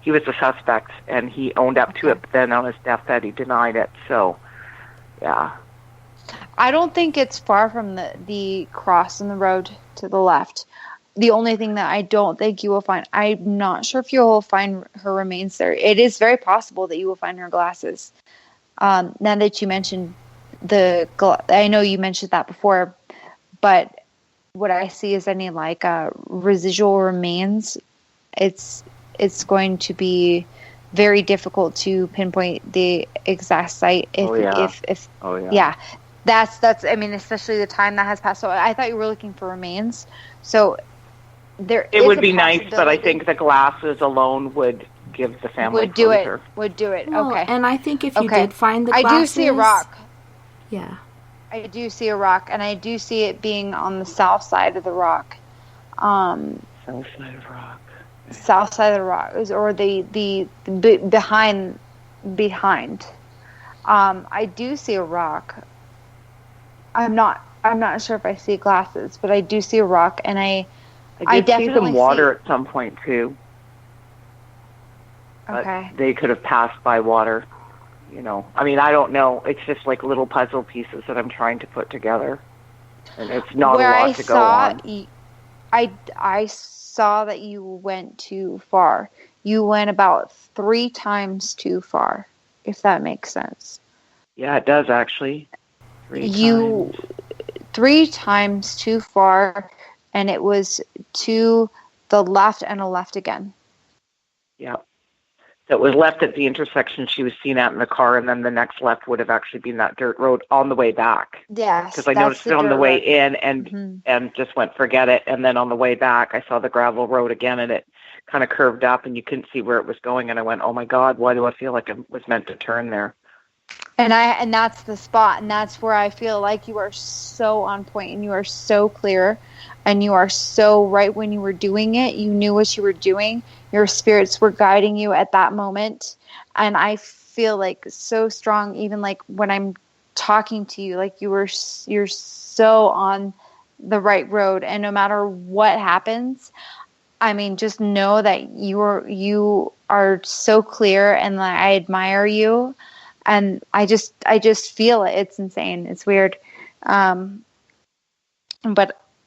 He was a suspect, and he owned up to it, but then on his deathbed he denied it, so, yeah. I don't think it's far from the cross in the road to the left. The only thing that I don't think you will find, I'm not sure if you will find her remains there. It is very possible that you will find her glasses. Now that you mentioned I know you mentioned that before, but what I see is any like residual remains. It's going to be very difficult to pinpoint the exact site. That's I mean, especially the time that has passed. So I thought you were looking for remains. So it would be nice, but I think the glasses alone would give the family closure. Would do it. Well, okay. And I think if you did find the glasses, I do see a rock. Yeah. I do see a rock, and I do see it being on the south side of the rock. South side of rock. South side of the rock, or the behind. I do see a rock. I'm not sure if I see glasses, but I do see a rock, and I definitely see some water at some point too. Okay. They could have passed by water. You know, I mean, I don't know. It's just like little puzzle pieces that I'm trying to put together, and it's not a lot to go on. I saw that you went too far. You went about 3 times too far, if that makes sense. Yeah, it does actually. 3 times too far, and it was to the left and a left again. Yeah. That was left at the intersection she was seen at in the car, and then the next left would have actually been that dirt road on the way back. Yes. Because I noticed it on the way in and just went, forget it. And then on the way back, I saw the gravel road again, and it kind of curved up, and you couldn't see where it was going. And I went, oh, my God, why do I feel like I was meant to turn there? And that's the spot, and that's where I feel like you are so on point, and you are so clear, and you are so right when you were doing it. You knew what you were doing. Your spirits were guiding you at that moment, and I feel like so strong, even like when I'm talking to you, like you're so on the right road, and no matter what happens, I mean, just know that you are so clear, and I admire you. And I just feel it. It's insane. It's weird. But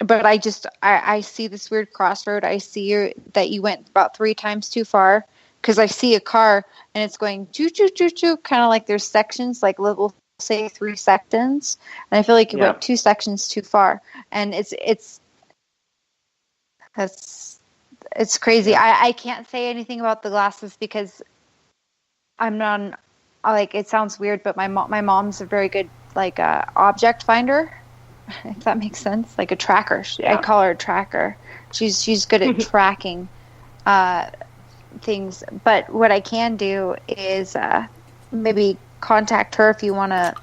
I see this weird crossroad. I see that you went about 3 times too far, because I see a car and it's going choo choo choo choo, kind of like there's sections, like we'll say 3 sections, and I feel like you went 2 sections too far, and it's crazy. Yeah. I can't say anything about the glasses because I'm not. Like, it sounds weird, but my mom's a very good like object finder, if that makes sense, like a tracker. I call her a tracker. She's good at tracking things. But what I can do is maybe contact her if you want to.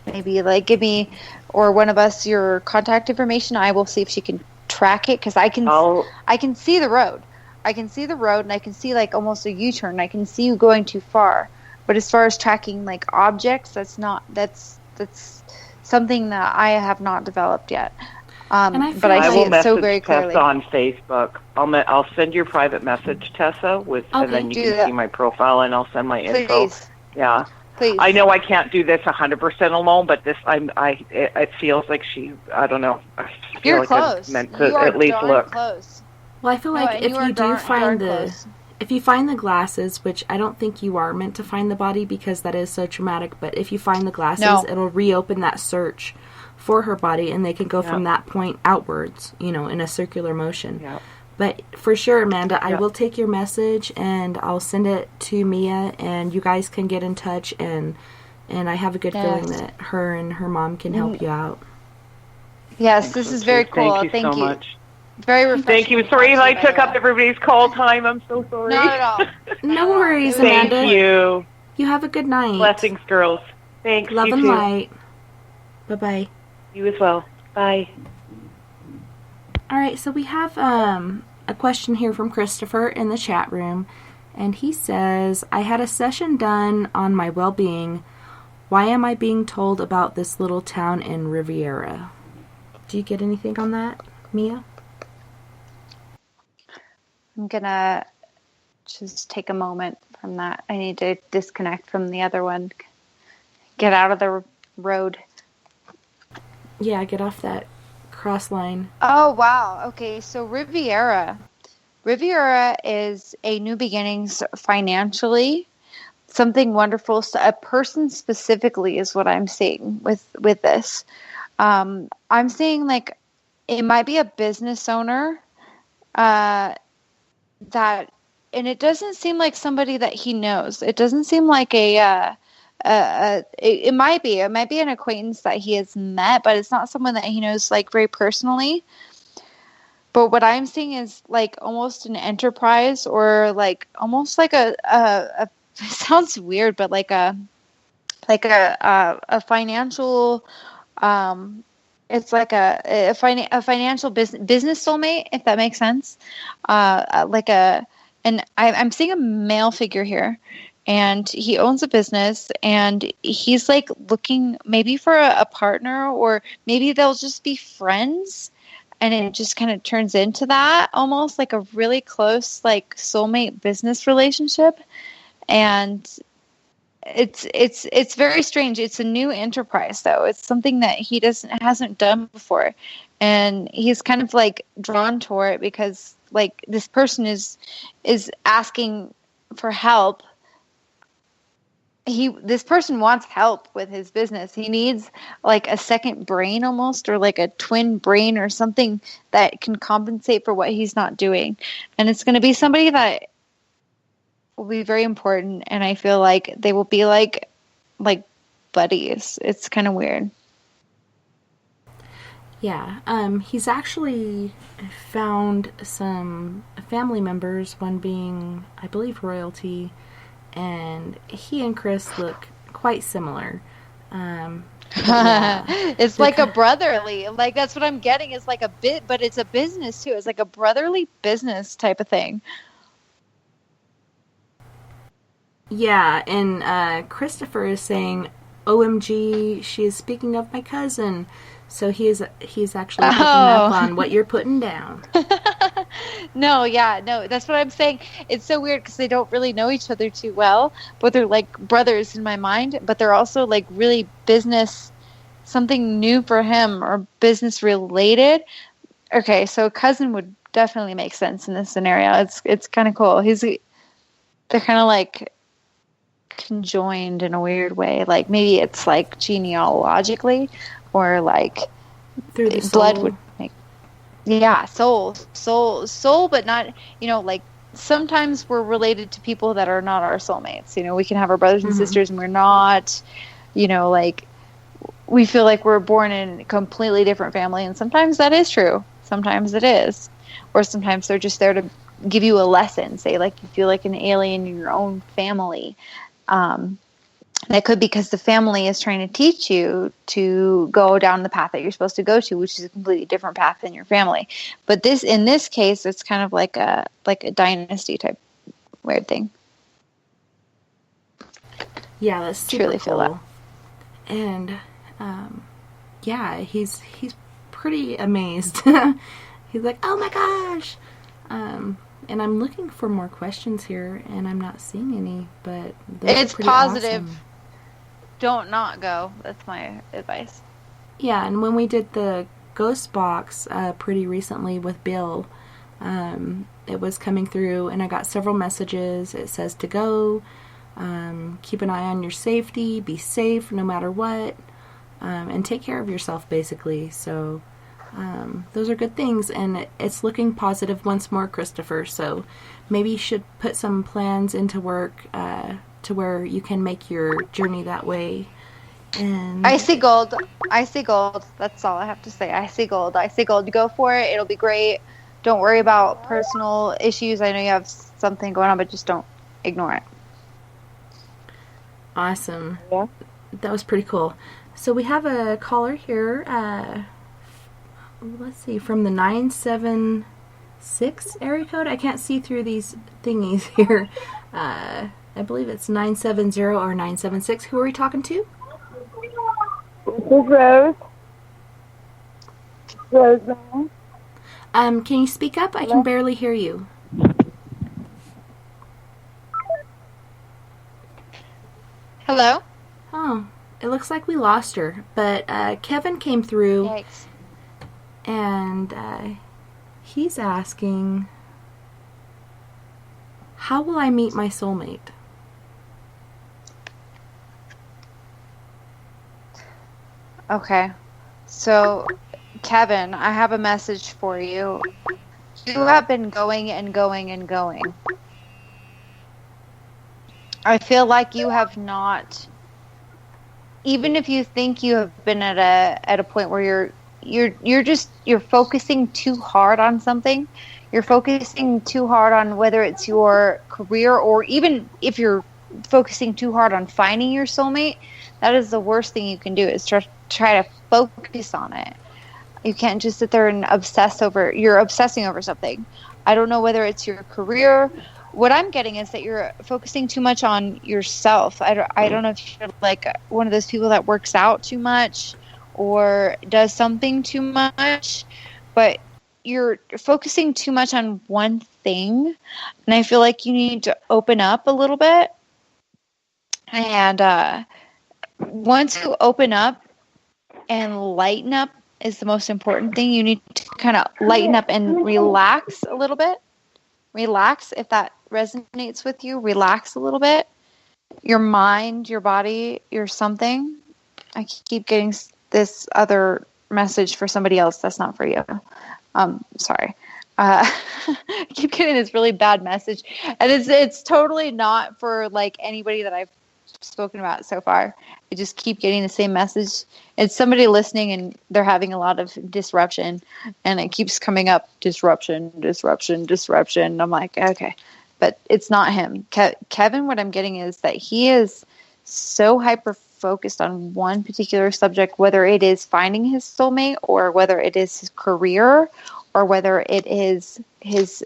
Maybe like give me or one of us your contact information. I will see if she can track it, because I can see the road. I can see the road, and I can see like almost a U-turn. I can see you going too far. But as far as tracking like objects, that's something that I have not developed yet. But I see it so very clearly. Tessa on Facebook. I'll send you a privit message, Tessa, and then you can see my profile, and I'll send my info. Yeah. Please. I know I can't do this 100% alone, but this it feels like I don't know. I feel You're like close. I'm meant to at least look. Close. Well, I feel like if you do find if you find the glasses, which I don't think you are meant to find the body because that is so traumatic, but if you find the glasses, it'll reopen that search for her body, and they can go from that point outwards, in a circular motion. Yeah. But for sure, Amanda, I will take your message, and I'll send it to Mia, and you guys can get in touch, and I have a good feeling that her and her mom can help you out. Yes, this is very cool. Thank you so much. Very refreshing. Thank you. Sorry I took up everybody's call time. I'm so sorry. Not at all. No worries, Amanda. Thank you. You have a good night. Blessings, girls. Thanks. Love you and too. light. Bye-bye. You as well. Bye. All right, so we have a question here from Christopher in the chat room, and he says, I had a session done on my well-being Why am I being told about this little town in Riviera? Do you get anything on that, Mia? I'm gonna just take a moment from that. I need to disconnect from the other one. Get out of the road. Yeah, get off that cross line. Oh, wow. Okay, so Riviera. Riviera is a new beginnings financially. Something wonderful. So a person specifically is what I'm seeing with this. I'm seeing like it might be a business owner that, and it doesn't seem like somebody that he knows. It doesn't seem like it might be an acquaintance that he has met, but it's not someone that he knows like very personally. But what I'm seeing is like almost an enterprise, or like almost like a it sounds weird, but like a financial, it's like a financial business soulmate, if that makes sense. And I'm seeing a male figure here, and he owns a business, and he's like looking maybe for a partner, or maybe they'll just be friends. And it just kind of turns into that, almost like a really close, like soulmate business relationship. And it's very strange. It's a new enterprise, though. It's something that he hasn't done before, and he's kind of like drawn toward it because like this person is asking for help. This person wants help with his business. He needs like a second brain almost, or like a twin brain or something that can compensate for what he's not doing. And it's going to be somebody that will be very important. And I feel like they will be like buddies. It's kind of weird. Yeah. He's actually found some family members, one being, I believe, royalty, and he and Chris look quite similar. Yeah. It's like a brotherly, like that's what I'm getting, is like a bit, but it's a business too. It's like a brotherly business type of thing. Yeah, and Christopher is saying, OMG, she is speaking of my cousin. So he's actually picking up on what you're putting down. No, that's what I'm saying. It's so weird because they don't really know each other too well, but they're like brothers in my mind, but they're also like really business, something new for him or business related. Okay, so cousin would definitely make sense in this scenario. It's kind of cool. They're kind of like conjoined in a weird way. Like maybe it's like genealogically, or like through the blood soul. would make, soul, but not, like sometimes we're related to people that are not our soulmates. We can have our brothers and sisters and we're not, like we feel like we're born in a completely different family, and sometimes that is true. Sometimes it is. Or sometimes they're just there to give you a lesson, say like you feel like an alien in your own family. That could be because the family is trying to teach you to go down the path that you're supposed to go to, which is a completely different path than your family. But in this case, it's kind of like a dynasty type weird thing. Yeah, that's super truly cool. Feel that. And he's pretty amazed. He's like, oh my gosh. And I'm looking for more questions here, and I'm not seeing any, but it's positive. Awesome. Don't not go. That's my advice. Yeah, and when we did the ghost box pretty recently with Bill, it was coming through, and I got several messages. It says to go, keep an eye on your safety, be safe no matter what, and take care of yourself, basically. So those are good things, and it's looking positive once more, Christopher. So maybe you should put some plans into work to where you can make your journey that way. And I see gold. That's all I have to say. I see gold. Go for it. It'll be great. Don't worry about personal issues. I know you have something going on, but just don't ignore it. Awesome. Yeah. That was pretty cool. So we have a caller here. Let's see, from the 976 area code. I can't see through these thingies here. I believe it's 970 or 976. Who are we talking to? This is Rose. Rose. Can you speak up? I can barely hear you. Hello? Oh, it looks like we lost her. But Kevin came through. Yikes. And he's asking, how will I meet my soulmate? Okay. So, Kevin, I have a message for you. You have been going and going and going. I feel like you have not, even if you think you have been at a point where you're focusing too hard on something. You're focusing too hard on whether it's your career, or even if you're focusing too hard on finding your soulmate, that is the worst thing you can do, is try to focus on it. You can't just sit there and you're obsessing over something. I don't know whether it's your career. What I'm getting is that you're focusing too much on yourself. I don't know if you're like one of those people that works out too much or does something too much, but you're focusing too much on one thing. And I feel like you need to open up a little bit. And once you open up and lighten up is the most important thing. You need to kind of lighten up and relax a little bit. Relax, if that resonates with you. Relax a little bit. Your mind, your body, your something. I keep getting this other message for somebody else. That's not for you. Sorry. I keep getting this really bad message, and it's totally not for like anybody that I've spoken about so far. I just keep getting the same message. It's somebody listening and they're having a lot of disruption, and it keeps coming up, disruption. I'm like, okay, but it's not him. Kevin, what I'm getting is that he is so hyper focused on one particular subject, whether it is finding his soulmate, or whether it is his career, or whether it is his,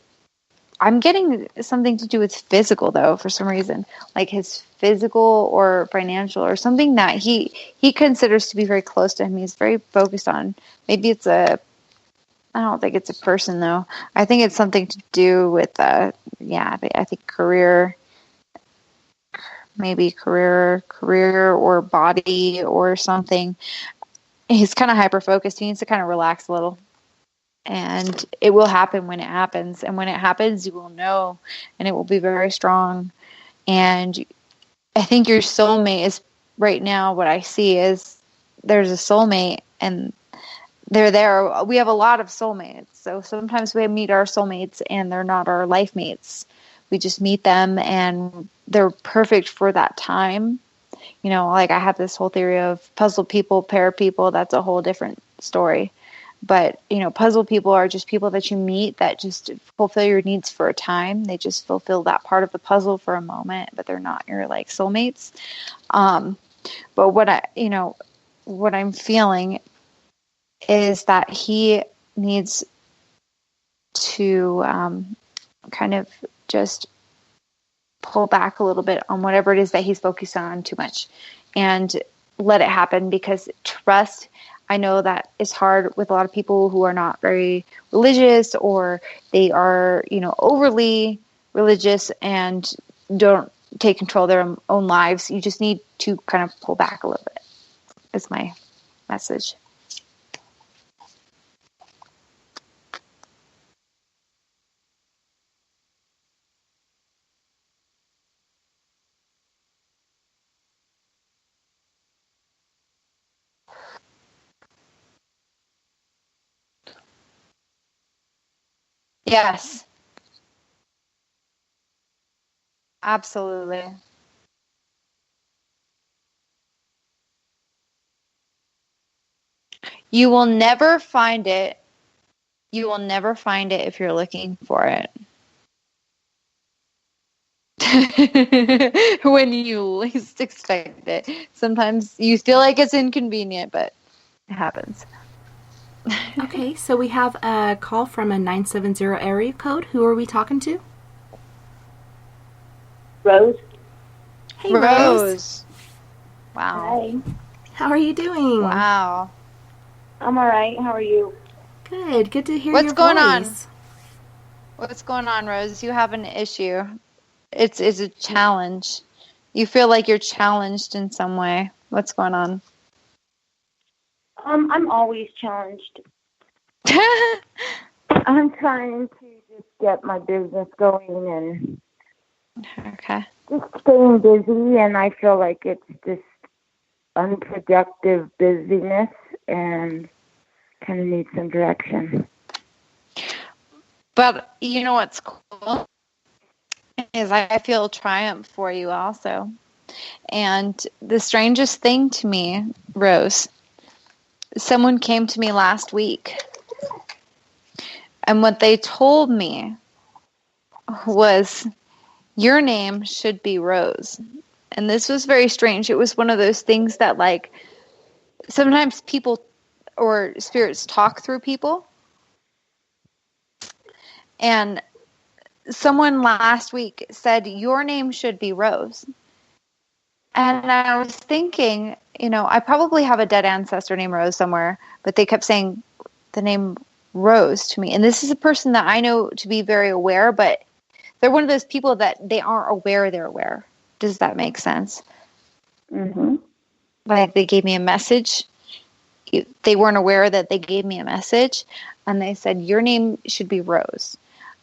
I'm getting something to do with physical though, for some reason, like his physical or financial or something that he considers to be very close to him. He's very focused on. Maybe it's I don't think it's a person though. I think it's something to do with, I think career, maybe career or body or something. He's kind of hyper focused. He needs to kind of relax a little. And it will happen when it happens. And when it happens, you will know, and it will be very strong. And I think your soulmate is, right now, what I see is there's a soulmate, and they're there. We have a lot of soulmates. So sometimes we meet our soulmates and they're not our life mates. We just meet them and they're perfect for that time. You know, like I have this whole theory of puzzle people, pair people. That's a whole different story. But, you know, puzzle people are just people that you meet that just fulfill your needs for a time. They just fulfill that part of the puzzle for a moment, but they're not your like soulmates. But what I'm feeling is that he needs to kind of just pull back a little bit on whatever it is that he's focused on too much, and let it happen, because trust, I know that it's hard with a lot of people who are not very religious, or they are, overly religious and don't take control of their own lives. You just need to kind of pull back a little bit, is my message. Yes. Absolutely. You will never find it. You will never find it if you're looking for it. When you least expect it. Sometimes you feel like it's inconvenient, but it happens. Okay, so we have a call from a 970 area code. Who are we talking to? Rose. Hey, Rose. Wow. Hi. How are you doing? Wow. I'm all right. How are you? Good. Good to hear What's your going voice. on? What's going on, Rose? You have an issue. It's a challenge. You feel like you're challenged in some way. What's going on? I'm always challenged. I'm trying to just get my business going and just staying busy, and I feel like it's just unproductive busyness and kind of need some direction. But you know what's cool is I feel triumph for you also. And the strangest thing to me, Rose, someone came to me last week, and what they told me was, your name should be Rose. And this was very strange. It was one of those things that, like, sometimes people or spirits talk through people. And someone last week said, your name should be Rose. And I was thinking, you know, I probably have a dead ancestor named Rose somewhere, but they kept saying the name Rose to me. And this is a person that I know to be very aware, but they're one of those people that they aren't aware they're aware. Does that make sense? Mm-hmm. Like, they gave me a message. They weren't aware that they gave me a message. And they said, your name should be Rose.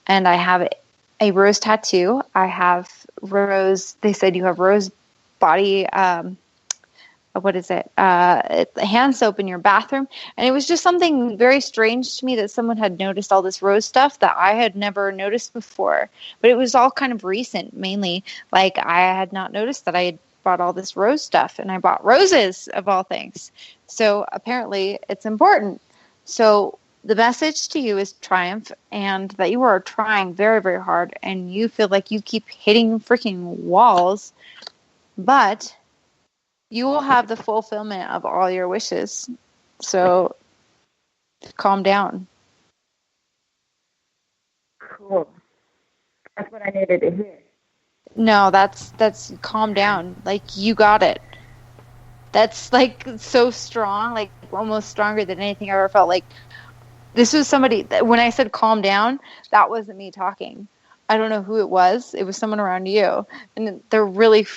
And I have a rose tattoo. I have rose. They said, you have rose body, what is it? Hand soap in your bathroom. And it was just something very strange to me that someone had noticed all this rose stuff that I had never noticed before. But it was all kind of recent, mainly. Like, I had not noticed that I had bought all this rose stuff, and I bought roses of all things. So apparently it's important. So the message to you is triumph, and that you are trying very, very hard, and you feel like you keep hitting freaking walls, but you will have the fulfillment of all your wishes. So calm down. Cool. That's what I needed to hear. No, that's calm down. Like, you got it. That's like so strong, like almost stronger than anything I ever felt. Like, this was somebody that, when I said calm down, that wasn't me talking. I don't know who it was. It was someone around you, and they're really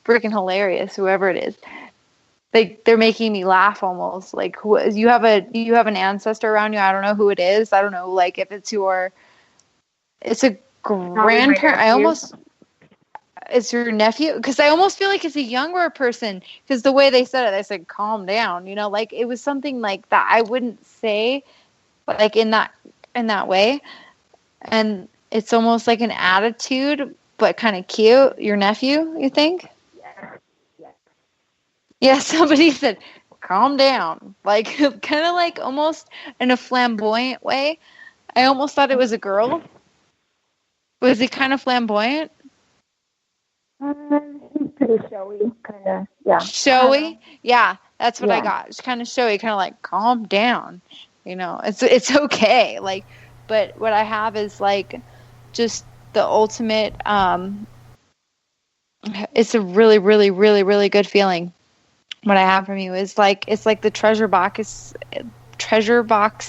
freaking hilarious, whoever it is. They're making me laugh almost. Like, you have an ancestor around you. I don't know who it is. I don't know, like, if it's a grandparent. It's your nephew, because I almost feel like it's a younger person, because the way they said it, they said calm down, you know, like it was something like that I wouldn't say like in that way. And it's almost like an attitude, but kind of cute. Your nephew, you think? Yeah, somebody said calm down, like kind of like almost in a flamboyant way. I almost thought it was a girl. Was he kind of flamboyant? He's pretty showy, kind of, yeah. Showy? Yeah, that's what I Yeah. got. It's kind of showy, kind of like, calm down. You know, it's okay. Like, but what I have is like just the ultimate, it's a really, really, really, really good feeling. What I have from you is like, it's like the treasure box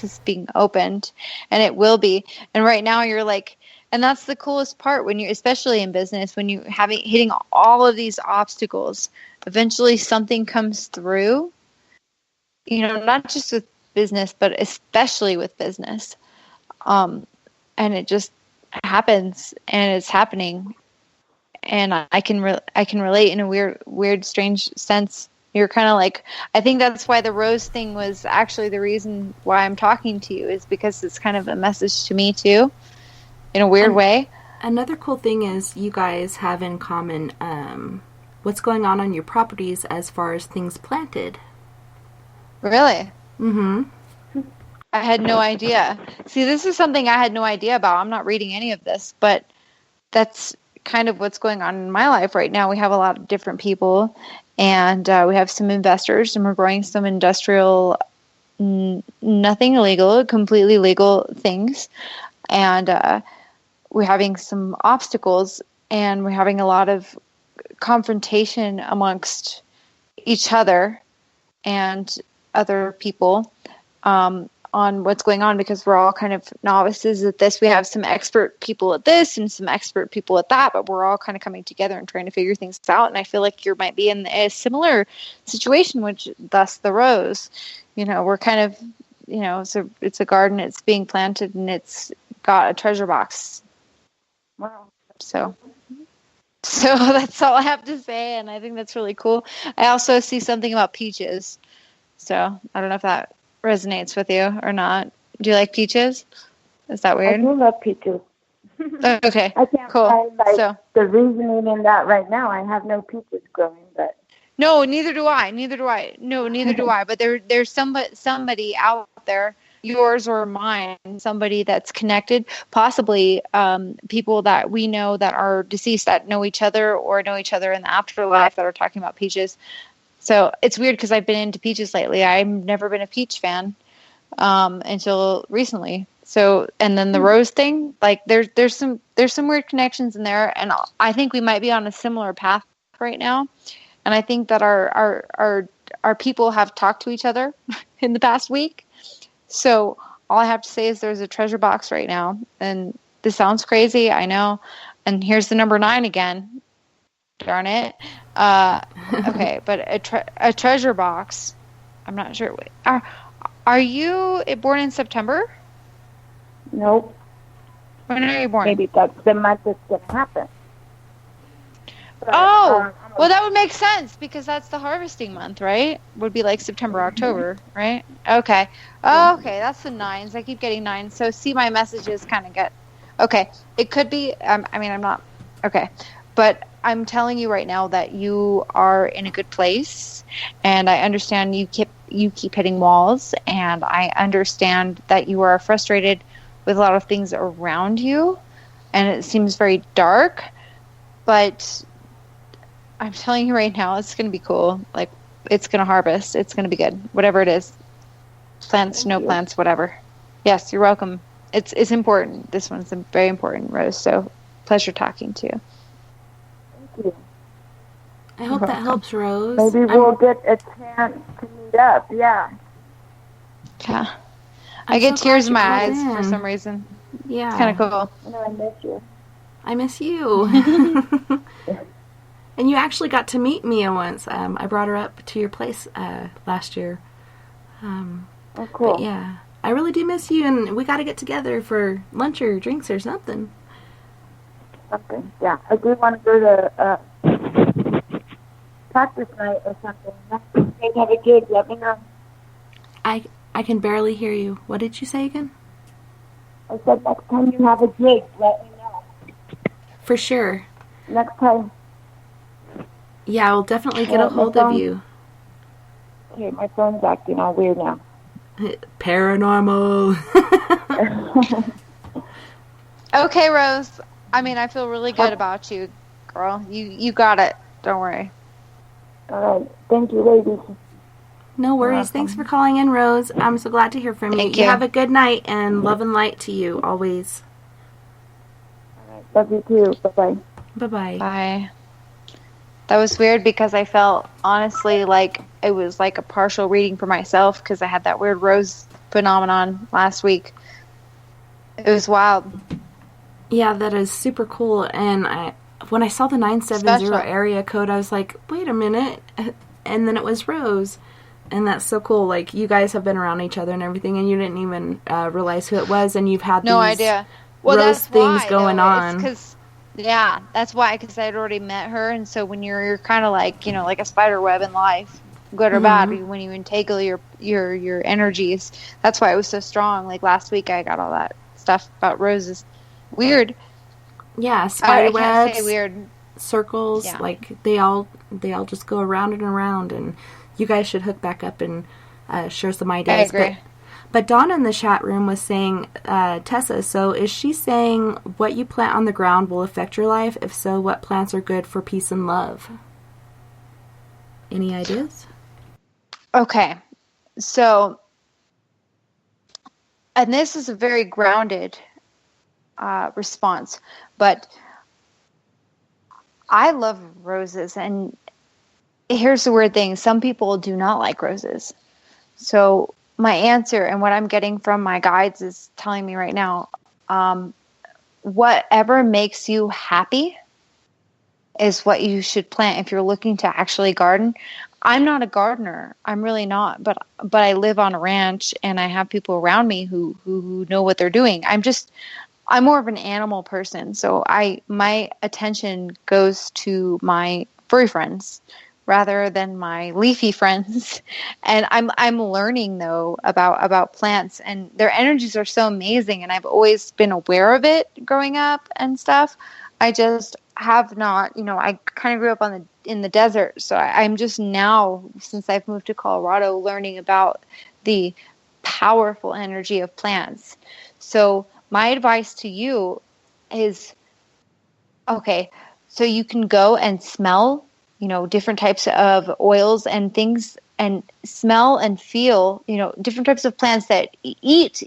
is being opened, and it will be. And right now you're like, and that's the coolest part when you're, especially in business, when you're hitting all of these obstacles, eventually something comes through, you know, not just with business, but especially with business. And it just happens, and it's happening. And I can relate in a weird, strange sense. You're kind of like, I think that's why the rose thing was actually the reason why I'm talking to you, is because it's kind of a message to me too. In a weird way. Another cool thing is you guys have in common what's going on your properties as far as things planted. Really? Mm-hmm. I had no idea. See, this is something I had no idea about. I'm not reading any of this, but that's kind of what's going on in my life right now. We have a lot of different people, and we have some investors, and we're growing some industrial, nothing illegal, completely legal things. And we're having some obstacles, and we're having a lot of confrontation amongst each other. and other people on what's going on, because we're all kind of novices at this. We have some expert people at this and some expert people at that, but we're all kind of coming together and trying to figure things out. And I feel like you might be in a similar situation, which thus the rose. We're kind of, it's a garden, it's being planted, and it's got a treasure box. Wow. So that's all I have to say, and I think that's really cool. I also see something about peaches. So I don't know if that resonates with you or not. Do you like peaches? Is that weird? I do love peaches. Okay, I can't cool. find the reasoning in that right now. I have no peaches growing, but no, neither do I. No, neither do I. But there's somebody out there, yours or mine, somebody that's connected, possibly people that we know that are deceased that know each other or know each other in the afterlife that are talking about peaches. So it's weird because I've been into peaches lately. I've never been a peach fan until recently. So, and then the rose thing, like there's some weird connections in there, and I think we might be on a similar path right now. And I think that our people have talked to each other in the past week. So all I have to say is there's a treasure box right now, and this sounds crazy, I know. And here's the number 9 again. Darn it. Okay, but a treasure box. I'm not sure. Are you born in September? Nope. When are you born? Maybe that's the month it's going to happen. But, well, that would make sense because that's the harvesting month, right? Would be like September, October, right? Okay. Oh, okay, that's the 9s. I keep getting 9s. So see, my messages kind of get... Okay, it could be... I'm not... Okay, but I'm telling you right now that you are in a good place, and I understand you keep hitting walls, and I understand that you are frustrated with a lot of things around you, and it seems very dark, but I'm telling you right now, it's going to be cool. Like, it's going to harvest. It's going to be good. Whatever it is. Plants, no plants, whatever. Yes, you're welcome. It's important. This one's very important, Rose, so pleasure talking to you. I hope that helps, Rose. Maybe we'll get a chance to meet up, yeah. Yeah. I get tears in my eyes for some reason. Yeah. It's kind of cool. No, I miss you. I miss you. And you actually got to meet Mia once. I brought her up to your place last year. Oh, cool. But yeah, I really do miss you, and we got to get together for lunch or drinks or something. Something, yeah. I do want to go to practice night or something. Next time you have a gig, let me know. I can barely hear you. What did you say again? I said next time you have a gig, let me know. For sure. Next time. Yeah, I'll definitely get a hold of you. Okay, my phone's acting all weird now. Paranormal. Okay, Rose. I feel really good about you, girl. You got it. Don't worry. All right. Thank you, ladies. No worries. Thanks for calling in, Rose. I'm so glad to hear from you. Thank you. You have a good night, and love and light to you always. All right. Love you too. Bye-bye. Bye-bye. Bye. That was weird because I felt, honestly, like it was like a partial reading for myself because I had that weird rose phenomenon last week. It was wild. Yeah, that is super cool. And when I saw the 970 area code, I was like, wait a minute. And then it was Rose. And that's so cool. Like, you guys have been around each other and everything, and you didn't even realize who it was, and you've had no these idea. Well, Rose that's things why, going on. Yeah, that's why, because I'd already met her, and so when you're kind of like, like a spider web in life, good or bad, when you entangle your energies, that's why it was so strong. Like last week, I got all that stuff about roses. Weird. Yeah, spider webs. I can't say weird. Circles, yeah. Like they all just go around and around, and you guys should hook back up and share some ideas. I agree. But Donna in the chat room was saying, Tessa, so is she saying what you plant on the ground will affect your life? If so, what plants are good for peace and love? Any ideas? Okay. So, and this is a very grounded response, but I love roses, and here's the weird thing. Some people do not like roses. So my answer and what I'm getting from my guides is telling me right now, whatever makes you happy is what you should plant if you're looking to actually garden. I'm not a gardener. I'm really not, but I live on a ranch and I have people around me who know what they're doing. I'm more of an animal person. So my attention goes to my furry friends rather than my leafy friends. And I'm learning though about plants, and their energies are so amazing. And I've always been aware of it growing up and stuff. I just have not, I kind of grew up in the desert. So I'm just now, since I've moved to Colorado, learning about the powerful energy of plants. So my advice to you is, okay, so you can go and smell, different types of oils and things, and smell and feel, different types of plants that eat.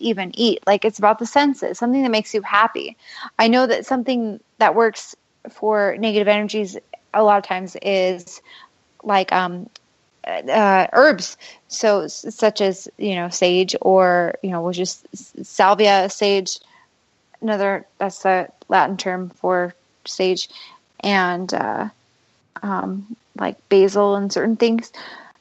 Like, it's about the senses, something that makes you happy. I know that something that works for negative energies a lot of times is like herbs, so such as sage, or which is salvia, sage. That's the Latin term for sage, and like basil and certain things.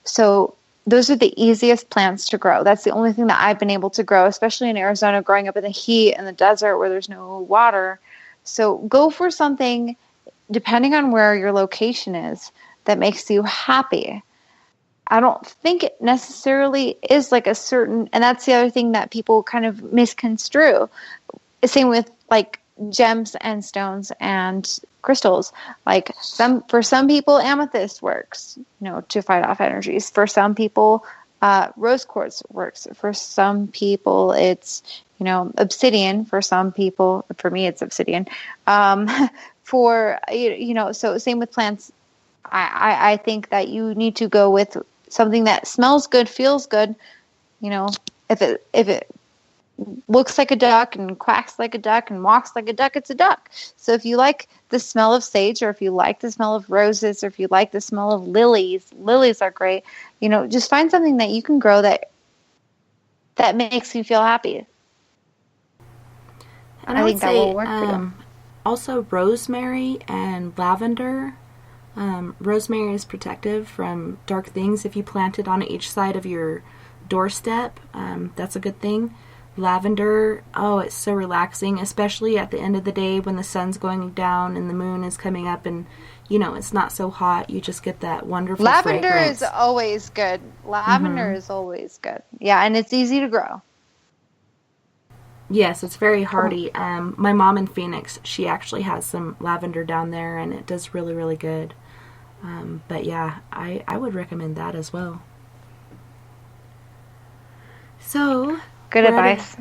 So those are the easiest plants to grow. That's the only thing that I've been able to grow, especially in Arizona, growing up in the heat and the desert where there's no water. So go for something, depending on where your location is, that makes you happy. I don't think it necessarily is like a certain, and that's the other thing that people kind of misconstrue. Same with like gems and stones and crystals. Like for some people, amethyst works, to fight off energies. For some people, rose quartz works. For some people, it's, obsidian. For some people, for me, it's obsidian. So same with plants. I think that you need to go with something that smells good, feels good. If it looks like a duck and quacks like a duck and walks like a duck, it's a duck. So if you like the smell of sage, or if you like the smell of roses, or if you like the smell of lilies are great. Just find something that you can grow that makes you feel happy. And I think that will work for you. Also, rosemary and lavender. Rosemary is protective from dark things. If you plant it on each side of your doorstep, that's a good thing. Lavender, it's so relaxing, especially at the end of the day when the sun's going down and the moon is coming up and, it's not so hot. You just get that wonderful lavender fragrance. is always good. Lavender is always good. Yeah, and it's easy to grow. Yes, it's very hardy. My mom in Phoenix, she actually has some lavender down there, and it does really, really good. But yeah, I would recommend that as well. So... Good advice.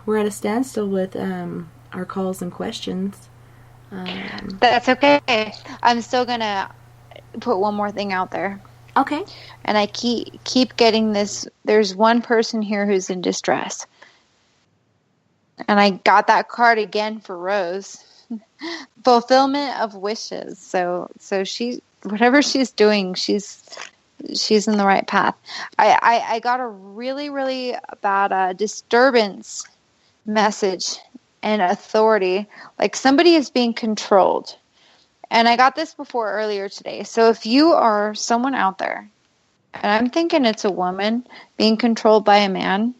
We're at a standstill with our calls and questions. That's okay. I'm still going to put one more thing out there. Okay. And I keep getting this. There's one person here who's in distress. And I got that card again for Rose. Fulfillment of wishes. So she, whatever she's doing, she's in the right path. I got a really, really bad disturbance message and authority. Like somebody is being controlled. And I got this before earlier today. So if you are someone out there, and I'm thinking it's a woman being controlled by a man,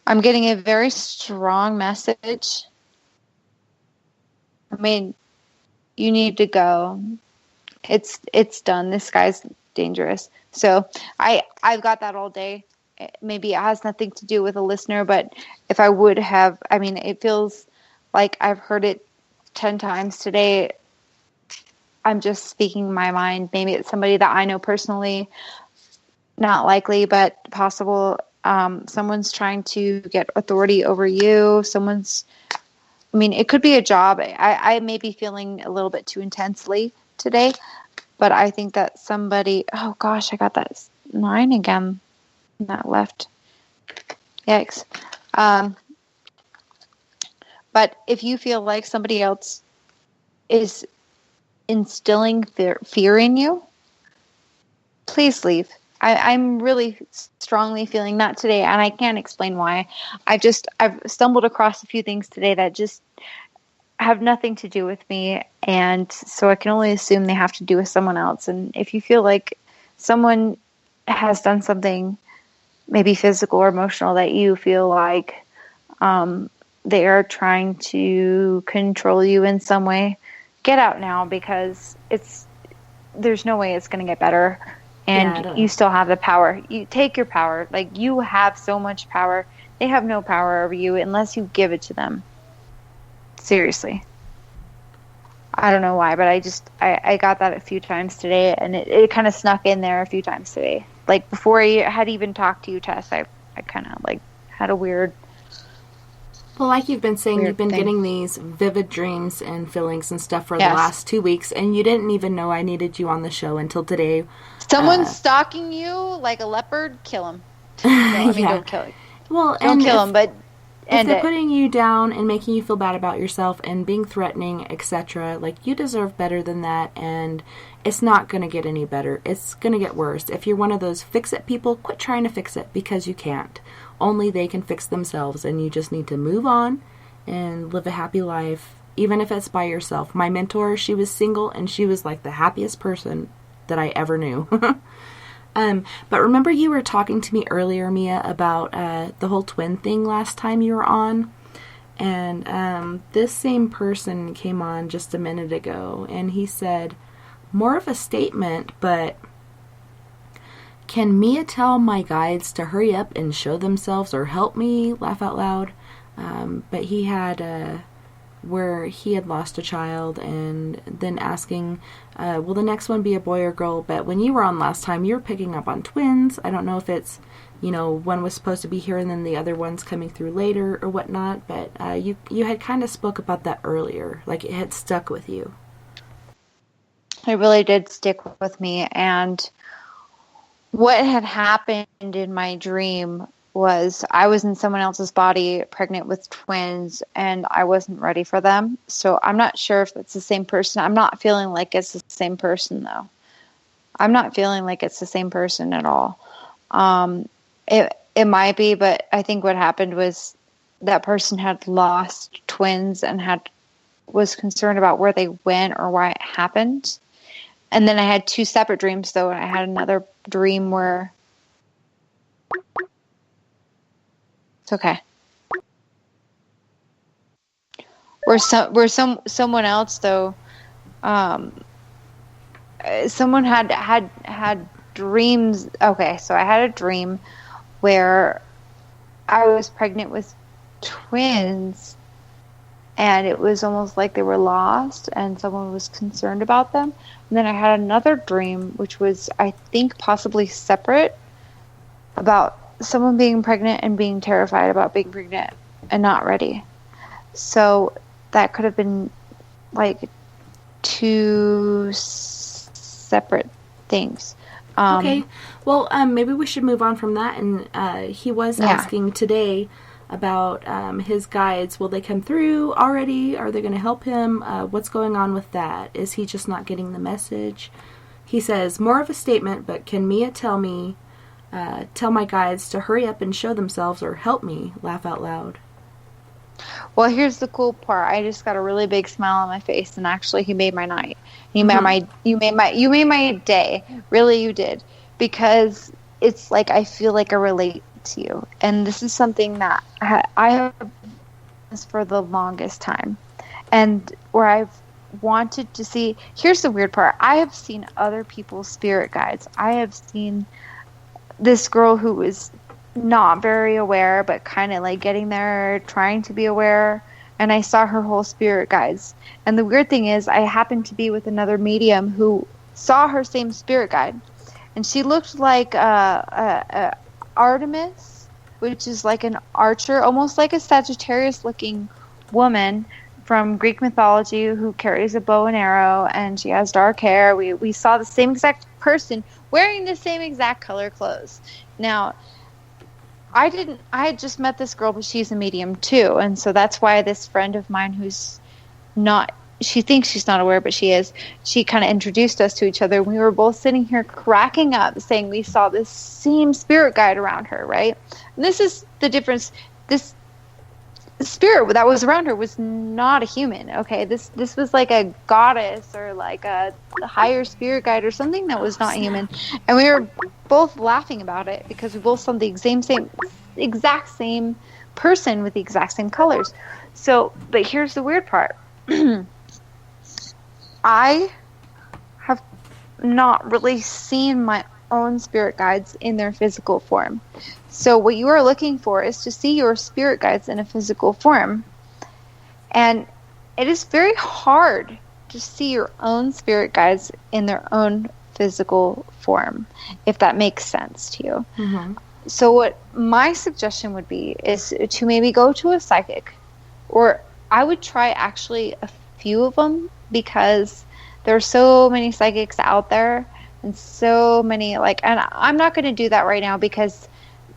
I'm getting a very strong message. I mean, you need to go. It's done. This guy's dangerous. So I've got that all day. Maybe it has nothing to do with a listener, but if I would have, it feels like I've heard it 10 times today. I'm just speaking my mind. Maybe it's somebody that I know personally. Not likely, but possible. Someone's trying to get authority over you. It could be a job. I may be feeling a little bit too intensely today, but I think that somebody, oh gosh, I got that 9 again, that left. Yikes. But if you feel like somebody else is instilling fear in you, please leave. I'm really strongly feeling that today, and I can't explain why. I've stumbled across a few things today that just have nothing to do with me, and so I can only assume they have to do with someone else. And if you feel like someone has done something, maybe physical or emotional, that you feel like they are trying to control you in some way, get out now, because there's no way it's going to get better. And you still have the power. You take your power. Like, you have so much power. They have no power over you unless you give it to them. Seriously. I don't know why, but I got that a few times today, and it kind of snuck in there a few times today. Like, before I had even talked to you, Tess, I kind of, like, had a weird... Well, like you've been saying, you've been getting these vivid dreams and feelings and stuff for the last 2 weeks, and you didn't even know I needed you on the show until today. Someone's stalking you like a leopard, kill him. Don't kill him. Well, don't kill him, but if they're putting you down and making you feel bad about yourself and being threatening, etc., like, you deserve better than that, and it's not going to get any better. It's going to get worse. If you're one of those fix-it people, quit trying to fix it, because you can't. Only they can fix themselves, and you just need to move on and live a happy life, even if it's by yourself. My mentor, she was single, and she was like the happiest person that I ever knew. But remember, you were talking to me earlier, Mia, about the whole twin thing last time you were on? And this same person came on just a minute ago, and he said, more of a statement, but... Can Mia tell my guides to hurry up and show themselves or help me? Laugh out loud. But he had where he had lost a child, and then asking, will the next one be a boy or girl? But when you were on last time, you were picking up on twins. I don't know if it's, one was supposed to be here and then the other one's coming through later or whatnot. But you had kind of spoke about that earlier, like it had stuck with you. It really did stick with me, and what had happened in my dream was I was in someone else's body, pregnant with twins, and I wasn't ready for them. So I'm not sure if it's the same person. I'm not feeling like it's the same person, though. I'm not feeling like it's the same person at all. It might be, but I think what happened was that person had lost twins and was concerned about where they went or why it happened. And then I had two separate dreams, though. I had another dream where... It's okay. Where someone else, though, someone had dreams. Okay, so I had a dream where I was pregnant with twins, and it was almost like they were lost, and someone was concerned about them. And then I had another dream, which was, I think, possibly separate, about someone being pregnant and being terrified about being pregnant and not ready. So that could have been like two separate things. Okay. Well, maybe we should move on from that. And he was asking today about his guides. Will they come through already? Are they going to help him? What's going on with that? Is he just not getting the message? He says, more of a statement, but can Mia tell my guides to hurry up and show themselves or help me? Laugh out loud. Well, here's the cool part. I just got a really big smile on my face, and actually, he made my night. You made my day. Really, you did, because it's like I feel like I relate to you, and this is something that I have for the longest time, and where I've wanted to see. Here's the weird part. I have seen other people's spirit guides. I have seen this girl who was not very aware, but kind of like getting there, trying to be aware. And I saw her whole spirit guides. And the weird thing is, I happened to be with another medium who saw her same spirit guide. And she looked like Artemis, which is like an archer, almost like a Sagittarius-looking woman from Greek mythology who carries a bow and arrow, and she has dark hair. We saw the same exact person wearing the same exact color clothes. Now, I had just met this girl, but she's a medium too, and so that's why this friend of mine she thinks she's not aware, but she is. She kind of introduced us to each other. We were both sitting here cracking up, saying we saw this same spirit guide around her, right? And this is the difference. This spirit that was around her was not a human, okay? This was like a goddess or like a higher spirit guide or something that was not human. And we were both laughing about it because we both saw the exact same person with the exact same colors. So, but here's the weird part. I have not really seen my own spirit guides in their physical form. So what you are looking for is to see your spirit guides in a physical form. And it is very hard to see your own spirit guides in their own physical form, if that makes sense to you. Mm-hmm. So what my suggestion would be is to maybe go to a psychic, or I would try actually a few of them, because there are so many psychics out there and so many, and I'm not going to do that right now because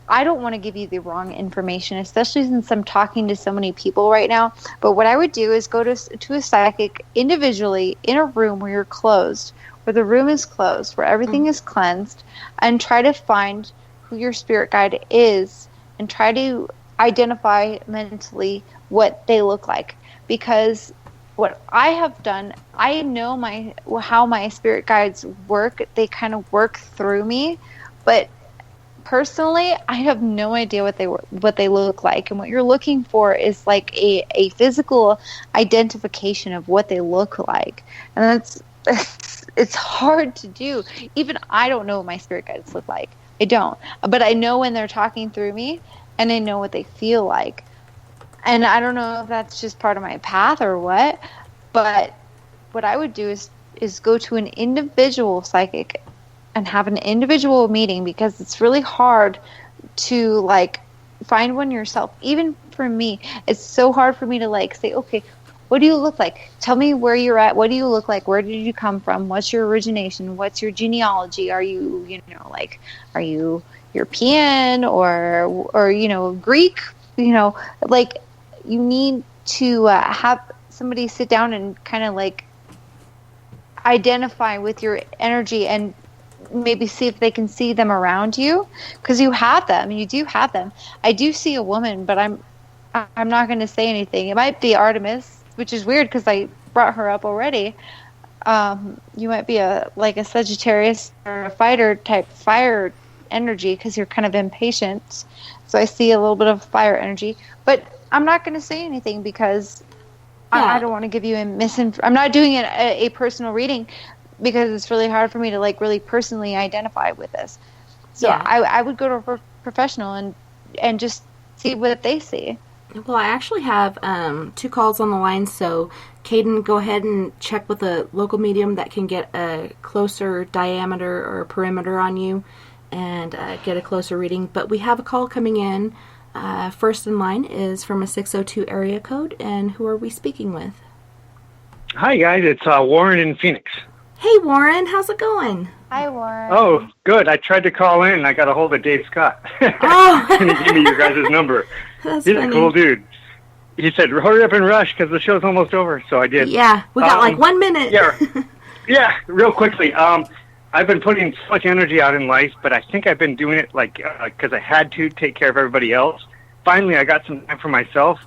I don't want to give you the wrong information, especially since I'm talking to so many people right now. But what I would do is go to a psychic individually in a room where you're closed, where the room is closed, where everything is cleansed, and try to find who your spirit guide is and try to identify mentally what they look like. Because what I have done, I know how my spirit guides work. They kind of work through me, but personally, I have no idea what they look like. And what you're looking for is like a physical identification of what they look like, and it's hard to do. Even I don't know what my spirit guides look like. I don't, but I know when they're talking through me, and I know what they feel like. And I don't know if that's just part of my path or what, but what I would do is go to an individual psychic and have an individual meeting, because it's really hard to find one yourself. Even for me, it's so hard for me to say, okay, what do you look like? Tell me where you're at. What do you look like? Where did you come from? What's your origination? What's your genealogy? Are you, are you European or Greek? You need to have somebody sit down and kind of identify with your energy and maybe see if they can see them around you, because you have them. You do have them. I do see a woman, but I'm not going to say anything. It might be Artemis, which is weird because I brought her up already. You might be a Sagittarius or a fighter type fire energy, because you're kind of impatient. So I see a little bit of fire energy, but I'm not going to say anything because I don't want to give you I'm not doing a personal reading, because it's really hard for me to really personally identify with this. So I would go to a professional and just see what they see. Well, I actually have 2 calls on the line, so Caden, go ahead and check with a local medium that can get a closer diameter or perimeter on you and get a closer reading. But we have a call coming in. First in line is from a 602 area code, and who are we speaking with? Hi, guys. It's Warren in Phoenix. Hey, Warren. How's it going? Hi, Warren. Oh, good. I tried to call in, and I got a hold of Dave Scott. Oh! And he gave me your guys' number. That's He's funny. a cool dude. He said, hurry up and rush, because the show's almost over. So I did. Yeah, we got 1 minute. Yeah, real quickly. I've been putting so much energy out in life, but I think I've been doing it because I had to take care of everybody else. Finally, I got some time for myself,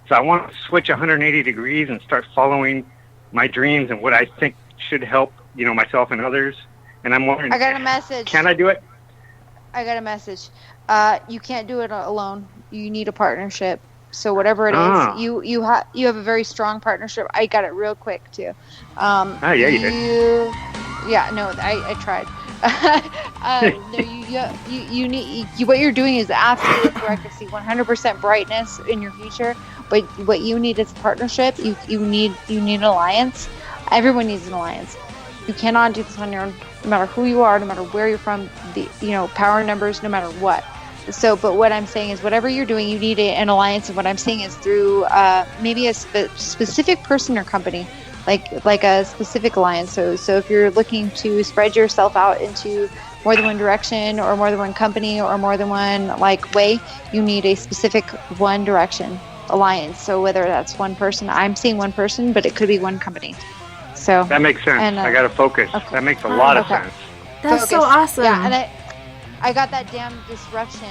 so I want to switch 180 degrees and start following my dreams and what I think should help, myself and others. And I'm wondering, I got a message. Can I do it? I got a message. You can't do it alone. You need a partnership. So whatever it is, you have a very strong partnership. I got it real quick too. Yeah, you did. Yeah, no, I tried. You need what you're doing is absolutely correct. I see 100% brightness in your future, but what you need is a partnership. You need an alliance. Everyone needs an alliance. You cannot do this on your own, no matter who you are, no matter where you're from, power numbers, no matter what. So, but what I'm saying is whatever you're doing, you need an alliance, and what I'm saying is through maybe a specific person or company, like a specific alliance. So if you're looking to spread yourself out into more than one direction or more than one company or more than one way, you need a specific one direction. alliance. So whether that's one person, I'm seeing one person, but it could be one company. So that makes sense. And, I got to focus. Okay. That makes a lot of sense. That's so awesome. Yeah, and I got that damn disruption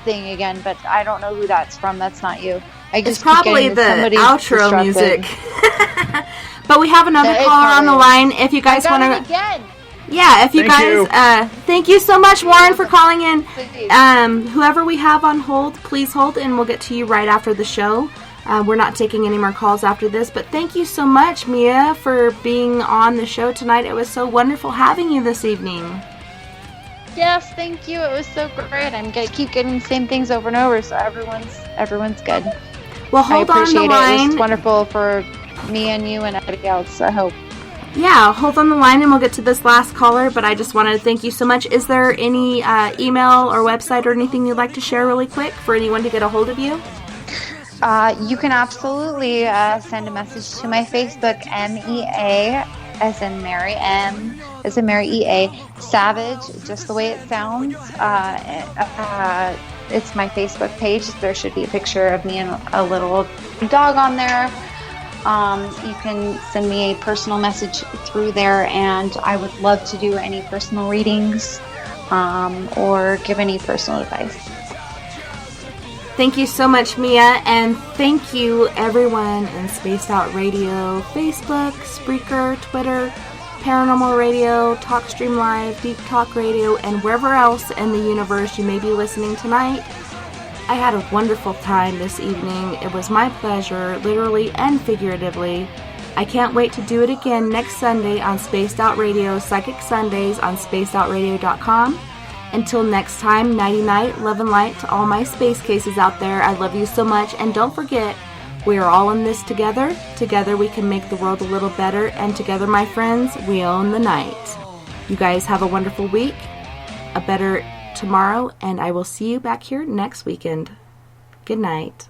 thing again, but I don't know who that's from. That's not you. It's probably the outro music. But we have another caller on the line. If you guys want to, yeah. If you thank you so much, Warren, for calling in. Whoever we have on hold, please hold, and we'll get to you right after the show. We're not taking any more calls after this, but thank you so much, Mea, for being on the show tonight. It was so wonderful having you this evening. Yes, thank you. It was so great. I'm gonna keep getting the same things over and over, so everyone's good. Well, hold on the line. It was wonderful for me and you and everybody else, I hope. Yeah, hold on the line and we'll get to this last caller, but I just wanted to thank you so much. Is there any email or website or anything you'd like to share really quick for anyone to get a hold of you? You can absolutely send a message to my Facebook, MEA, as in Mary, M as in Mary, EA, Savage, just the way it sounds. It's my Facebook page. There should be a picture of me and a little dog on there. You can send me a personal message through there, and I would love to do any personal readings or give any personal advice. Thank you so much, Mea, and thank you everyone in Spaced Out Radio, Facebook, Spreaker, Twitter, Paranormal Radio, TalkStream Live, Deep Talk Radio, and wherever else in the universe you may be listening tonight. I had a wonderful time this evening. It was my pleasure, literally and figuratively. I can't wait to do it again next Sunday on Spaced Out Radio, Psychic Sundays on spacedoutradio.com. Until next time, nighty-night, love and light to all my space cases out there. I love you so much, and don't forget, we are all in this together. Together we can make the world a little better, and together, my friends, we own the night. You guys have a wonderful week, a better tomorrow, and I will see you back here next weekend. Good night.